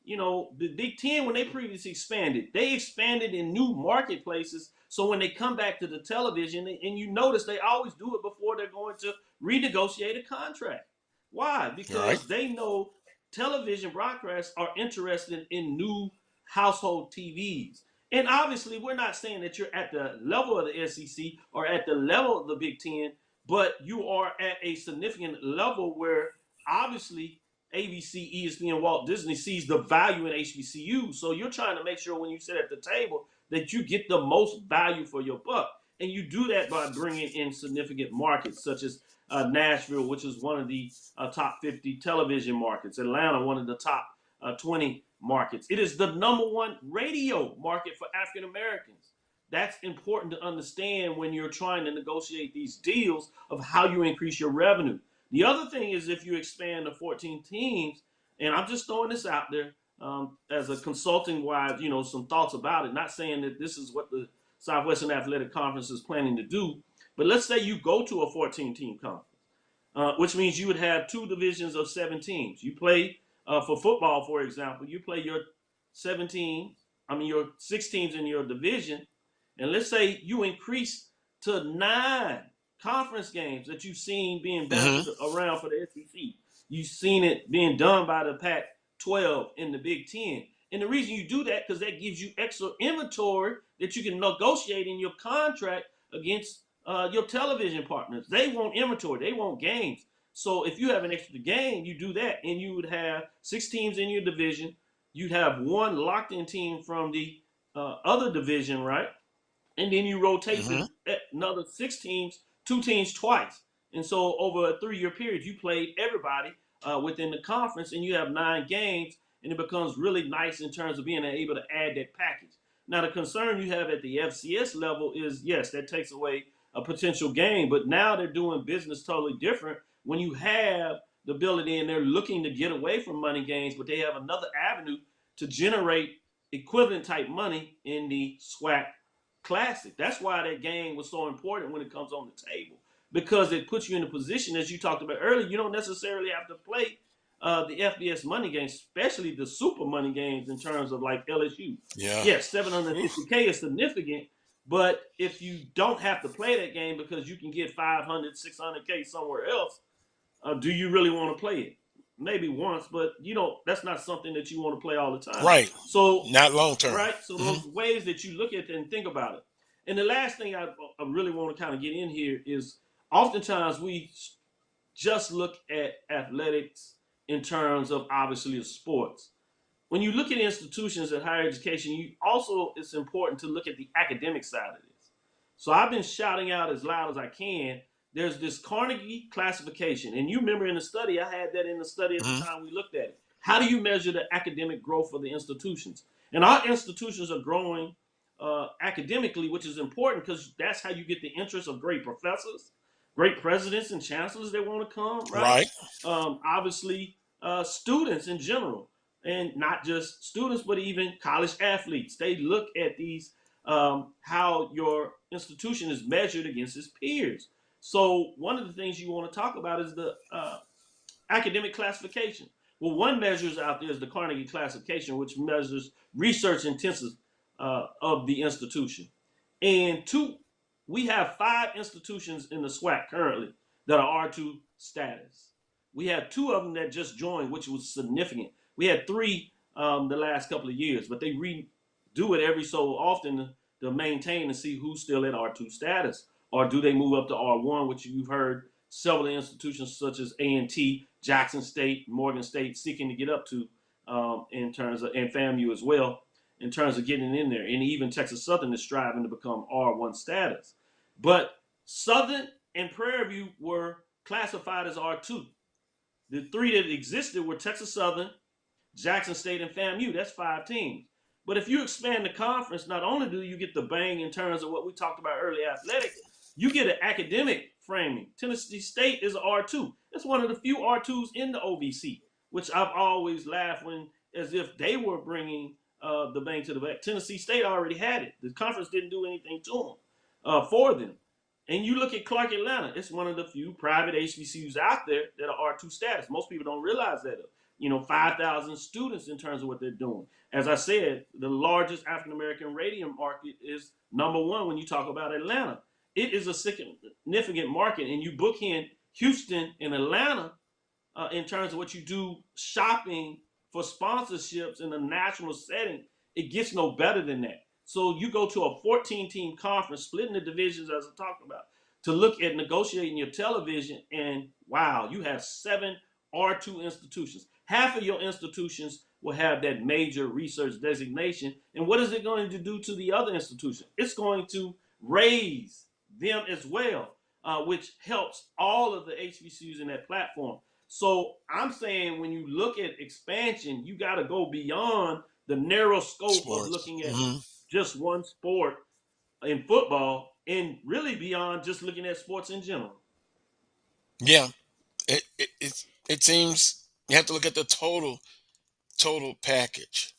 the Big Ten, when they previously expanded, they expanded in new marketplaces. So when they come back to the television, and you notice they always do it before they're going to renegotiate a contract. Why? Because they know television broadcasts are interested in new household TVs. And obviously, we're not saying that you're at the level of the SEC or at the level of the Big Ten, but you are at a significant level where obviously ABC, ESPN, Walt Disney sees the value in HBCU. So you're trying to make sure when you sit at the table that you get the most value for your buck. And you do that by bringing in significant markets such as Nashville, which is one of the top 50 television markets. Atlanta, one of the top 20 markets. It is the #1 radio market for African Americans. That's important to understand when you're trying to negotiate these deals of how you increase your revenue. The other thing is if you expand to 14 teams, and I'm just throwing this out there as a consulting wise, some thoughts about it, not saying that this is what the Southwestern Athletic Conference is planning to do, but let's say you go to a 14-team conference, which means you would have 2 divisions of 7 teams. You play for football, for example, you play your 6 teams in your division, and let's say you increase to 9 conference games that you've seen being bounced around for the SEC. You've seen it being done by the Pac-12 in the Big Ten. And the reason you do that because that gives you extra inventory that you can negotiate in your contract against your television partners. They want inventory. They want games. So if you have an extra game, you do that, and you would have 6 teams in your division. You'd have 1 locked-in team from the other division, right? And then you rotate another 6 teams, 2 teams twice. And so over a 3-year period, you played everybody within the conference, and you have 9 games, and it becomes really nice in terms of being able to add that package. Now, the concern you have at the FCS level is, yes, that takes away a potential gain, but now they're doing business totally different when you have the ability and they're looking to get away from money gains, but they have another avenue to generate equivalent type money in the SWAC Classic. That's why that game was so important when it comes on the table, because it puts you in a position, as you talked about earlier, you don't necessarily have to play the FBS money games, especially the super money games in terms of like LSU. Yeah. Yes, 750K is significant, but if you don't have to play that game because you can get 500, 600K somewhere else, do you really want to play it? Maybe once, but you don't. That's not something that you want to play all the time. Right. So not long term. Right. So those ways that you look at it and think about it. And the last thing I really want to kind of get in here is oftentimes we just look at athletics in terms of obviously of sports. When you look at institutions at higher education, it's important to look at the academic side of this. So I've been shouting out as loud as I can. There's this Carnegie classification. And you remember in the study, I had that in the study at the time we looked at it. How do you measure the academic growth of the institutions? And our institutions are growing academically, which is important because that's how you get the interest of great professors, great presidents and chancellors that want to come, right? Obviously, students in general, and not just students, but even college athletes. They look at these, how your institution is measured against its peers. So one of the things you want to talk about is the academic classification. Well, one measures out there is the Carnegie classification, which measures research intensive of the institution. And we have 5 institutions in the SWAC currently that are R2 status. We have 2 of them that just joined, which was significant. We had 3 the last couple of years, but they redo it every so often to maintain and see who's still at R2 status. Or do they move up to R1, which you've heard several institutions such as A&T, Jackson State, Morgan State seeking to get up to in terms of, and FAMU as well, in terms of getting in there. And even Texas Southern is striving to become R1 status. But Southern and Prairie View were classified as R2. The 3 that existed were Texas Southern, Jackson State, and FAMU. That's 5 teams. But if you expand the conference, not only do you get the bang in terms of what we talked about earlier, athletic, you get an academic framing. Tennessee State is an R2. It's one of the few R2s in the OVC, which I've always laughed when, as if they were bringing the bang to the back. Tennessee State already had it. The conference didn't do anything to them, for them. And you look at Clark Atlanta, it's one of the few private HBCUs out there that are R2 status. Most people don't realize that. 5,000 students in terms of what they're doing. As I said, the largest African-American radio market is number 1 when you talk about Atlanta. It is a significant market, and you bookend Houston and Atlanta in terms of what you do shopping for sponsorships in a national setting. It gets no better than that. So you go to a 14-team conference, splitting the divisions as I talked about, to look at negotiating your television, and wow, you have 7 R2 institutions. Half of your institutions will have that major research designation. And what is it going to do to the other institutions? It's going to raise them as well, which helps all of the HBCUs in that platform. So I'm saying when you look at expansion, you got to go beyond the narrow scope of looking at just one sport in football, and really beyond just looking at sports in general. Yeah, it seems you have to look at the total package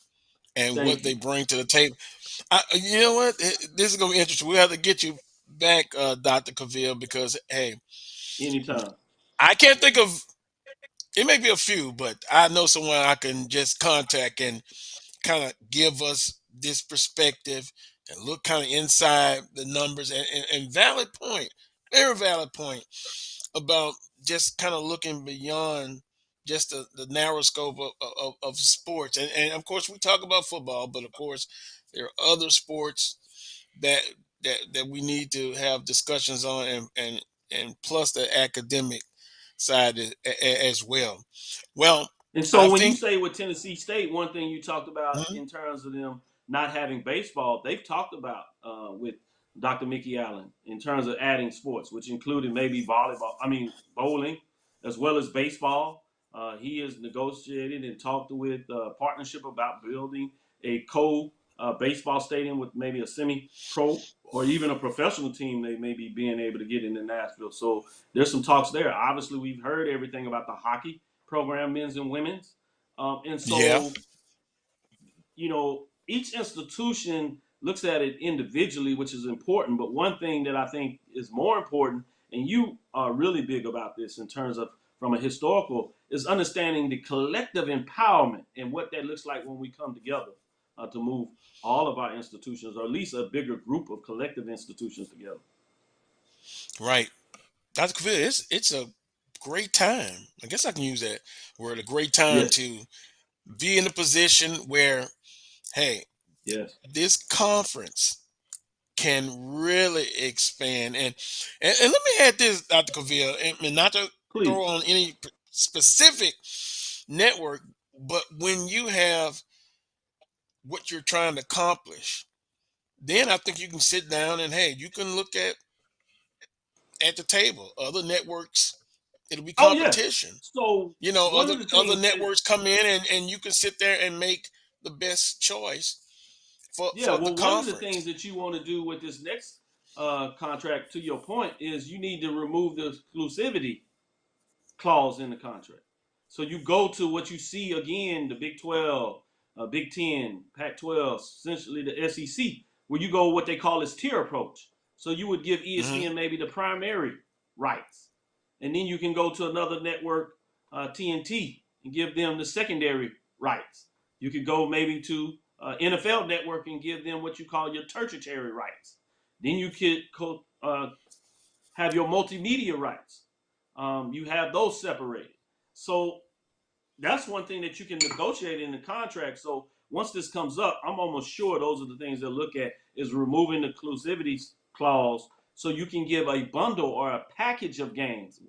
and what they bring to the table. You know what? This is going to be interesting. We have to get you back, Dr. Cavil, because, hey. Anytime. I can't think of, it may be a few, but I know someone I can just contact and kind of give us this perspective and look kind of inside the numbers and valid point, very valid point about just kind of looking beyond just the narrow scope of sports. And of course we talk about football, but of course there are other sports that we need to have discussions on, and plus the academic side as well. Well, and so when you say with Tennessee State, one thing you talked about in terms of them not having baseball, they've talked about with Dr. Mickey Allen in terms of adding sports, which included maybe bowling, as well as baseball. He has negotiated and talked with partnership about building a baseball stadium with maybe a semi-pro or even a professional team they may be being able to get into Nashville. So there's some talks there. Obviously, we've heard everything about the hockey program, men's and women's. And so, each institution looks at it individually, which is important. But one thing that I think is more important, and you are really big about this in terms of from a historical, is understanding the collective empowerment and what that looks like when we come together to move all of our institutions, or at least a bigger group of collective institutions together. Right. Dr. Cavil, it's a great time. I guess I can use that word, a great time Yes. to be in a position where, hey, Yes. this conference can really expand. And let me add this, Dr. Cavil, and not to throw Please. on any specific network, but when you have what you're trying to accomplish, then I think you can sit down and, hey, you can look at the table, other networks. It'll be Oh yeah. competition. So You know, one other of the other things that, networks come in, and you can sit there and make the best choice yeah, for the well, one of the conference. things that you want to do with this next contract, to your point, is you need to remove the exclusivity clause in the contract. So you go to what you see again, the Big 12, Big 10, Pac 12, essentially the SEC, where you go what they call this tier approach. So you would give Hmm. ESPN maybe the primary rights. And then you can go to another network, TNT, and give them the secondary rights. You could go maybe to NFL Network and give them what you call your tertiary rights. Then you could have your multimedia rights. You have those separated. So that's one thing that you can negotiate in the contract. So once this comes up, I'm almost sure those are the things they'll look at, is removing the exclusivity clause, so you can give a bundle or a package of games,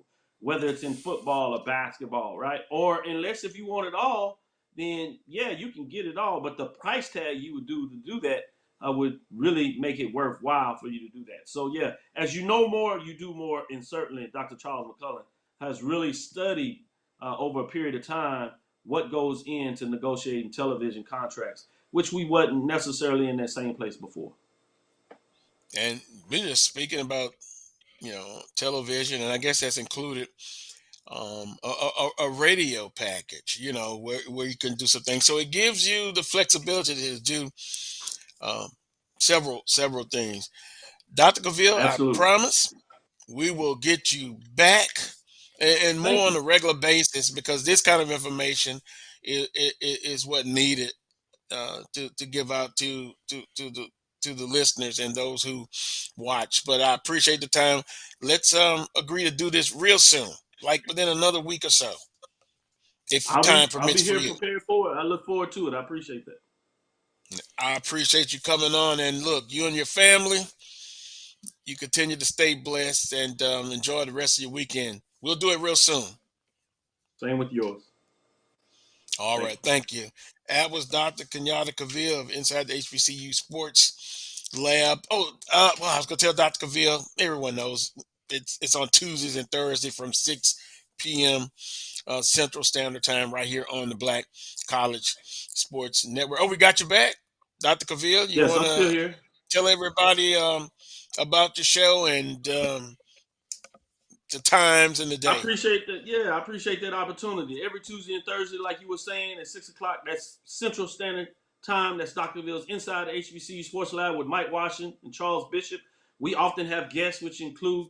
whether it's in football or basketball, right? Or unless if you want it all, then yeah, you can get it all. But the price tag you would do to do that would really make it worthwhile for you to do that. So yeah, as you know more, you do more. And certainly Dr. Charles McCullen has really studied over a period of time what goes into negotiating television contracts, which we wasn't necessarily in that same place before. And we're just speaking about, television, and I guess that's included a radio package, where you can do some things. So it gives you the flexibility to do um, several things. Dr. Cavil, I Absolutely. promise we will get you back and Thank more on you. a regular basis, because this kind of information is what needed to give out to the listeners and those who watch. But I appreciate the time. Let's agree to do this real soon, like within another week or so, if time I'll permits be for here you. prepared for it. I look forward to it. I appreciate that. I appreciate you coming on, and look, you and your family, you continue to stay blessed and enjoy the rest of your weekend. We'll do it real soon. Same with yours. All Thank right, thank you. That was Dr. Kenyatta Cavil of Inside the HBCU Sports Lab. Oh, well, I was going to tell Dr. Cavil, everyone knows it's on Tuesdays and Thursdays from 6 p.m. Central Standard Time, right here on the Black College Sports Network. Oh, we got you back, Dr. Cavil. you. You Yes, want I'm still to here. tell everybody about the show and the times and the I day? appreciate that. Yeah, I appreciate that opportunity. Every Tuesday and Thursday, like you were saying, at 6 o'clock, that's Central Standard Time. That's Dr. Ville's Inside the HBCU Sports Lab with Mike Washington and Charles Bishop. We often have guests, which include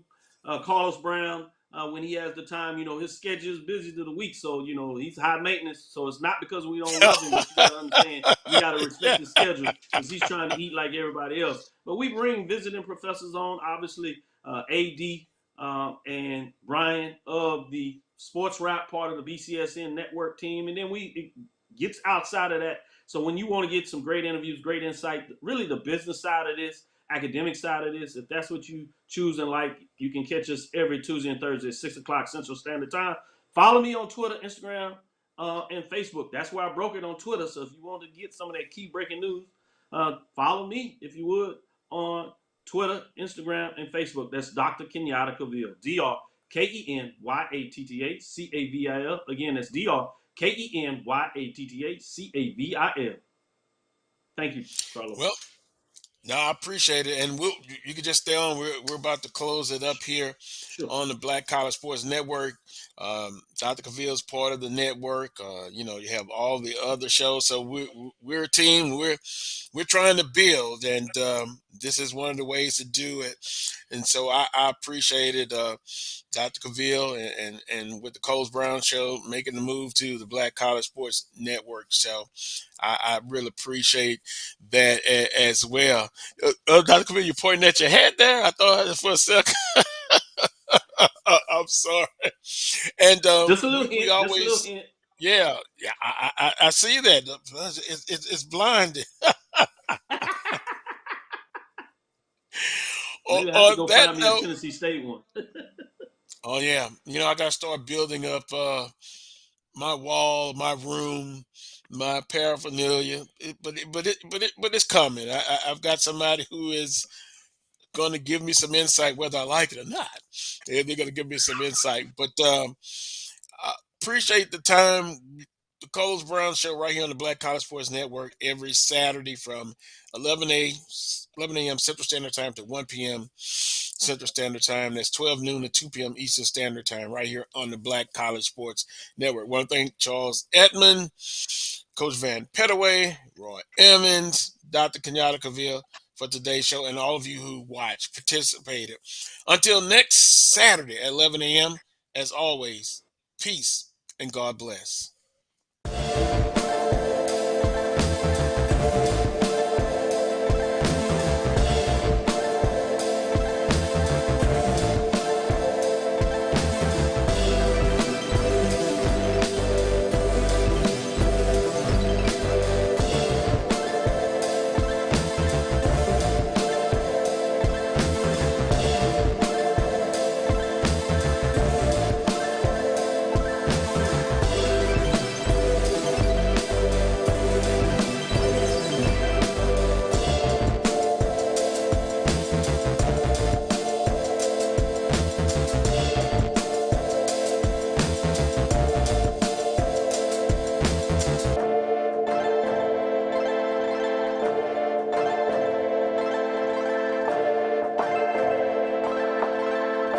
Carlos Brown when he has the time. His schedule is busy to the week, so he's high maintenance. So it's not because we don't love him, but you got to understand we got to respect his schedule because he's trying to eat like everybody else. But we bring visiting professors on, obviously AD. And Brian of the sports rap part of the BCSN network team. And then it gets outside of that. So when you want to get some great interviews, great insight, really the business side of this, academic side of this, if that's what you choose and like, you can catch us every Tuesday and Thursday at 6 o'clock Central Standard Time. Follow me on Twitter, Instagram, and Facebook. That's where I broke it on Twitter. So if you want to get some of that key breaking news, follow me, if you would, on Twitter, Instagram, and Facebook. That's Dr. Kenyatta Cavil. DrKenyattaCavil. Again, that's DrKenyattaCavil. Thank you, Carlos. Well, No, I appreciate it, and you can just stay on. We're about to close it up here on the Black College Sports Network. Dr. Cavil's part of the network. You have all the other shows, so we're a team. We're trying to build, and this is one of the ways to do it. And so I appreciate it, Dr. Cavil, and with the Coles Brown Show making the move to the Black College Sports Network. So I really appreciate that as well. Dr. Cavil, you're pointing at your head there. I thought for a second. I'm sorry. And Just a little we hint. Just a little always, hint. yeah, I see that. It's blinding. Maybe I have to On go that find me a note, Tennessee State one. oh yeah, I got to start building up my wall, my room, my paraphernalia. But it's coming. I've got somebody who is going to give me some insight, whether I like it or not. They're going to give me some insight. But I appreciate the time. The Coles Brown Show right here on the Black College Sports Network every Saturday from 11 a.m. Central Standard Time to 1 p.m. Central Standard Time. That's 12 noon to 2 p.m. Eastern Standard Time right here on the Black College Sports Network. Want to thank Charles Edmond, Coach Van Pettaway, Roy Emmons, Dr. Kenyatta Cavil for today's show, and all of you who watched, participated. Until next Saturday at 11 a.m., as always, peace and God bless.